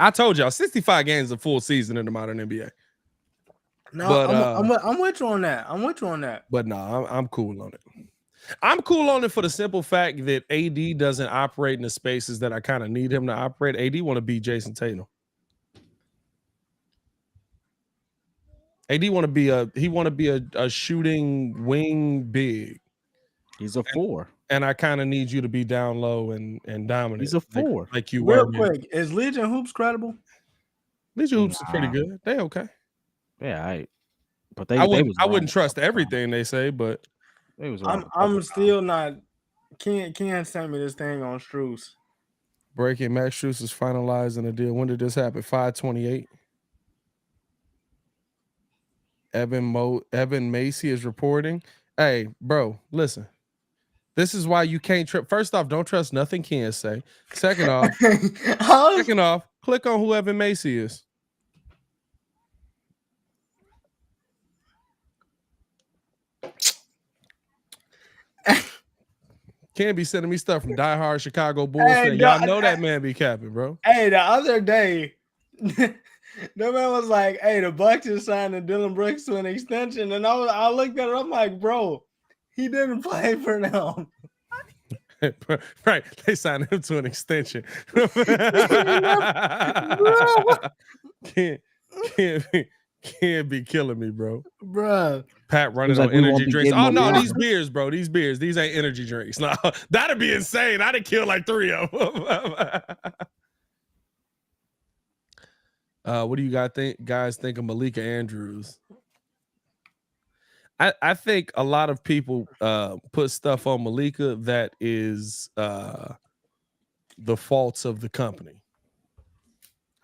I told y'all 65 games is a full season in the modern NBA. No, but I'm with you on that. But no, I'm cool on it. I'm cool on it for the simple fact that AD doesn't operate in the spaces that I kind of need him to operate. AD want to be Jason Tatum. AD want to be a shooting wing big. He's a 4. And I kind of need you to be down low and dominant. He's a 4. Like you Real were. quick, is Legion Hoops credible? Legion Hoops is pretty good. They okay. Yeah, but I wouldn't trust everything they say, but I'm still not. Can't send me this thing on Strus. Breaking Max Strus is finalizing a deal. When did this happen? 5/28. Evan Macy is reporting. Hey, bro, listen. This is why you can't trip. First off, don't trust nothing Ken say. Second off, click on who Evan Macy is. Can't be sending me stuff from diehard Chicago Bulls. Y'all know that man be capping, bro. Hey, the other day, the man was like, "Hey, the Bucks is signing Dylan Brooks to an extension," and I looked at it. I'm like, "Bro, he didn't play for them." Right. They signed him to an extension. can't, can't be killing me, bro. Bruh. Pat running like on we won't energy be drinks. getting Oh what no, we these want. beers, bro. These beers. These ain't energy drinks. No, that'd be insane. I'd have killed like 3 of them. What do you guys think of Malika Andrews? I think a lot of people put stuff on Malika that is the faults of the company.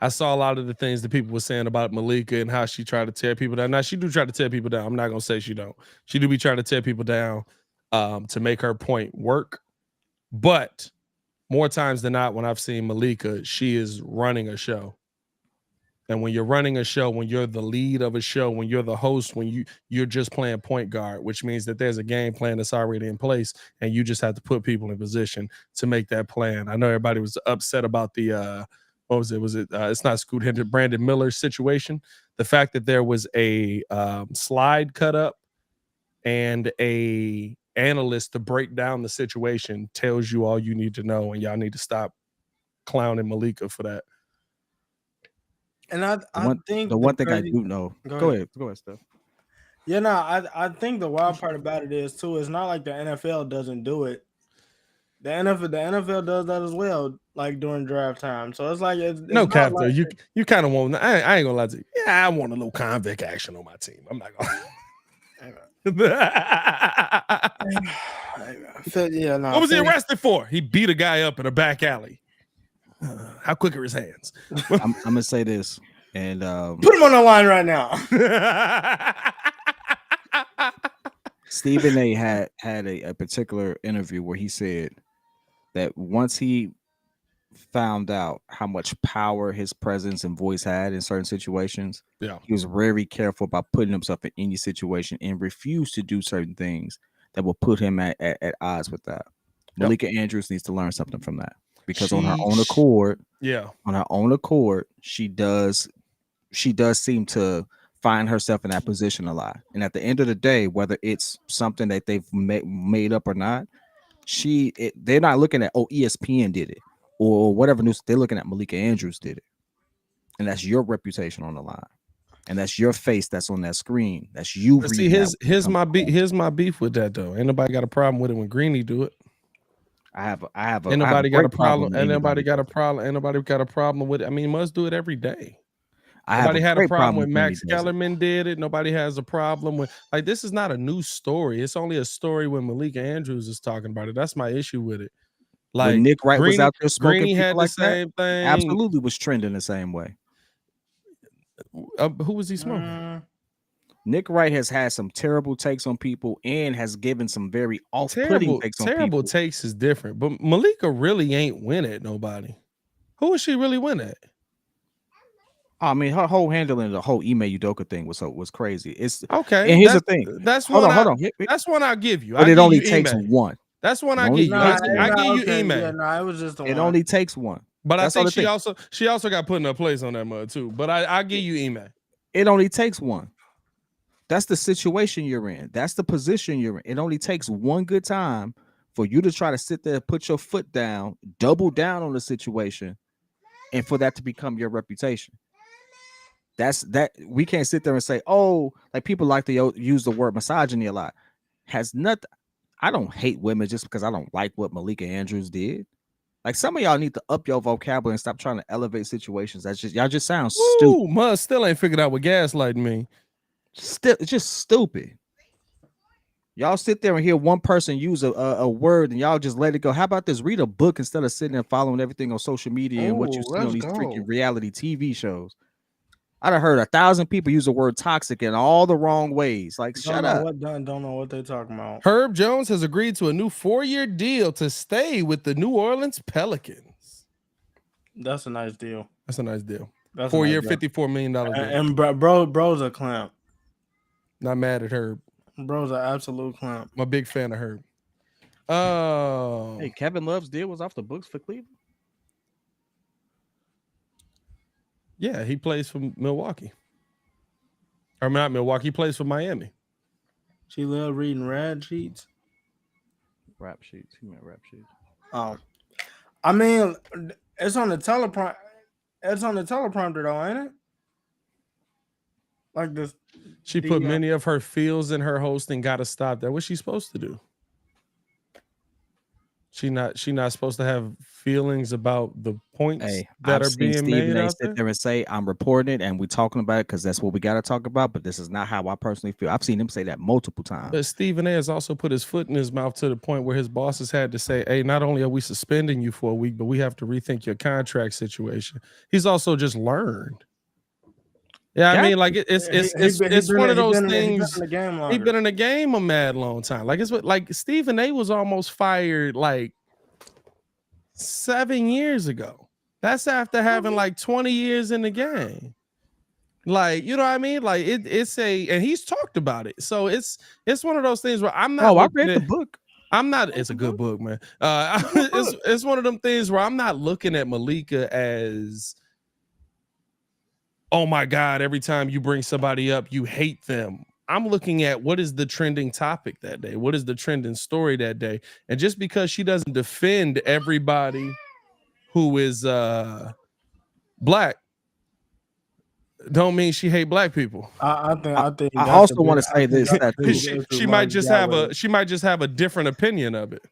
I saw a lot of the things that people were saying about Malika and how she tried to tear people down. Now, she do try to tear people down. I'm not going to say she don't. She do be trying to tear people down to make her point work. But more times than not, when I've seen Malika, she is running a show. And when you're running a show, when you're the lead of a show, when you're the host, when you're just playing point guard, which means that there's a game plan that's already in place, and you just have to put people in position to make that plan. I know everybody was upset about the what was it? Was it? It's not Scoot Henderson, Brandon Miller situation. The fact that there was a slide cut up and a analyst to break down the situation tells you all you need to know, and y'all need to stop clowning Malika for that. And I think the one thing I do know. Go ahead, Steph. Yeah, no, I think the wild part about it is too. It's not like the NFL doesn't do it. The NFL does that as well, like during draft time. So it's like it's No cap though. like, You kind of want. I ain't gonna lie to you. Yeah, I want a little convict action on my team. I'm not gonna. yeah, no. What was he arrested for? He beat a guy up in a back alley. How quick are his hands? I'm gonna say this, and put him on the line right now. Stephen A. had a particular interview where he said that once he found out how much power his presence and voice had in certain situations, he was very careful about putting himself in any situation and refused to do certain things that will put him at odds with that. Malika Andrews needs to learn something from that, because on her own accord, she does seem to find herself in that position a lot. And at the end of the day, whether it's something that they've made up or not, they're not looking at, oh, ESPN did it or whatever news. They're looking at Malika Andrews did it, and that's your reputation on the line, and that's your face that's on that screen. That's you. See, here's my beef with that though. Ain't nobody got a problem with it when Greeny do it. I have a ain't nobody got a problem. Ain't nobody got a problem. Ain't nobody got a problem with it. I mean, must do it every day. Nobody had a problem when Max Kellerman did it. Nobody has a problem with, like, this is not a new story. It's only a story when Malika Andrews is talking about it. That's my issue with it. Like, when Nick Wright was out there smoking, Greeny people had like the same thing. Absolutely was trending the same way. Who was he smoking? Nick Wright has had some terrible takes on people and has given some very off-putting takes on people. Terrible takes is different, but Malika really ain't win at nobody. Who is she really win at? I mean, her whole handling of the whole Ime Udoka thing was crazy. It's okay. And here's the thing. That's hold on. That's one I'll give you. But it only takes one. That's one I give you. I give you Ime. Yeah, no, it was just the one. It only takes one. But I think she also got put in her place on that mud too. But I give you Ime. It only takes one. That's the situation you're in. That's the position you're in. It only takes one good time for you to try to sit there, put your foot down, double down on the situation, and for that to become your reputation. That we can't sit there and say, oh, like people like to use the word misogyny a lot. Has nothing. I don't hate women just because I don't like what Malika Andrews did. Like, some of y'all need to up your vocabulary and stop trying to elevate situations. Y'all just sound stupid. Mud still ain't figured out what gaslighting mean. Still, it's just stupid. Y'all sit there and hear one person use a word and y'all just let it go. How about this? Read a book instead of sitting there following everything on social media and what you see on these freaking reality TV shows. I'd have heard 1,000 people use the word toxic in all the wrong ways. Like, shut up. Don't know what they're talking about. Herb Jones has agreed to a new 4-year deal to stay with the New Orleans Pelicans. That's a nice deal. That's a nice deal. 4-year, $54 million deal. And bro's a clamp. Not mad at Herb. Bro's an absolute clamp. I'm a big fan of Herb. Oh, hey, Kevin Love's deal was off the books for Cleveland. Yeah, he plays for Milwaukee. Or not Milwaukee, he plays for Miami. She loved reading rap sheets. Rap sheets. He meant rap sheets. I mean, it's on the teleprompter. It's on the teleprompter though, ain't it? Like this. She put many of her feels in her host and got to stop that. What's she supposed to do? She not supposed to have feelings about the points that are being made out sit there and say, I'm reporting it and we're talking about it because that's what we got to talk about, but this is not how I personally feel. I've seen him say that multiple times. But Stephen A has also put his foot in his mouth to the point where his bosses had to say, hey, not only are we suspending you for a week, but we have to rethink your contract situation. He's also just learned. Yeah, I mean, like it's one of those things. He's been in the game a mad long time. Like it's what, like Stephen A was almost fired like 7 years ago. That's after having like 20 years in the game. Like, you know what I mean? Like it's and he's talked about it. So it's one of those things where I'm not. Oh, I read the book. I'm not. It's a good book, man. It's one of them things where I'm not looking at Malika as, oh my God, every time you bring somebody up, you hate them. I'm looking at what is the trending topic that day? What is the trending story that day? And just because she doesn't defend everybody who is black, don't mean she hate black people. I think I also want to say this, that she might just have a different opinion of it.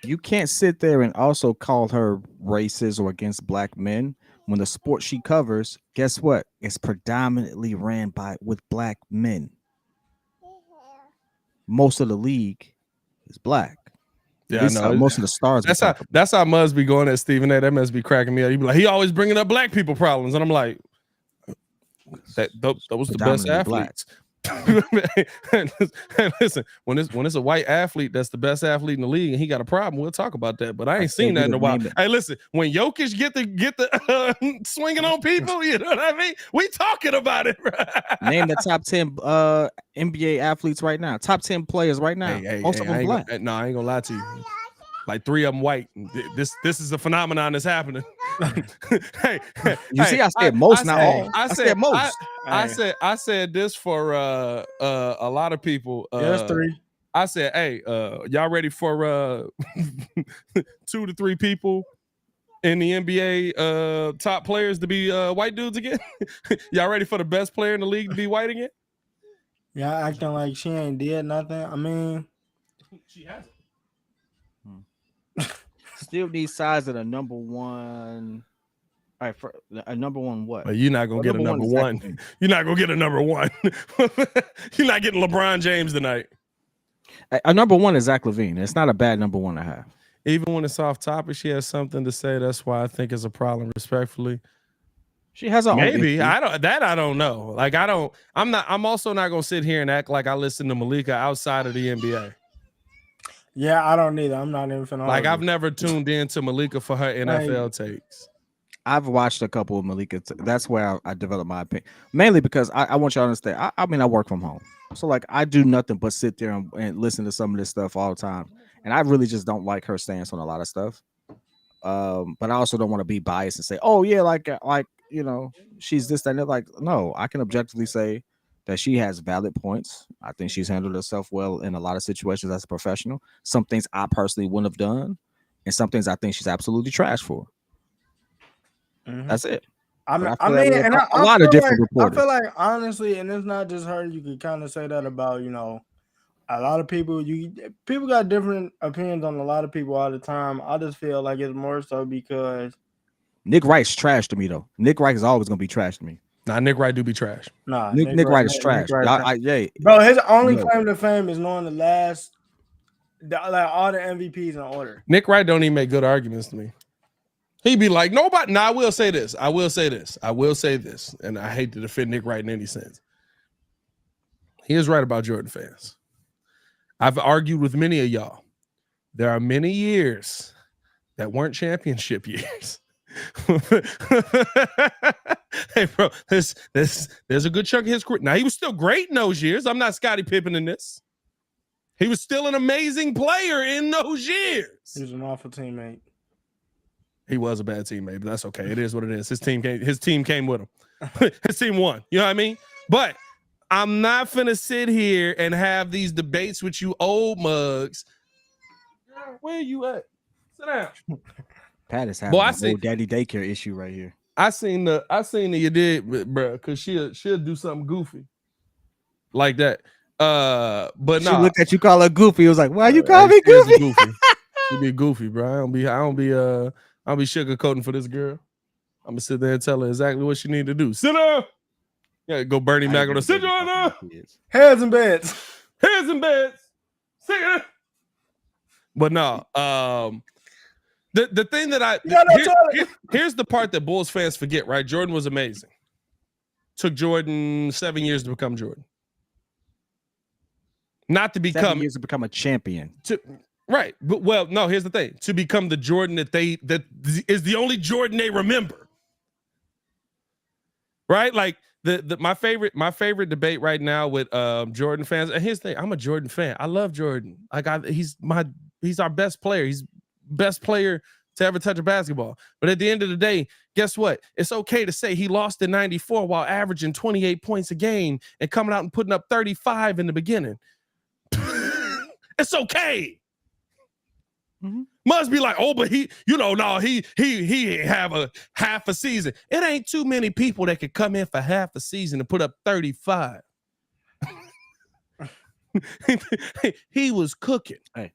You can't sit there and also call her racist or against black men when the sport she covers, guess what? It's predominantly ran with black men. Most of the league is black. Yeah, I know. Most of the stars. That's how Muzz be going at Stephen A. That must be cracking me up. He be like, he always bringing up black people problems, and I'm like, that was the best athletes. Listen, when it's a white athlete that's the best athlete in the league and he got a problem, we'll talk about that. But I ain't seen that in a while. Hey, listen, when Jokic get the swinging on people, you know what I mean? We talking about it. Name the top 10 NBA athletes right now. Top 10 players right now. Most of them black. No, I ain't gonna lie to you. Like 3 of them white. This is a phenomenon that's happening. You see, I said most, not all. I said most. I said this for a lot of people. That's 3. I said, hey, y'all ready for 2 to 3 people in the NBA top players to be white dudes again? Y'all ready for the best player in the league to be white again? Yeah, acting like she ain't did nothing. I mean, she hasn't. Still need size of the number one. All right, for a number one, what? Well, you're not gonna get a number one. You're not gonna get a number one. You're not getting LeBron James tonight. A number one is Zach LaVine. It's not a bad number one to have. Even when it's off topic, she has something to say. That's why I think it's a problem. Respectfully, she has a maybe. I don't know. Like I'm also not gonna sit here and act like I listen to Malika outside of the NBA. Yeah, I don't either. I'm not even finna. Like I've never tuned in to Malika for her NFL takes. I've watched a couple of Malika. That's where I developed my opinion, mainly because I want you to understand. I mean, I work from home, so like I do nothing but sit there and listen to some of this stuff all the time, and I really just don't like her stance on a lot of stuff. But I also don't want to be biased and say, oh yeah, like you know, she's this, that, and that. Like, no, I can objectively say that she has valid points. I think she's handled herself well in a lot of situations as a professional. Some things I personally wouldn't have done, and some things I think she's absolutely trash for. Mm-hmm. That's it. I mean, a lot of different reporters. I feel like honestly, and it's not just her. You could kind of say that about, you know, a lot of people. People got different opinions on a lot of people all the time. I just feel like it's more so because Nick Wright's trash to me though. Nick Wright is always gonna be trash to me. Nah, Nick Wright do be trash. Nah, Nick Wright is trash. Bro, his only claim to fame is knowing like all the MVPs in order. Nick Wright don't even make good arguments to me. He'd be like, nobody. Now I will say this. And I hate to defend Nick Wright in any sense. He is right about Jordan fans. I've argued with many of y'all. There are many years that weren't championship years. Hey, bro, there's a good chunk of his career. Now, he was still great in those years. I'm not Scottie Pippen in this. He was still an amazing player in those years. He was an awful teammate. He was a bad teammate, but that's okay. It is what it is. His team came with him. His team won. You know what I mean? But I'm not finna sit here and have these debates with you old mugs. Where are you at? Sit down. Pat is having Boy, I a see- whole daddy daycare issue right here. I seen the you did, bro, because she'll do something goofy like that. But She no, looked at you, call her goofy. It was like, why you hey, call me she is a goofy? She be goofy, bro. I don't be sugarcoating for this girl. I'm gonna sit there and tell her exactly what she need to do. Sit down. Yeah, go Bernie Mac on her. Sit down. Heads and beds. Heads in beds. Sit down. But no, the thing that here's the part that Bulls fans forget, right? Jordan was amazing. Took Jordan 7 years to become Jordan. Not to become 7 years to become a champion. Right. But well, no, here's the thing. To become the Jordan that is the only Jordan they remember. Right? Like my favorite debate right now with Jordan fans. And here's the thing, I'm a Jordan fan. I love Jordan. Like he's our best player. He's best player to ever touch a basketball. But at the end of the day, guess what? It's okay to say he lost in 94 while averaging 28 points a game and coming out and putting up 35 in the beginning. It's okay. Mm-hmm. Must be like, oh, but he have a half a season. It ain't too many people that could come in for half a season and put up 35. He was cooking. Hey,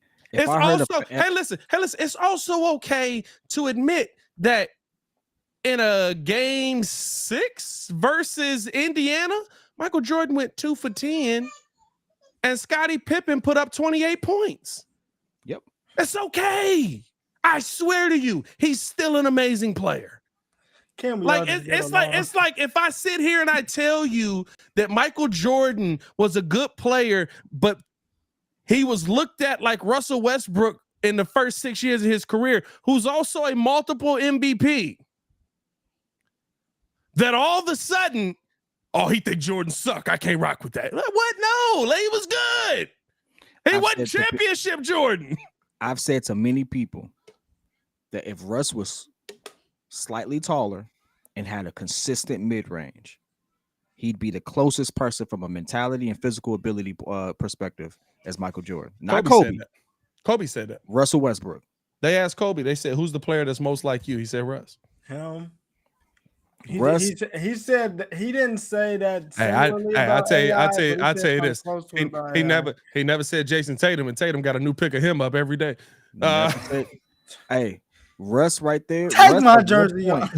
listen. It's also okay to admit that in a game 6 versus Indiana, Michael Jordan went 2 for 10, and Scottie Pippen put up 28 points. Yep. It's okay. I swear to you, he's still an amazing player. It's like if I sit here and I tell you that Michael Jordan was a good player, but he was looked at like Russell Westbrook in the first 6 years of his career, who's also a multiple MVP, that all of a sudden, oh, he think Jordan suck. I can't rock with that. What? No, he was good. He wasn't championship Jordan. I've said to many people that if Russ was slightly taller and had a consistent mid-range, he'd be the closest person from a mentality and physical ability perspective as Michael Jordan. Not Kobe. Kobe said that. Russell Westbrook. They asked Kobe, they said, who's the player that's most like you? He said Russ. Him. He said he didn't say that. I tell you this. He never said Jason Tatum, and Tatum got a new pick of him up every day. Hey, Russ right there. Take Russ my jersey on.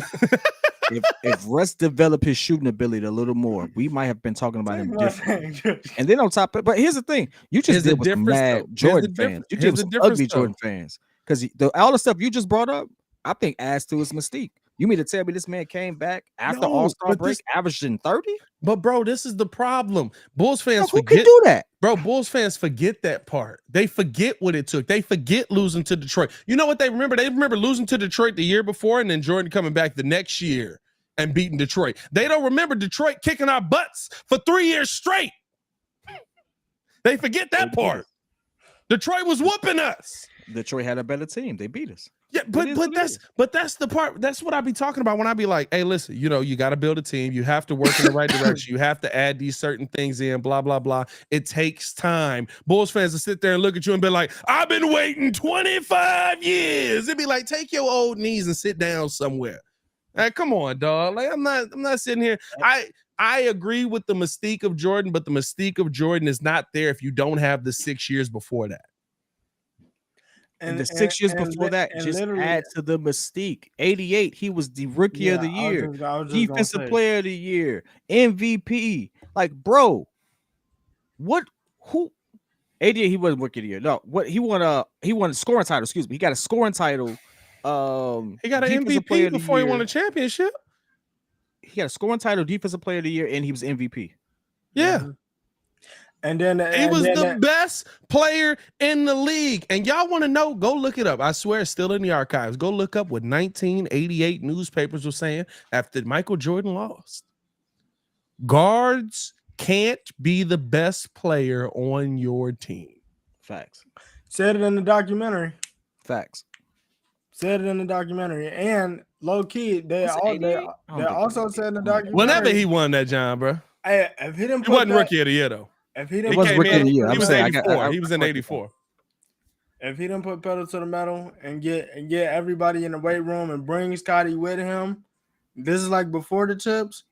If Russ developed his shooting ability a little more, we might have been talking about him differently. And then on top of, but here's the thing: you just did with some mad Jordan fans. You did with some ugly Jordan fans because all the stuff you just brought up, I think adds to his mystique. You mean to tell me this man came back after All-Star break, averaging 30? But bro, this is the problem. Bulls fans who can do that? Bro, Bulls fans forget that part. They forget what it took. They forget losing to Detroit. You know what they remember? They remember losing to Detroit the year before and then Jordan coming back the next year and beating Detroit. They don't remember Detroit kicking our butts for 3 years straight. They forget that part. Detroit was whooping us. Detroit had a better team. They beat us. Yeah, but that's the part. That's what I be talking about when I be like, hey, listen, you got to build a team. You have to work in the right direction. You have to add these certain things in, blah, blah, blah. It takes time. Bulls fans will sit there and look at you and be like, I've been waiting 25 years. It'd be like, take your old knees and sit down somewhere. Come on, dog. Like, I'm not sitting here. I agree with the mystique of Jordan, but the mystique of Jordan is not there if you don't have the 6 years before that. And the 6 years before that just add to the mystique. 88, he was the rookie of the year, defensive player of the year, MVP. Like, bro, who? 88, he wasn't rookie of the year. No, what he won a scoring title. Excuse me, he got a scoring title. He got an MVP before he won a championship. He got a scoring title, defensive player of the year, and he was MVP. Yeah. Mm-hmm. And then he was the best player in the league. And y'all want to know, go look it up. I swear it's still in the archives. Go look up what 1988 newspapers were saying after Michael Jordan lost. Guards can't be the best player on your team. Facts. Said it in the documentary. Facts. Said it in the documentary. And low key, they also said in the documentary. Whenever he won that, John, bro. Hey, if he didn't he wasn't rookie of the year, though. If he didn't, he was 84. He was in 84. if he didn't put pedal to the metal and get everybody in the weight room and bring Scotty with him, this is like before the chips.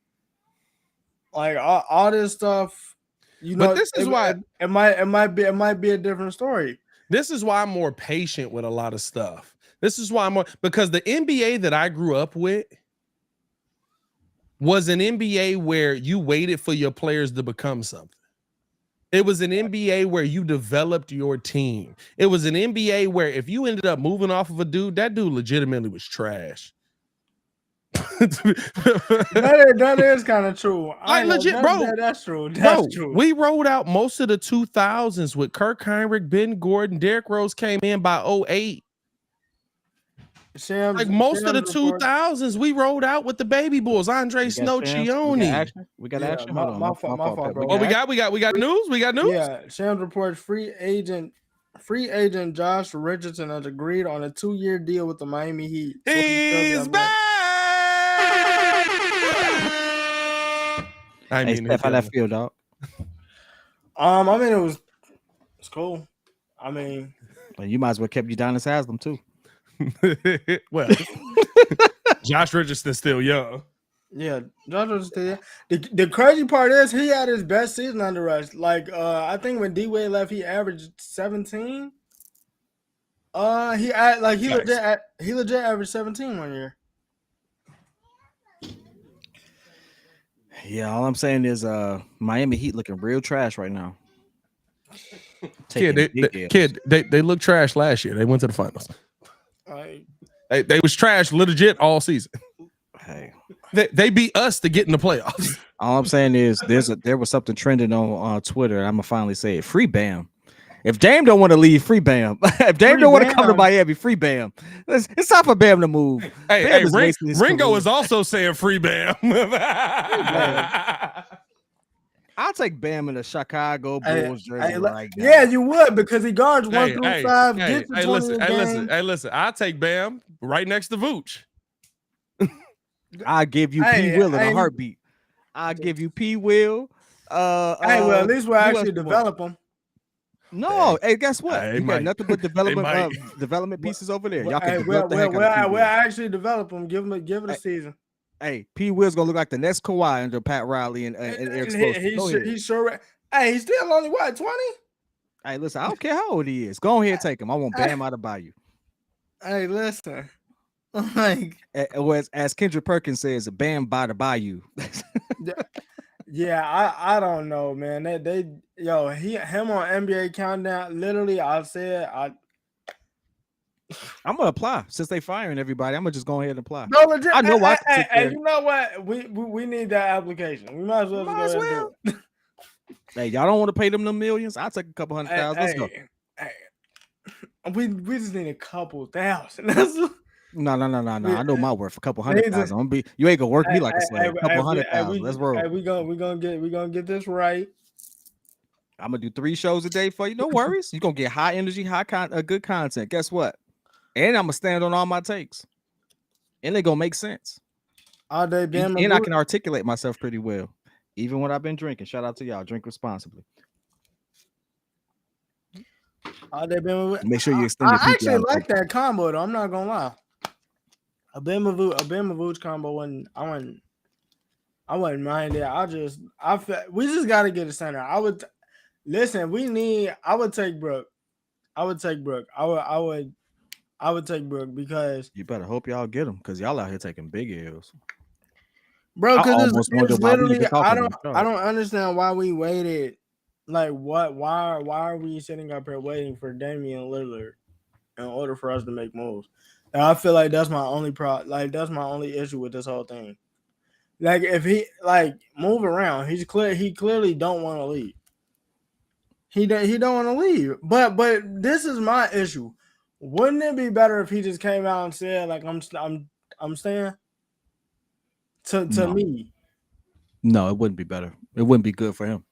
Like all this stuff, you know, But this is why it might be a different story. This is why I'm more patient with a lot of stuff. This is why I'm more, because the NBA that I grew up with was an NBA where you waited for your players to become something. It was an NBA where you developed your team. It was an NBA where if you ended up moving off of a dude, that dude legitimately was trash. that is kind of true. Like legit, bro. That's true. That's true. We rolled out most of the 2000s with Kirk Heinrich, Ben Gordon, Derrick Rose came in by 08. Like most of the 2000s, we rolled out with the baby bulls. Andre Snowcioni. We got action. Hold on, my fault, bro. Oh, we got news. We got news. Yeah, Shams reports free agent Josh Richardson has agreed on a 2-year deal with the Miami Heat. He's back. I mean, Steph, how that feel, dog? I mean, it's cool. I mean, but you might as well kept Udonis Haslam too. Well, Josh Richardson's still young. Yeah, Josh Richardson. The crazy part is he had his best season under us. Like, I think when D Wade left, he averaged 17. He legit averaged 17 1 year. Yeah, all I'm saying is Miami Heat looking real trash right now. They looked trash last year. They went to the finals. They was trash legit all season. Hey, they beat us to get in the playoffs. All I'm saying is there was something trending on Twitter. I'm gonna finally say it. Free Bam. If Dame don't want to leave, free Bam. If Dame don't want to come to Miami, free Bam. It's time for Bam to move. Hey, Ringo is also saying free Bam. I'll take Bam in the Chicago Bulls jersey right now. Yeah, you would, because he guards 1 through 5. Listen. I'll take Bam right next to Vooch. I'll give you P. Will in a heartbeat. I'll give you P. Will. At least we'll actually develop them. No, hey, guess what? You got nothing but development pieces over there. Y'all can we'll actually develop them. Give it a season. Hey, P. Will's gonna look like the next Kawhi under Pat Riley and Eric Spoelstra. He's sure. Hey, he's still only what, 20? Hey, listen, I don't care how old he is. Go ahead and take him. I want Bam out of Bayou. Hey, listen. Like, as Kendrick Perkins says, Bam by the Bayou. Yeah, I don't know, man. Him on NBA Countdown. Literally, I'm gonna apply since they firing everybody. I'm gonna just go ahead and apply. No, legit. I know why. Hey, you know what? We need that application. We might as well go ahead and do it. Hey, y'all don't want to pay them the millions? I'll take a couple $100,000. Let's go. We just need a couple thousand. No. I know my worth. A couple $100,000. You ain't gonna work me like a slave. A couple $100,000. Let's roll. We gonna get this right. I'm gonna do 3 shows a day for you. No worries. You're gonna get high energy, good content. Guess what? And I'm gonna stand on all my takes, and they're gonna make sense. All day, and I can articulate myself pretty well, even when I've been drinking. Shout out to y'all. Drink responsibly. All day, make sure you extend. I actually like that combo though. I'm not gonna lie. A Bama Vooch combo I wouldn't mind it. We just gotta get a center. I would take Brooke. I would take Brooke because you better hope y'all get him, because y'all out here taking big L's. Bro, because it's literally I don't understand why we waited. Like what? Why are we sitting up here waiting for Damian Lillard in order for us to make moves? And I feel like that's my only that's my only issue with this whole thing. Like if he move around, he clearly don't want to leave. He don't want to leave. But this is my issue. Wouldn't it be better if he just came out and said like I'm staying? To me. No, it wouldn't be better. It wouldn't be good for him.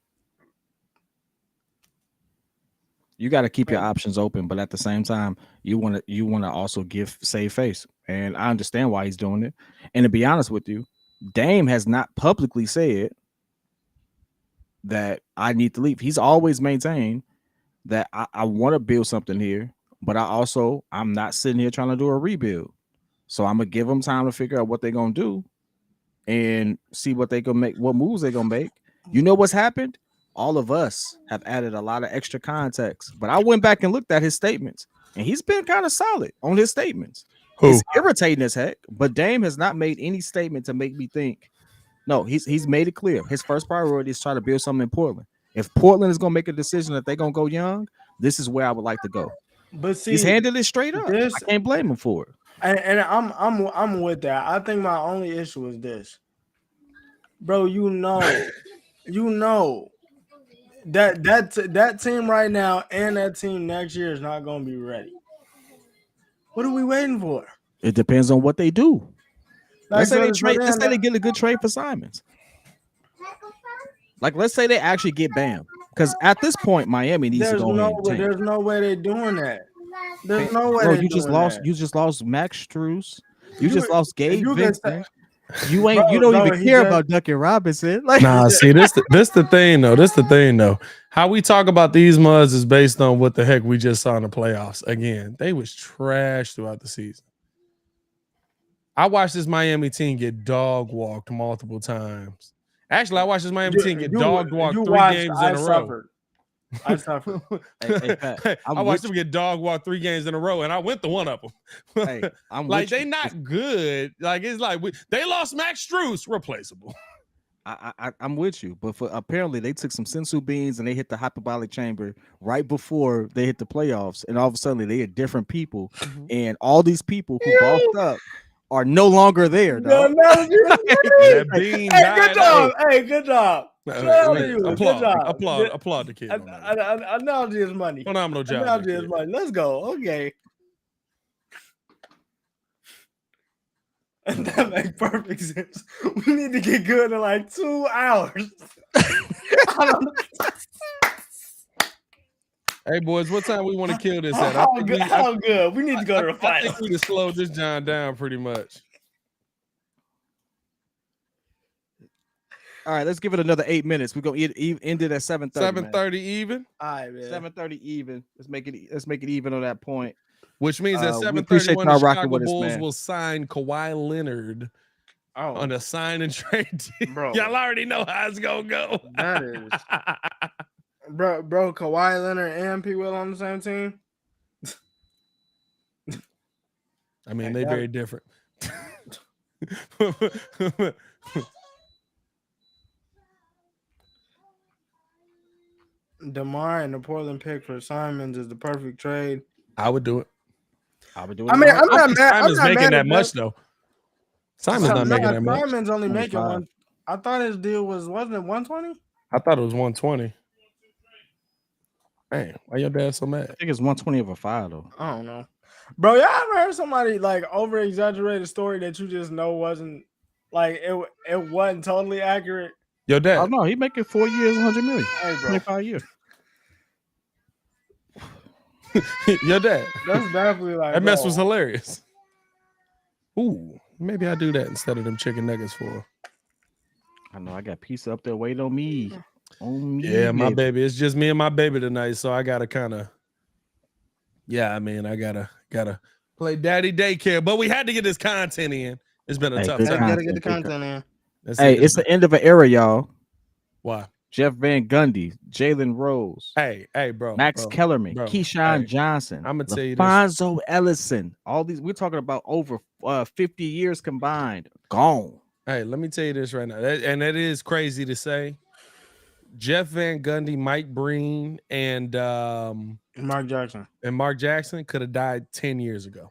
You got to keep your options open, but at the same time, you want to also save face. And I understand why he's doing it. And to be honest with you, Dame has not publicly said that I need to leave. He's always maintained that I want to build something here. But I'm not sitting here trying to do a rebuild. So I'm gonna give them time to figure out what they're gonna do and see what they gonna make, what moves they're gonna make. You know what's happened? All of us have added a lot of extra context. But I went back and looked at his statements, and he's been kind of solid on his statements. It's irritating as heck, but Dame has not made any statement to make me think. No, he's made it clear. His first priority is try to build something in Portland. If Portland is gonna make a decision that they're gonna go young, this is where I would like to go. But see, he's handled it straight up. I can't blame him for it. And I'm with that. I think my only issue is this, bro. You know that team right now and that team next year is not gonna be ready. What are we waiting for? It depends on what they do. Let's say they get a good trade for Simons. Like, let's say they actually get Bam. Because at this point, Miami needs to go ahead and tank. There's no way they're doing that. There's no way. You just lost Max Strus. You just lost Gabe Vincent. You don't even care about Duncan Robinson. Like, nah, see, this the thing though. This the thing though. How we talk about these muds is based on what the heck we just saw in the playoffs. Again, they was trash throughout the season. I watched this Miami team get dog walked multiple times. Actually, I watched this Miami team get dog walked 3 games in a row. I suffered. I watched them get dog walked 3 games in a row, and I went to one of them. I'm like they not good. Like it's like they lost Max Strus, replaceable. I'm with you, but apparently they took some sensu beans and they hit the hyperbolic chamber right before they hit the playoffs, and all of a sudden they are different people, and all these people who bossed up are no longer there. Dog. Hey, good job. Hey, good job. Applaud the kid. Analogy is money. Phenomenal job. Analogy is money. Let's go. Okay. And that makes perfect sense. We need to get good in like 2 hours. Hey boys, what time we want to kill this at? How good? We need to go to the final. I think we can slow this John down pretty much. All right, let's give it another 8 minutes. We're gonna end it at 7:30. 7:30 even. All right, man. 7:30 even. Let's make it even on that point. Which means at 7:31 the Chicago Bulls will sign Kawhi Leonard on a sign and trade deal. Bro. Y'all already know how it's gonna go. That is, bro. Kawhi Leonard and P. Will on the same team. I mean, they very different. DeMar and the Portland pick for Simons is the perfect trade. I would do it. I mean, I'm not mad. Simon's making that much though. Simon's not making that much. Simon's only making one. I thought his deal wasn't it 120? I thought it was 120. Man, why your dad so mad? I think it's 120 over 5 though. I don't know, bro. Y'all ever heard somebody like over exaggerate a story that you just know wasn't like it wasn't totally accurate? Your dad? Oh no, he making 4 years, 100 million. Hey, bro. 25 years. Your dad. That's definitely like that mess was hilarious. Ooh, maybe I do that instead of them chicken nuggets for. I know I got pizza up there waiting on me. Yeah, my baby. It's just me and my baby tonight, so I gotta kind of. Yeah, I mean, I gotta play daddy daycare, but we had to get this content in. It's been a tough time. Gotta get the content in. Hey, it's the end of an era, y'all. Why? Jeff Van Gundy, Jalen Rose, hey, bro, Max Kellerman, Keyshawn Johnson, I'm gonna tell you this. Alfonso Ellison. All these we're talking about over 50 years combined. Gone. Hey, let me tell you this right now, and that is crazy to say. Jeff Van Gundy, Mike Breen, and Mark Jackson could have died 10 years ago.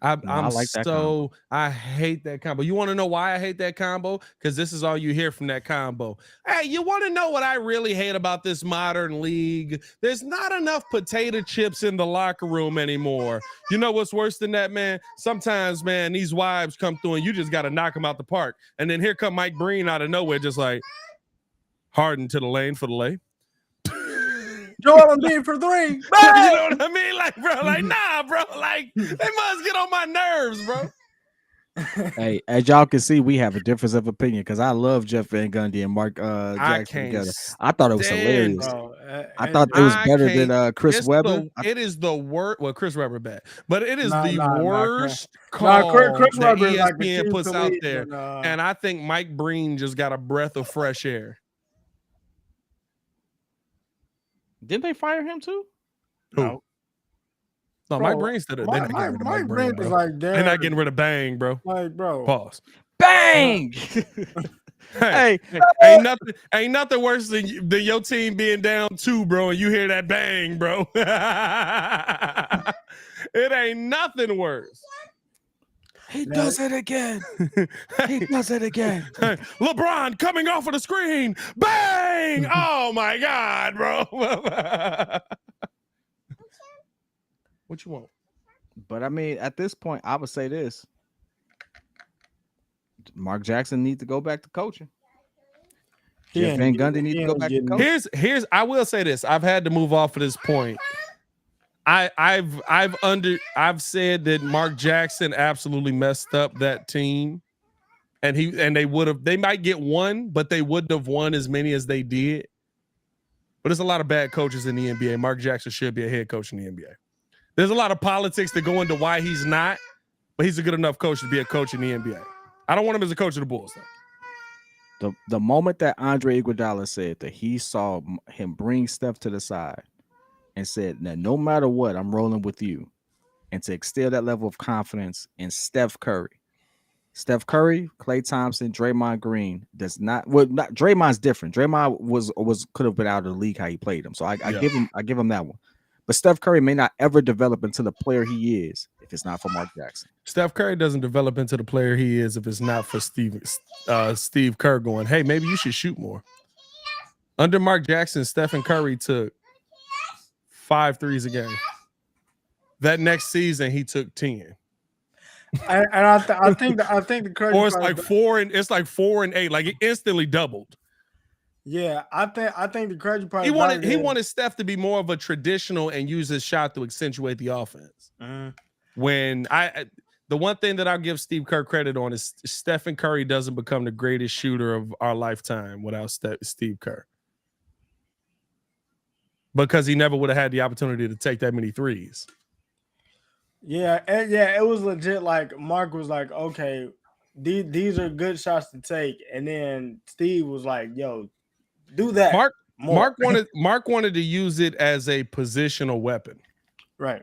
I hate that combo. You want to know why I hate that combo? Because this is all you hear from that combo. Hey, you want to know what I really hate about this modern league? There's not enough potato chips in the locker room anymore. You know what's worse than that, man? Sometimes, man, these wives come through and you just got to knock them out the park. And then here come Mike Breen out of nowhere, just like Harden to the lane for the lay. Joel Embiid for 3. You know what I mean? Like, bro, like, nah, bro. Like, they must get on my nerves, bro. Hey, as y'all can see, we have a difference of opinion because I love Jeff Van Gundy and Mark I Jackson can't together. I thought it was stand hilarious. it. Bro, I thought it was I better can't. than Chris It's Webber. it is the worst. Well, Chris Webber bad, but it is Nah, the Chris. worst call Chris that Webber is like the ESPN chief puts out police there. And I think Mike Breen just got a breath of fresh air. Didn't they fire him too? no. No, Bro, Mike Breen still. They're not getting rid of Mike Breen, is bro. like They're not getting rid of Bang, bro. like, bro. Pause. Bang! Hey, ain't nothing worse than your team being down 2, bro, and you hear that bang, bro. It ain't nothing worse. He does it again. He does it again. LeBron coming off of the screen. Bang! Oh my God, bro. What you want? But I mean, at this point, I would say this. Mark Jackson needs to go back to coaching. Jeff Van Gundy needs to go back to coaching. Here's I will say this. I've had to move off of this point. I've said that Mark Jackson absolutely messed up that team. And they might get one, but they wouldn't have won as many as they did. But there's a lot of bad coaches in the NBA. Mark Jackson should be a head coach in the NBA. There's a lot of politics that go into why he's not, but he's a good enough coach to be a coach in the NBA. I don't want him as a coach of the Bulls, though. The moment that Andre Iguodala said that he saw him bring Steph to the side and said, "Now, no matter what, I'm rolling with you," and to instill that level of confidence in Steph Curry. Steph Curry, Klay Thompson, Draymond Green does not. Well, not Draymond's different. Draymond could have been out of the league how he played him. So I give him that one. But Steph Curry may not ever develop into the player he is if it's not for Mark Jackson. Steph Curry doesn't develop into the player he is if it's not for Steve Kerr going, hey, maybe you should shoot more. Under Mark Jackson, Stephen Curry took 5 threes a game. That next season, he took 10. I think the Curry, or it's like 4 and 8. Like it instantly doubled. Yeah, I think the Curry part. He wanted Steph to be more of a traditional and use his shot to accentuate the offense. When the one thing that I'll give Steve Kerr credit on is Stephen Curry doesn't become the greatest shooter of our lifetime without Steve Kerr. Because he never would have had the opportunity to take that many threes. Yeah, it was legit. Like Mark was like, okay, these are good shots to take, and then Steve was like, yo, do that. Mark wanted to use it as a positional weapon. Right.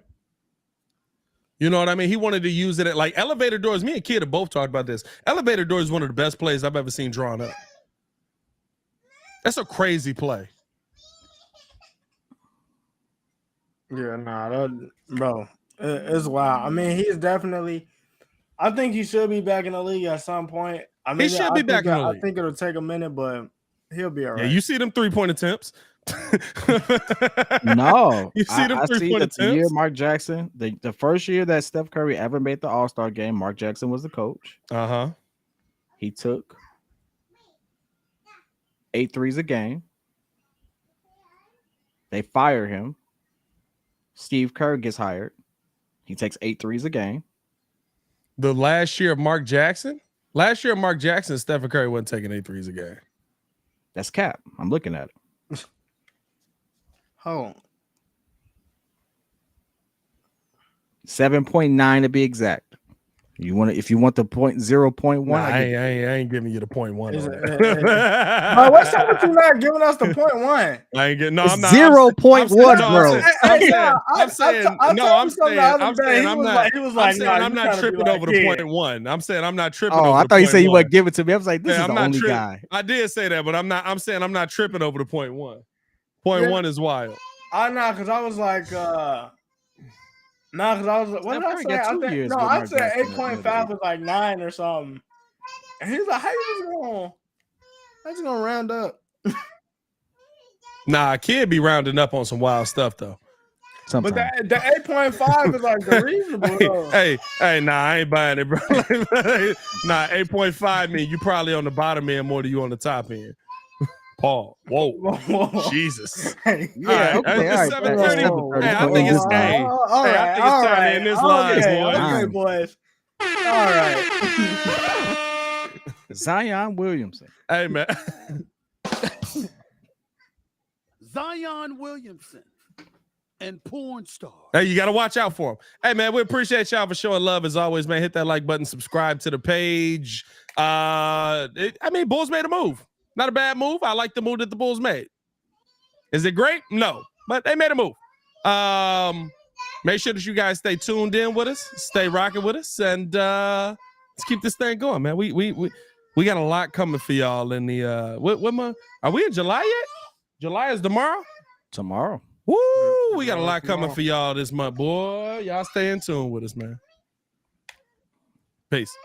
You know what I mean? He wanted to use it at like elevator doors. Me and Kid have both talked about this. Elevator doors is one of the best plays I've ever seen drawn up. That's a crazy play. Yeah, bro, it's wild. I mean, he's definitely. I think he should be back in the league at some point. I mean, he should be back in the league. I think it'll take a minute, but he'll be all right. Yeah, you see them 3-point attempts. No, you see them 3-point attempts. The year Mark Jackson, the first year that Steph Curry ever made the All-Star game, Mark Jackson was the coach. He took 8 threes a game. They fire him. Steve Kerr gets hired. He takes 8 threes a game. The last year of Mark Jackson, Stephen Curry wasn't taking 8 threes a game. That's cap. I'm looking at it. Hold on. 7.9 to be exact. If you want the 0.1, nah, I ain't giving you the 0.1. Bro, what's up with you not giving us the 0.1? I ain't getting. No, it's I'm not. 0.1, bro. I'm saying I'm not tripping over the 0.1. I'm saying I'm not tripping. Oh, over I thought you said you wouldn't give it to me. I was like, this is I'm the only guy. I did say that, but I'm not. I'm saying I'm not tripping over the 0.1. 0.1 is wild. I know, because I was like. Because I was like, what did I say? I said 8.5 was like 9 or something. And he's like, how you just gonna round up? Nah, Kid be rounding up on some wild stuff though. Sometimes. But the 8.5 is like the reasonable. Hey, nah, I ain't buying it, bro. Nah, 8.5 mean you probably on the bottom end more than you on the top end. Paul, whoa. Jesus. Yeah, okay, all right. 7:30. Hey, I think it's game. I think it's time to end this live, boys. Okay, boys. All right. Zion Williamson. Hey, man. Zion Williamson and porn star. Hey, you got to watch out for him. Hey, man, we appreciate y'all for showing love as always, man. Hit that like button, subscribe to the page. Bulls made a move. Not a bad move. I like the move that the Bulls made. Is it great? No, but they made a move. Make sure that you guys stay tuned in with us, stay rocking with us, and let's keep this thing going, man. We got a lot coming for y'all in the are we in July yet? July is tomorrow? Tomorrow. Woo! We got a lot coming for y'all this month, boy. Y'all stay in tune with us, man. Peace.